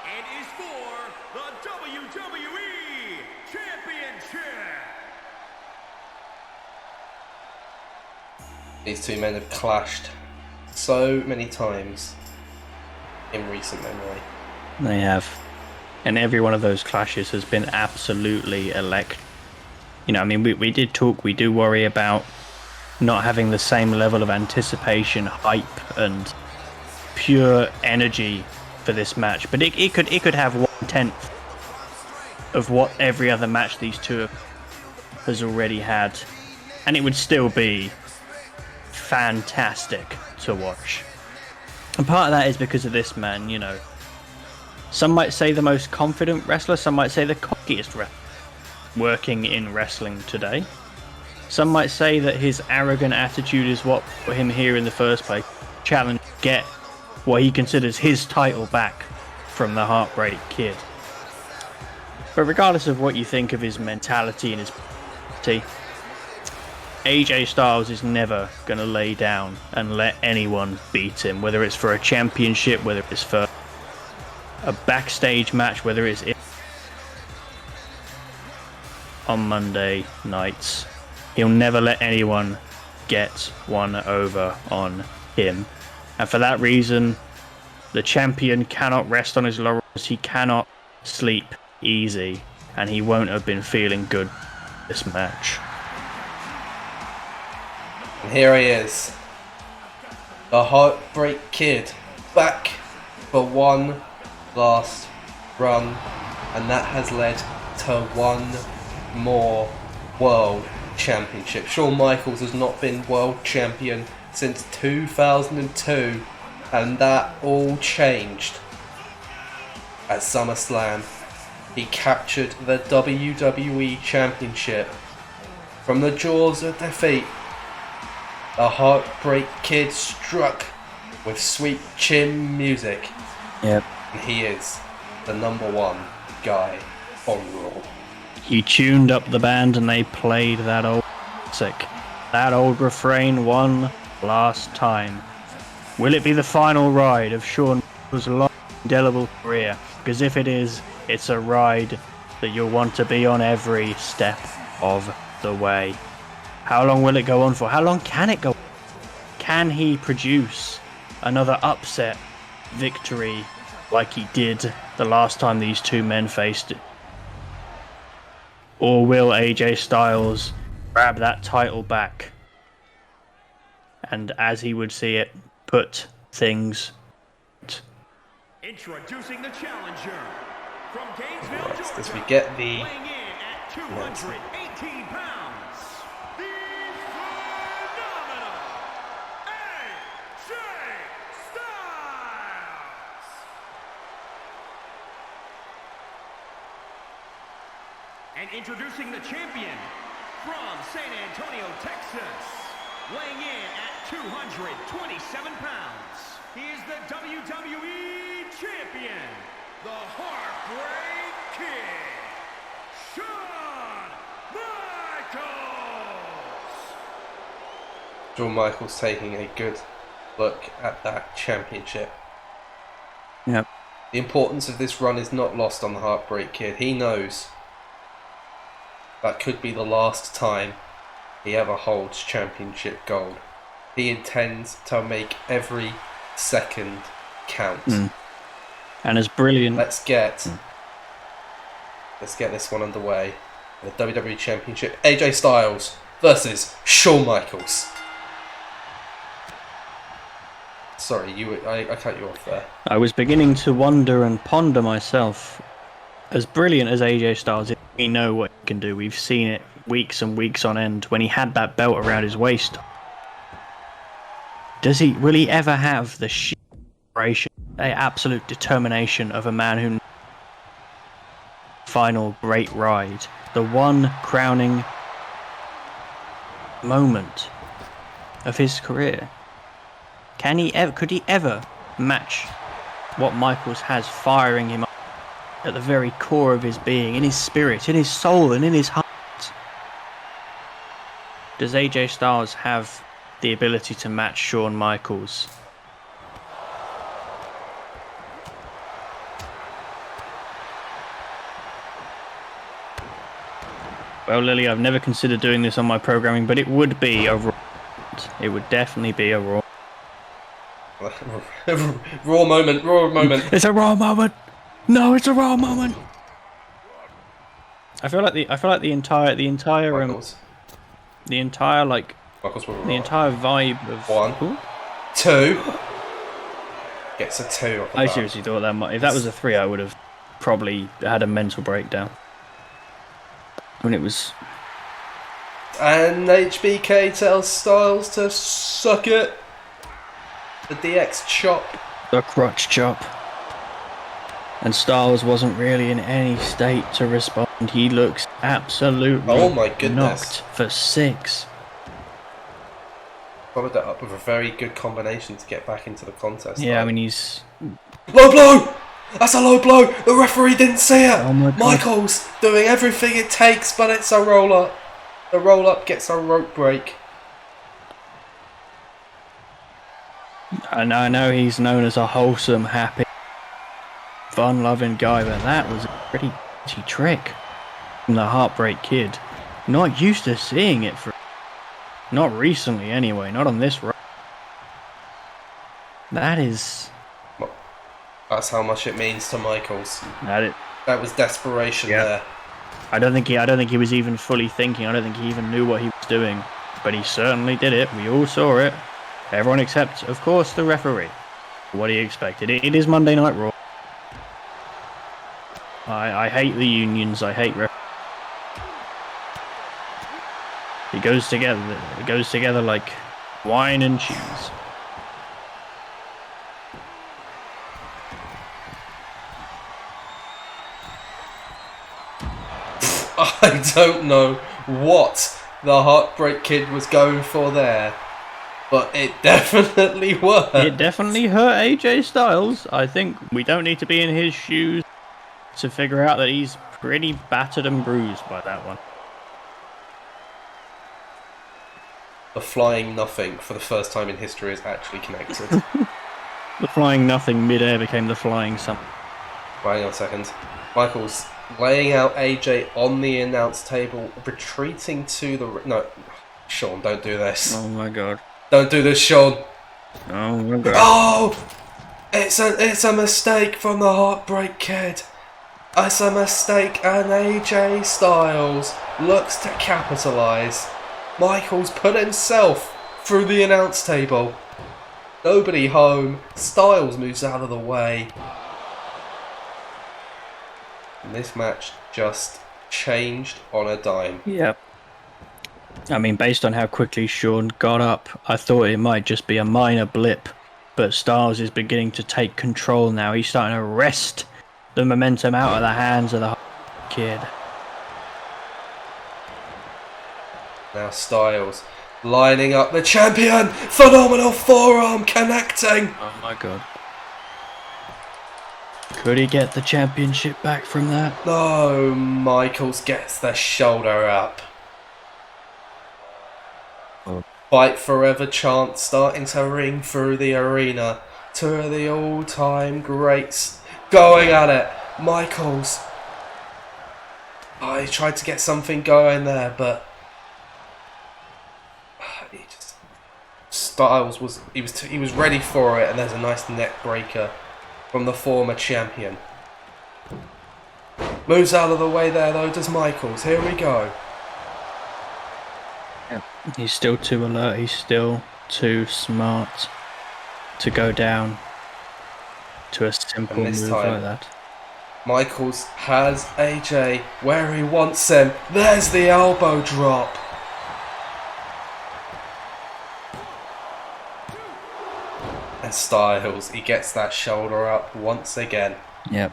and is for the WWE Championship. These two men have clashed so many times in recent memory. They have. And every one of those clashes has been absolutely electric. You know, I mean, we do worry about not having the same level of anticipation, hype, and pure energy for this match. But it could have 1/10 of what every other match these two has already had. And it would still be fantastic to watch. And part of that is because of this man, you know. Some might say the most confident wrestler, some might say the cockiest wrestler working in wrestling today. Some might say that his arrogant attitude is what put him here in the first place. Challenge, get what he considers his title back from the Heartbreak Kid. But regardless of what you think of his mentality and his personality, AJ Styles is never going to lay down and let anyone beat him, whether it's for a championship, whether it's for a backstage match, whether it's on Monday nights. He'll never let anyone get one over on him. And for that reason, the champion cannot rest on his laurels. He cannot sleep easy. And he won't have been feeling good this match. And here he is. The Heartbreak Kid. Back for one last run. And that has led to one more World Championship. Shawn Michaels has not been world champion since 2002, and that all changed at SummerSlam. He captured the WWE Championship from the jaws of defeat. The Heartbreak Kid struck with sweet chin music. Yep. And he is the #1 guy on Raw. He tuned up the band and they played that old classic, that old refrain one last time. Will it be the final ride of Shawn Michaels' long, indelible career? Because if it is, it's a ride that you'll want to be on every step of the way. How long will it go on for? How long can it go on? Can he produce another upset victory like he did the last time these two men faced it? Or will AJ Styles grab that title back and, as he would see it, put things... Introducing the challenger from Gainesville, Right, Georgia, as we get the weighing in at 218 pounds, the phenomenal AJ Styles. And introducing the champion from San Antonio, Texas, weighing in at 227 pounds. He is the WWE Champion, the Heartbreak Kid, Shawn Michaels. Shawn Michaels taking a good look at that championship. Yep. The importance of this run is not lost on the Heartbreak Kid. He knows that could be the last time he ever holds championship gold. He intends to make every second count. And as brilliant... Let's get this one underway. The WWE Championship, AJ Styles versus Shawn Michaels. Sorry, I cut you off there. I was beginning to wonder and ponder myself. As brilliant as AJ Styles is, we know what he can do. We've seen it weeks and weeks on end when he had that belt around his waist. Will he ever have the sheer inspiration, the absolute determination of a man who... Final great ride, the one crowning moment of his career. Could he ever match what Michaels has firing him up at the very core of his being, in his spirit, in his soul, and in his heart? Does AJ Styles have the ability to match Shawn Michaels? Well, Lily, I've never considered doing this on my programming, but it would be a Raw. It would definitely be a Raw. Raw moment. It's a Raw moment. No, it's a Raw moment. I feel like the entire Michaels. the entire Michaels will the roll. entire vibe of... One. Ooh. 2. Gets a 2 off the I bat. seriously thought that if that was a 3, I would have probably had a mental breakdown. When it was... And HBK tells Styles to suck it. The DX chop. The crotch chop. And Styles wasn't really in any state to respond. He looks absolutely Oh my goodness. knocked for 6. Followed that up with a very good combination to get back into the contest. Yeah, though. I mean, he's... Low blow! That's a low blow! The referee didn't see it! Oh my God. Michaels doing everything it takes, but it's a roll up. The roll up gets a rope break. And I know he's known as a wholesome, happy, fun-loving guy, but that was a pretty dirty trick from the Heartbreak Kid. Not used to seeing it for... Not recently, anyway. Not on this run. That is... That's how much it means to Michaels. That was desperation there. I don't think he was even fully thinking. I don't think he even knew what he was doing. But he certainly did it. We all saw it. Everyone except, of course, the referee. What do you expect? It is Monday Night Raw. I hate the unions. I hate referees. It goes together like wine and cheese. I don't know what the Heartbreak Kid was going for there, but it definitely worked. It definitely hurt AJ Styles. I think we don't need to be in his shoes to figure out that he's pretty battered and bruised by that one. The flying nothing for the first time in history is actually connected. The flying nothing mid-air became the flying something. Hang on a second. Michaels laying out AJ on the announce table, retreating to the... No, Sean, don't do this. Oh my God. Don't do this, Sean. Oh, okay. Oh! It's a mistake from the Heartbreak Kid. It's a mistake, and AJ Styles looks to capitalise. Michaels put himself through the announce table. Nobody home. Styles moves out of the way. And this match just changed on a dime. Yep. I mean, based on how quickly Sean got up, I thought it might just be a minor blip. But Styles is beginning to take control now. He's starting to wrest the momentum out of the hands of the kid. Now Styles lining up the champion. Phenomenal forearm connecting. Oh my god. Could he get the championship back from that? No, Michaels gets the shoulder up. Oh. Fight Forever chant starting to ring through the arena. Two of the all-time greats going at it. Michaels. Oh, he tried to get something going there, but Styles was ready for it, and there's a nice neck breaker from the former champion. Moves out of the way there though, does Michaels. Here we go. He's still too alert, he's still too smart to go down to a simple And this move time, like that. Michaels has AJ where he wants him. There's the elbow drop. And Styles, he gets that shoulder up once again. Yep.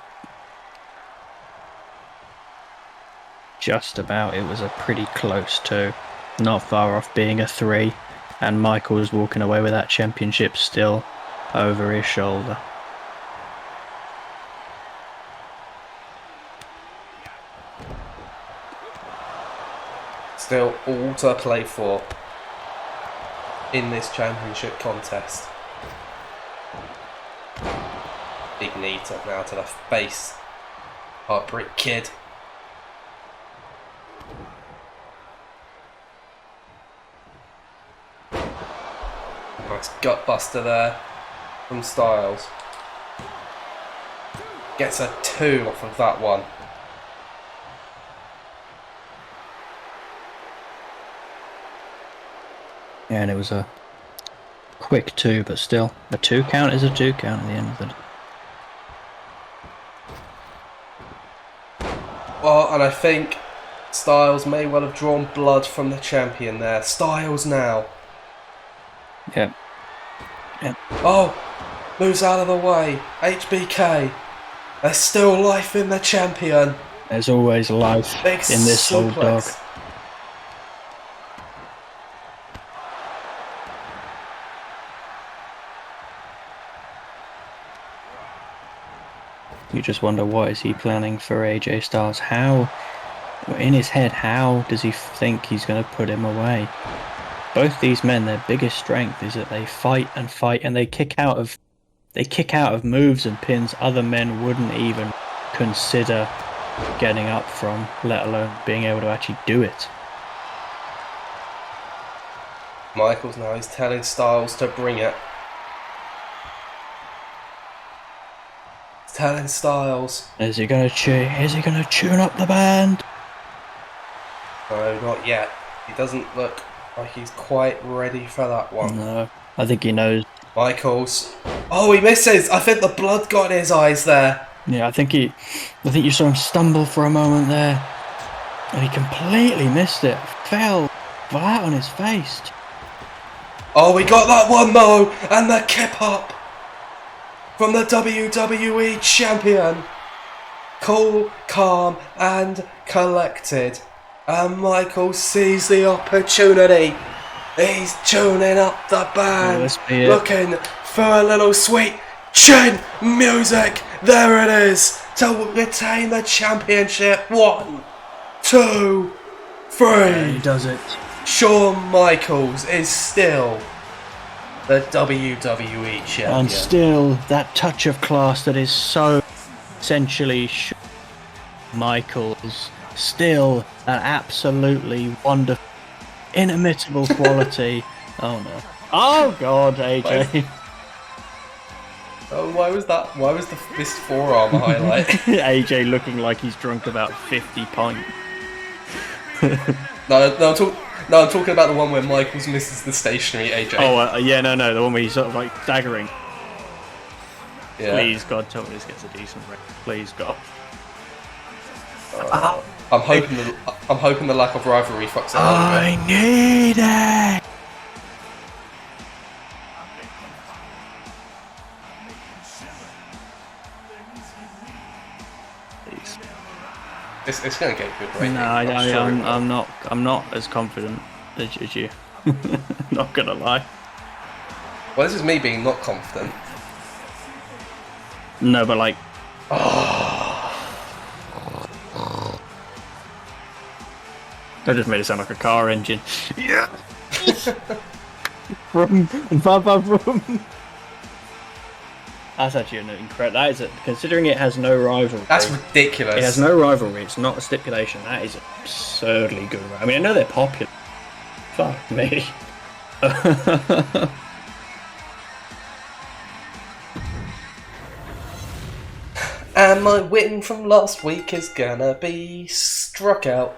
Just about. It was a pretty close two. Not far off being a 3. And Michaels walking away with that championship still over his shoulder. Still all to play for in this championship contest. Big knee now to the face. Heartbreak Kid. Nice gut buster there from Styles. Gets a 2 off of that one. Yeah, and it was a quick 2, but still. A 2 count is a 2 count at the end of the day. Well, and I think Styles may well have drawn blood from the champion there. Styles now. Yep. Yep. Oh, moves out of the way. HBK. There's still life in the champion. There's always life Big in this old dog. suplex. You just wonder, what is he planning for AJ Styles? How, in his head, how does he think he's going to put him away? Both these men, their biggest strength is that they fight, and they kick out of moves and pins other men wouldn't even consider getting up from, let alone being able to actually do it. Michaels now is telling Styles to bring it. He's telling Styles. Is he gonna tune up the band? No, not yet. He doesn't look like he's quite ready for that one. No, I think he knows. Michaels. Oh, he misses. I think the blood got in his eyes there. Yeah, I think you saw him stumble for a moment there, and he completely missed it. Fell flat on his face. Oh, we got that one though, and the kip up from the WWE champion. Cool, calm, and collected. And Michael sees the opportunity. He's tuning up the band, looking for a little sweet chin music. There it is to retain the championship. 1, 2, 3. Yeah, he does it. Shawn Michaels is still the WWE champion. And still, that touch of class that is so essentially Michaels. Still, an absolutely wonderful, inimitable quality. Oh no. Oh God, AJ. Oh, why was that? Why was this forearm a highlight? AJ looking like he's drunk about 50 pints. No, I'm talking about the one where Michaels misses the stationary AJ. Oh, yeah, no, the one where he's sort of like staggering. yeah. Please, God, tell me this gets a decent rate. Please, God. I'm hoping the lack of rivalry fucks it up a bit. need it! It's going to get good, right? No, I'm not as confident as you. Not gonna lie. Well, this is me being not confident. No, but like. That just made it sound like a car engine. Yeah. Vroom, vroom. That's actually an incredible. That is considering it has no rivalry. That's ridiculous. It has no rivalry. It's not a stipulation. That is absurdly good. I mean, I know they're popular. Fuck me. And my win from last week is gonna be struck out.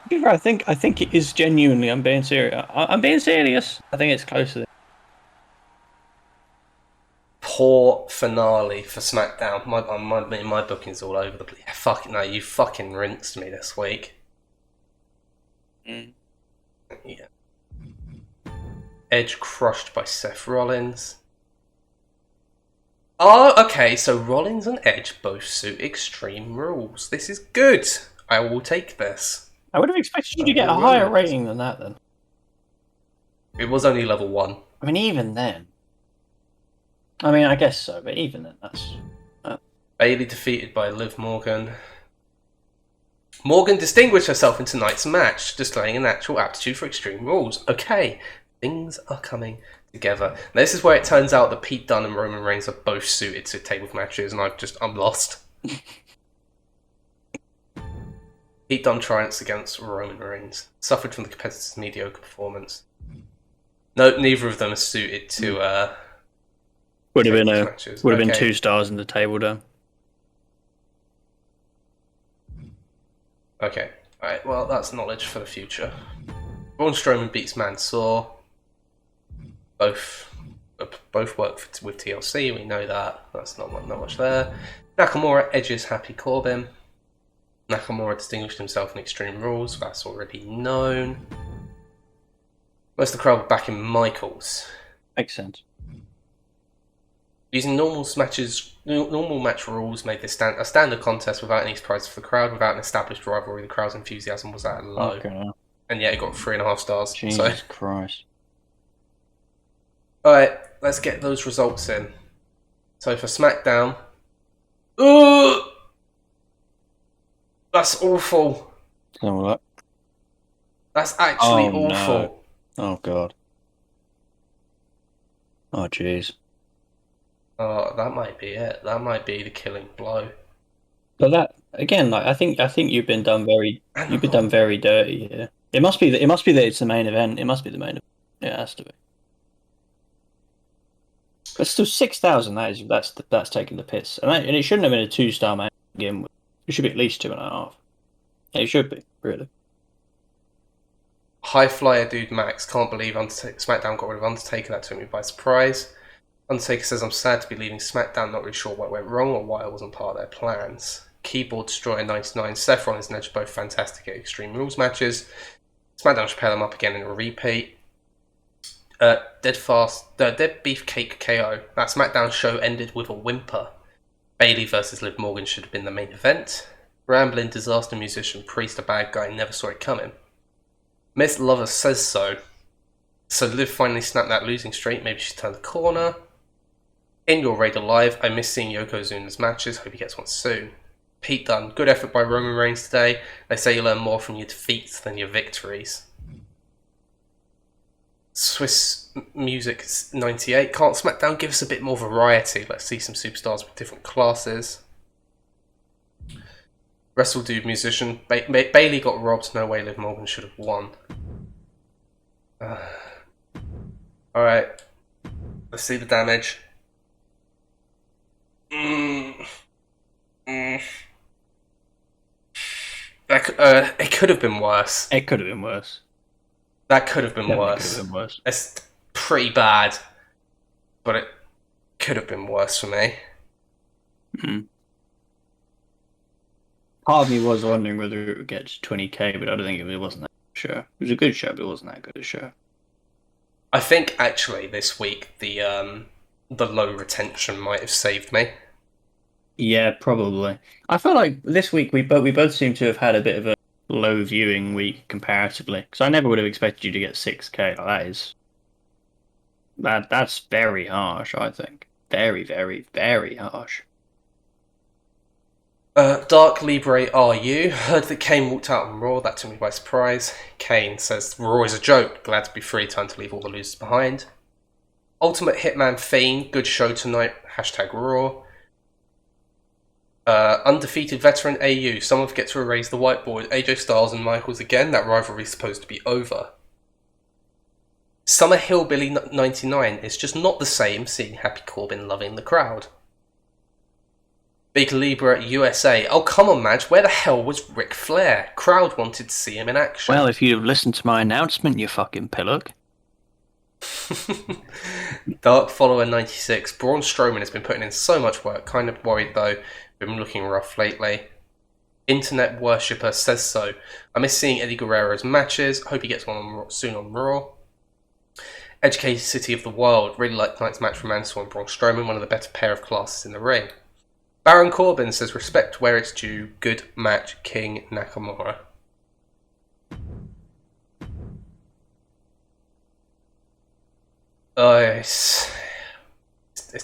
I think it is genuinely. I'm being serious. I'm being serious. I think it's close to this. Poor finale for SmackDown. My booking's all over the place. Fuck no, you fucking rinsed me this week. Yeah. Edge crushed by Seth Rollins. Oh, okay, so Rollins and Edge both suit Extreme Rules. This is good. I will take this. I would have expected you to get a higher rating than that, then. It was only level 1. I mean, even then. I mean, I guess so, but even then, that's... Bayley defeated by Liv Morgan. Morgan distinguished herself in tonight's match, displaying a natural aptitude for Extreme Rules. Okay, things are coming together. Now, this is where it turns out that Pete Dunne and Roman Reigns are both suited to table matches, and I'm lost. Pete Dunne triumphs against Roman Reigns. Suffered from the competitor's mediocre performance. No, neither of them are suited to would have been matches. been 2 stars in the table down. Okay, alright, well that's knowledge for the future. Braun Strowman beats Mansoor. Both work with TLC, we know that. That's not much there. Nakamura edges Happy Corbin. Nakamura distinguished himself in Extreme Rules, that's already known. Most of the crowd were backing Michaels. Makes sense. Using normal match rules made this a standard contest without any surprises for the crowd, without an established rivalry. The crowd's enthusiasm was at a low. Okay. And yet it got 3.5 stars. Jesus Christ. Alright, let's get those results in. So for SmackDown... That's awful. That's actually awful. No. Oh God. Oh jeez. Oh, that might be it. That might be the killing blow. But that again, like I think you've been done very dirty here. It must be that it's the main event. It must be the main event. Yeah, it has to be. But still, 6,000. That's taking the piss, and it shouldn't have been a 2-star match to begin with. It should be at least 2.5. It should be really. High flyer dude Max can't believe SmackDown got rid of Undertaker. That took me by surprise. Undertaker says, I'm sad to be leaving SmackDown, not really sure what went wrong or why I wasn't part of their plans. Keyboard Destroyer 99, Seth Rollins and Edge are both fantastic at Extreme Rules matches. SmackDown should pair them up again in a repeat. Dead Beefcake KO. That SmackDown show ended with a whimper. Bayley versus Liv Morgan should have been the main event. Rambling disaster musician Priest, a bad guy, never saw it coming. Miss Lover says so. So Liv finally snapped that losing streak, maybe she turned the corner. In Your Raid Alive, I miss seeing Yokozuna's matches, hope he gets one soon. Pete Dunne, good effort by Roman Reigns today. They say you learn more from your defeats than your victories. Swiss Music 98, can't SmackDown give us a bit more variety? Let's see some superstars with different classes. Wrestle Dude Musician, Bayley got robbed, no way Liv Morgan should have won. Alright. Let's see the damage. Mm. Mm. It could have been worse. It could have been worse. That could have been Definitely worse. could have been worse. It's pretty bad, but it could have been worse for me. Mm. Part of me was wondering whether it would get to 20k, but I don't think it wasn't that sure. It was a good show, but it wasn't that good a show. I think actually this week the low retention might have saved me. Yeah, probably. I feel like this week we both seem to have had a bit of a low viewing week comparatively, because I never would have expected you to get 6k. That's very harsh. I think very, very, very harsh. Dark Libre, are you? Heard that Kane walked out on Raw. That took me by surprise. Kane says Raw is a joke. Glad to be free. Time to leave all the losers behind. Ultimate Hitman Fiend. Good show tonight. Hashtag Raw. Undefeated veteran AU. Someone forget to erase the whiteboard. AJ Styles and Michaels again. That rivalry is supposed to be over. Summer Hillbilly 99. It's just not the same seeing Happy Corbin loving the crowd. Big Libra USA. Oh, come on, Madge. Where the hell was Ric Flair? Crowd wanted to see him in action. Well, if you'd have listened to my announcement, you fucking pillock. Dark Follower 96. Braun Strowman has been putting in so much work. Kind of worried, though. Been looking rough lately. Internet Worshipper says so. I miss seeing Eddie Guerrero's matches. Hope he gets one soon on Raw. Educated City of the World. Really like tonight's match from Mansoor and Braun Strowman. One of the better pair of classes in the ring. Baron Corbin says, respect where it's due. Good match, King Nakamura. It's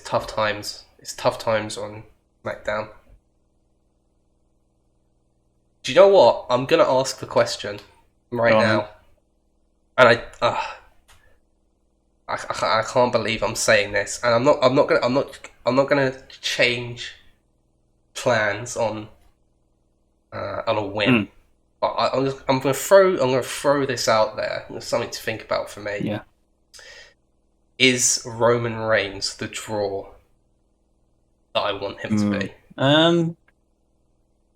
tough times. It's tough times on SmackDown. Do you know what? I'm going to ask the question right now. And I can't believe I'm saying this. And I'm not going to change plans on a win, but I'm gonna throw this out there. There's something to think about for me. Yeah, is Roman Reigns the draw that I want him to be?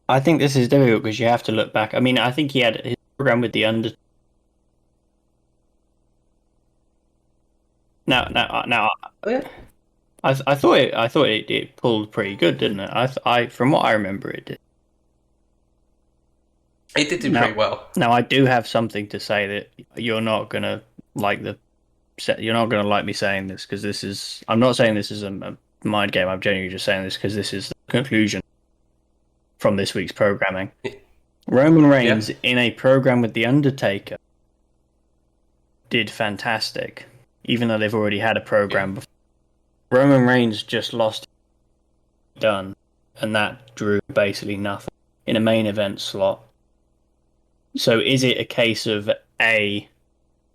I think this is difficult because you have to look back. I mean, I think he had his program with the Under. Now. Oh, yeah. I thought it pulled pretty good, didn't it? I from what I remember, it did. It did do pretty well. Now I do have something to say that you're not gonna like you're not gonna like me saying this because this is. I'm not saying this is a mind game. I'm genuinely just saying this because this is the conclusion from this week's programming. Roman Reigns in a program with the Undertaker did fantastic, even though they've already had a program before. Roman Reigns just lost done, and that drew basically nothing in a main event slot. So is it a case of A,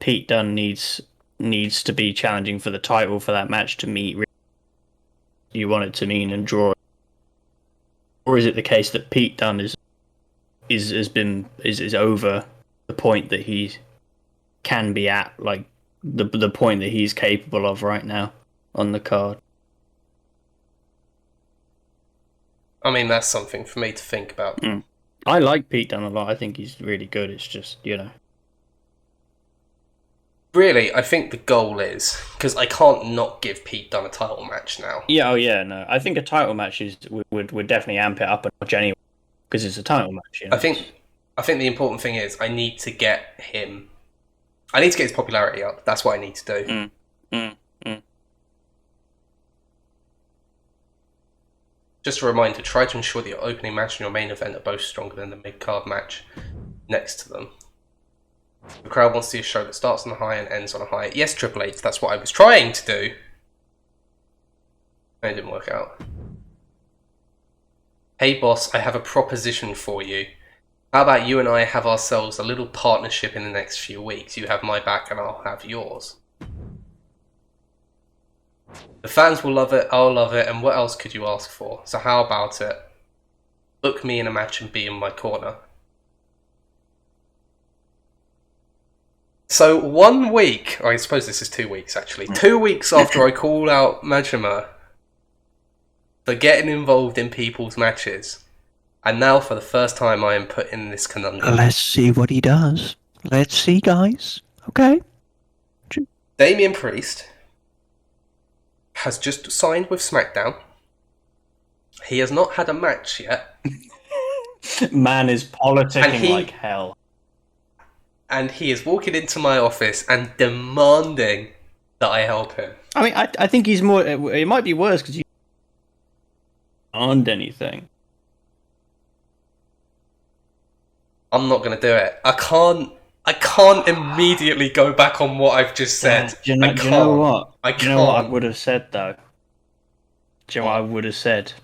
Pete Dunne needs to be challenging for the title for that match to meet you want it to mean and draw, or is it the case that Pete Dunne is over the point that he can be at, like the point that he's capable of right now on the card? I mean, that's something for me to think about. I like Pete Dunne a lot. I think he's really good. It's just, Really, I think the goal is, because I can't not give Pete Dunne a title match now. Yeah, no. I think a title match would definitely amp it up a notch anyway, because it's a title match. I think the important thing is I need to get his popularity up. That's what I need to do. Just a reminder, try to ensure that your opening match and your main event are both stronger than the mid-card match next to them. The crowd wants to see a show that starts on a high and ends on a high. Yes, Triple H, that's what I was trying to do. It didn't work out. Hey boss, I have a proposition for you. How about you and I have ourselves a little partnership in the next few weeks? You have my back and I'll have yours. The fans will love it, I'll love it, and what else could you ask for? So how about it? Book me in a match and be in my corner. So 1 week, I suppose this is 2 weeks actually. 2 weeks after I call out Majima for getting involved in people's matches, and now for the first time I am put in this conundrum. Let's see what he does. Let's see, guys. Okay. Damian Priest has just signed with SmackDown. He has not had a match yet. Man is politicking And like hell. And he is walking into my office and demanding that I help him. I mean, I think he's more. It might be worse because you aren't anything. I'm not going to do it. I can't immediately go back on what I've just said. Do you know what? I Do you know what I would have said though? Do you know what I would have said?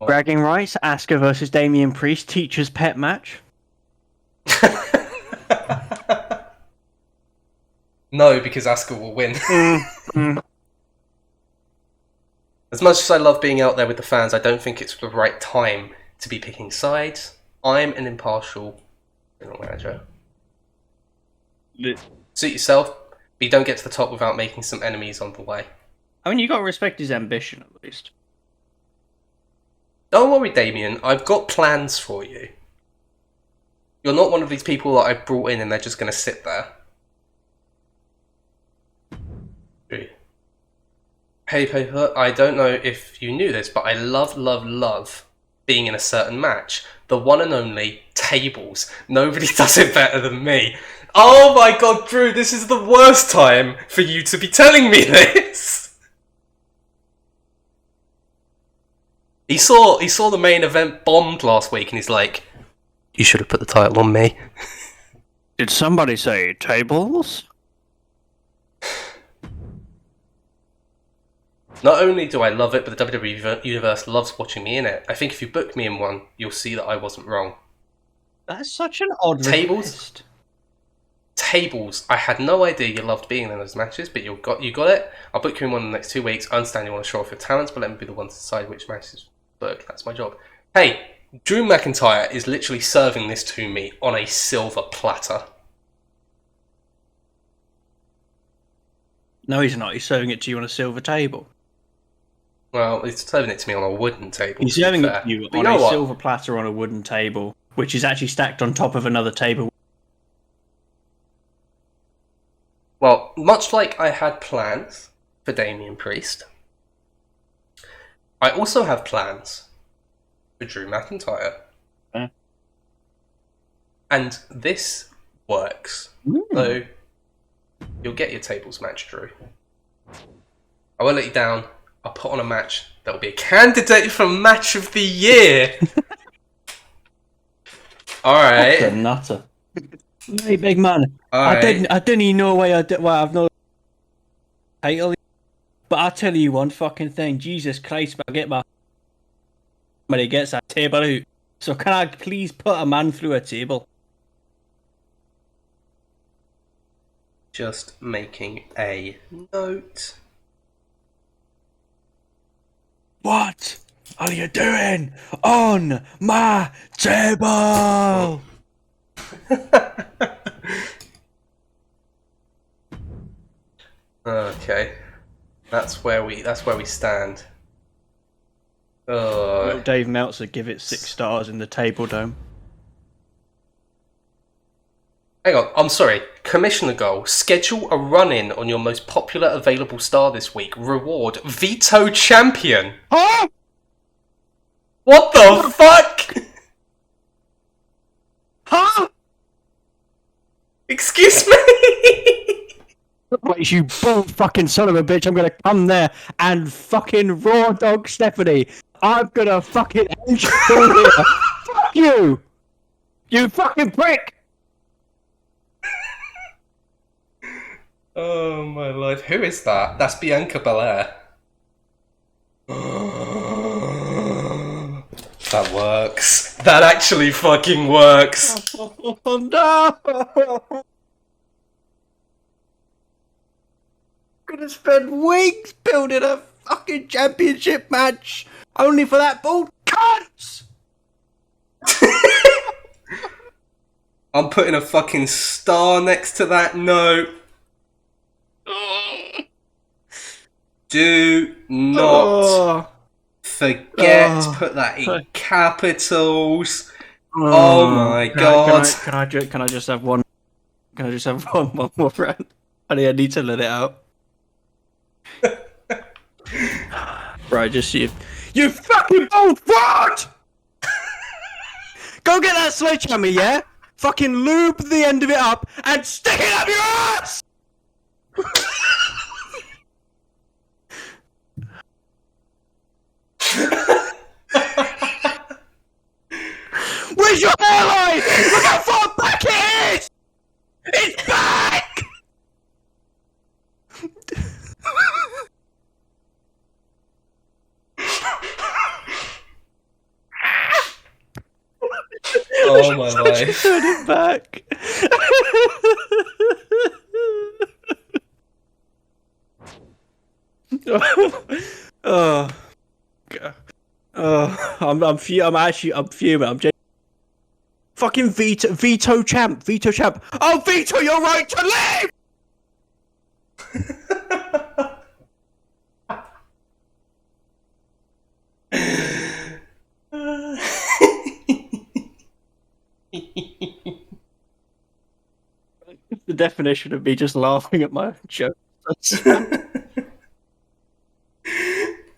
Bragging rights, Asuka versus Damian Priest, teacher's pet match. No, because Asuka will win. As much as I love being out there with the fans, I don't think it's the right time to be picking sides. I'm an impartial general manager. Suit yourself, but you don't get to the top without making some enemies on the way. I mean, you got to respect his ambition at least. Don't worry, Damien. I've got plans for you. You're not one of these people that I've brought in and they're just going to sit there. Hey, Paper, I don't know if you knew this, but I love being in a certain match. The one and only tables. Nobody does it better than me. Oh my god, Drew, this is the worst time for you to be telling me this. He saw the main event bombed last week and he's like, you should have put the title on me. Did somebody say tables? Not only do I love it, but the WWE universe loves watching me in it. I think if you book me in one, you'll see that I wasn't wrong. That's such an odd request. Tables. I had no idea you loved being in those matches, but you got it. I'll book you in one in the next 2 weeks. I understand you want to show off your talents, but let me be the one to decide which matches book. That's my job. Hey, Drew McIntyre is literally serving this to me on a silver platter. No, he's not. He's serving it to you on a silver table. Well, he's serving it to me on a wooden table. He's serving it to you on a silver platter on a wooden table, which is actually stacked on top of another table. Well, much like I had plans for Damian Priest, I also have plans for Drew McIntyre. And this works. So, you'll get your tables match, Drew. I won't let you down. I'll put on a match that will be a candidate for Match of the Year. Alright. What a nutter. Hey, big man. Right. I didn't even know why I've no title. But I'll tell you one fucking thing. Jesus Christ, I get somebody gets that table out. So can I please put a man through a table? Just making a note. What are you doing on my table? Okay. That's where we stand. Will Dave Meltzer give it 6 stars in the Table Dome? Hang on, I'm sorry. Commissioner goal. Schedule a run-in on your most popular available star this week. Reward Veto Champion. Huh? What the fuck? Huh? Excuse me? Wait, you bull fucking son of a bitch, I'm gonna come there and fucking raw dog Stephanie. I'm gonna fucking end you here. Fuck you! You fucking prick! Oh my life. Who is that? That's Bianca Belair. That works. That actually fucking works. Oh no! Gonna spend weeks building a fucking championship match only for that bull cunts! I'm putting a fucking star next to that note. Do not forget to put that in capitals. Oh my god. Can I just have one? Can I just have one more round? I need to let it out. Right, just see if you fucking old fart! Go get that sledgehammer, yeah? Fucking lube the end of it up and stick it up your ass! Where's your hairline? Look how far back it is! It's back! Oh my life. Turn it back. Oh, God. I'm fuming. I'm fucking veto champ. I'll veto your right to live. The definition of me just laughing at my own joke.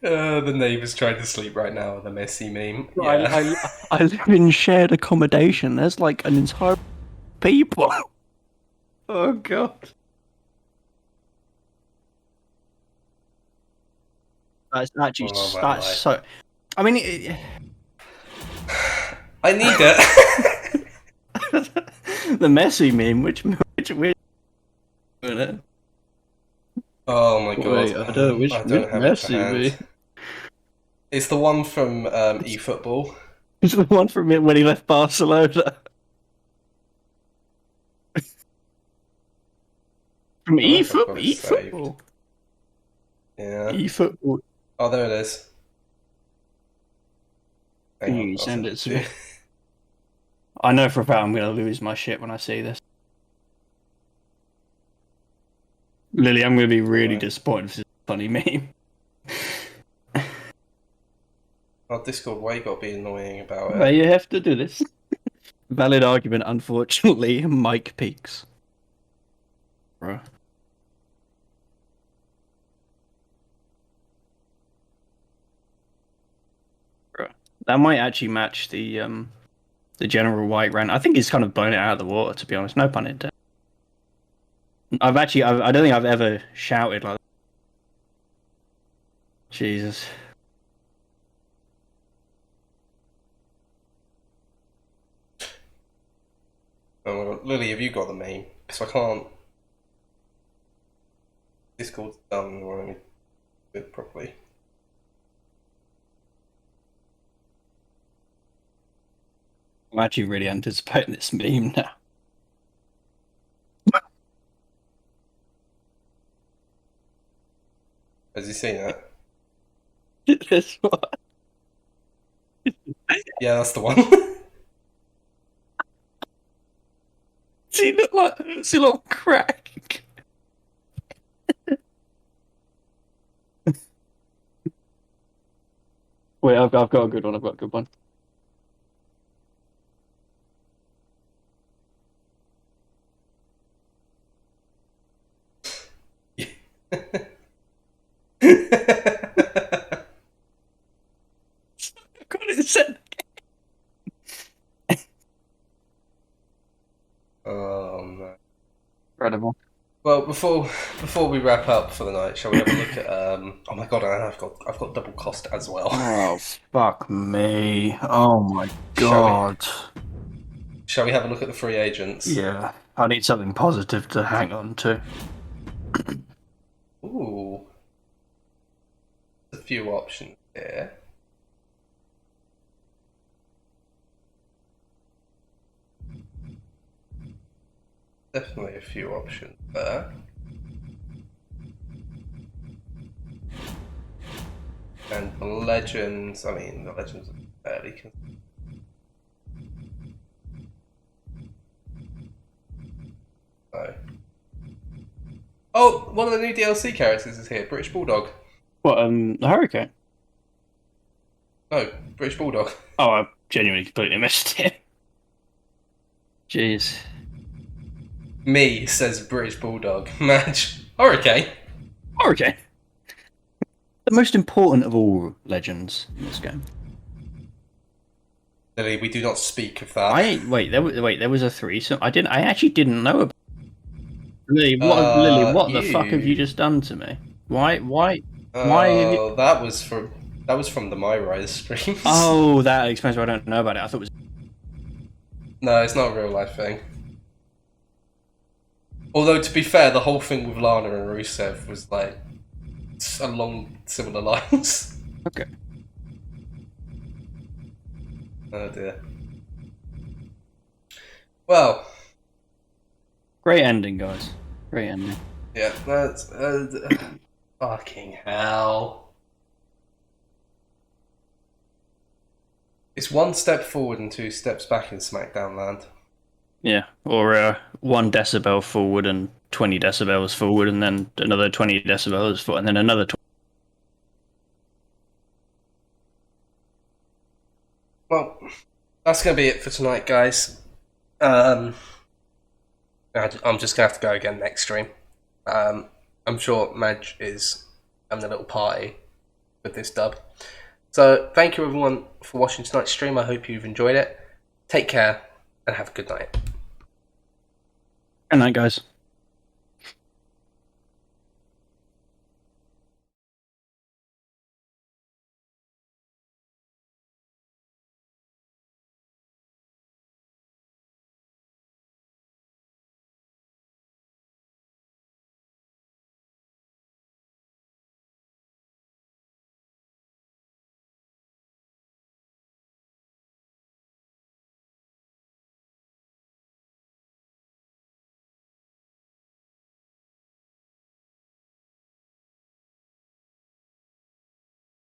The neighbour's trying to sleep right now with a messy meme. Yeah. I live in shared accommodation. There's like an entire people. Oh god. That's actually that's so. I mean, I need it. The messy meme, which Oh my god. Wait, I don't have messy it to hand. meme. It's the one from eFootball. It's the one from it when he left Barcelona. From eFootball. Yeah. eFootball. Oh, there it is. Hang on, You I'll send it to me. I know for a fact I'm going to lose my shit when I see this. Lily, I'm going to be really disappointed if this is a funny meme. Oh, Discord, why you got to be annoying about it? Well, you have to do this. Valid argument, unfortunately. Mike Peaks. Bruh. That might actually match the General White rant. I think he's kind of blown it out of the water, to be honest. No pun intended. I don't think I've ever shouted like that. Jesus. Oh my god. Lily, have you got the meme? Because I can't. Discord's done when I do it properly. I'm actually really anticipating this meme now. Has he seen it? This one. Yeah, that's the one. Does he look like crack? Wait, I've got a good one. Got it sent. Oh no. Incredible. Well, before we wrap up for the night, shall we have a look at oh my god, I've got double cost as well. Oh fuck me! Oh my god! Shall we have a look at the free agents? Yeah, I need something positive to hang on to. Ooh, a few options here. Definitely a few options there. And the legends, I mean, the legends are fairly So. Oh, one of the new DLC characters is here, British Bulldog. What, the Hurricane? No, British Bulldog. Oh, I genuinely completely missed it. Jeez. Me says British Bulldog. Match. Hurricane. Hurricane. The most important of all legends in this game. Lily, we do not speak of that. There was a threesome. I actually didn't know about. Lily, what the fuck have you just done to me? Why have you... that was from the My Rise streams. Oh, that explains why I don't know about it. I thought it was... No, it's not a real life thing. Although, to be fair, the whole thing with Lana and Rusev was like along similar lines. Okay. Oh dear. Well, great ending, guys. Great ending. yeah, that's fucking hell. It's one step forward and 2 steps back in SmackDown land. Yeah, or 1 decibel forward and 20 decibels forward, and then another 20 decibels forward, and then another 20. Well, that's going to be it for tonight, guys. I'm just going to have to go again next stream. I'm sure Madge is having a little party with this dub. So, thank you everyone for watching tonight's stream. I hope you've enjoyed it. Take care, and have a good night. Good night, guys.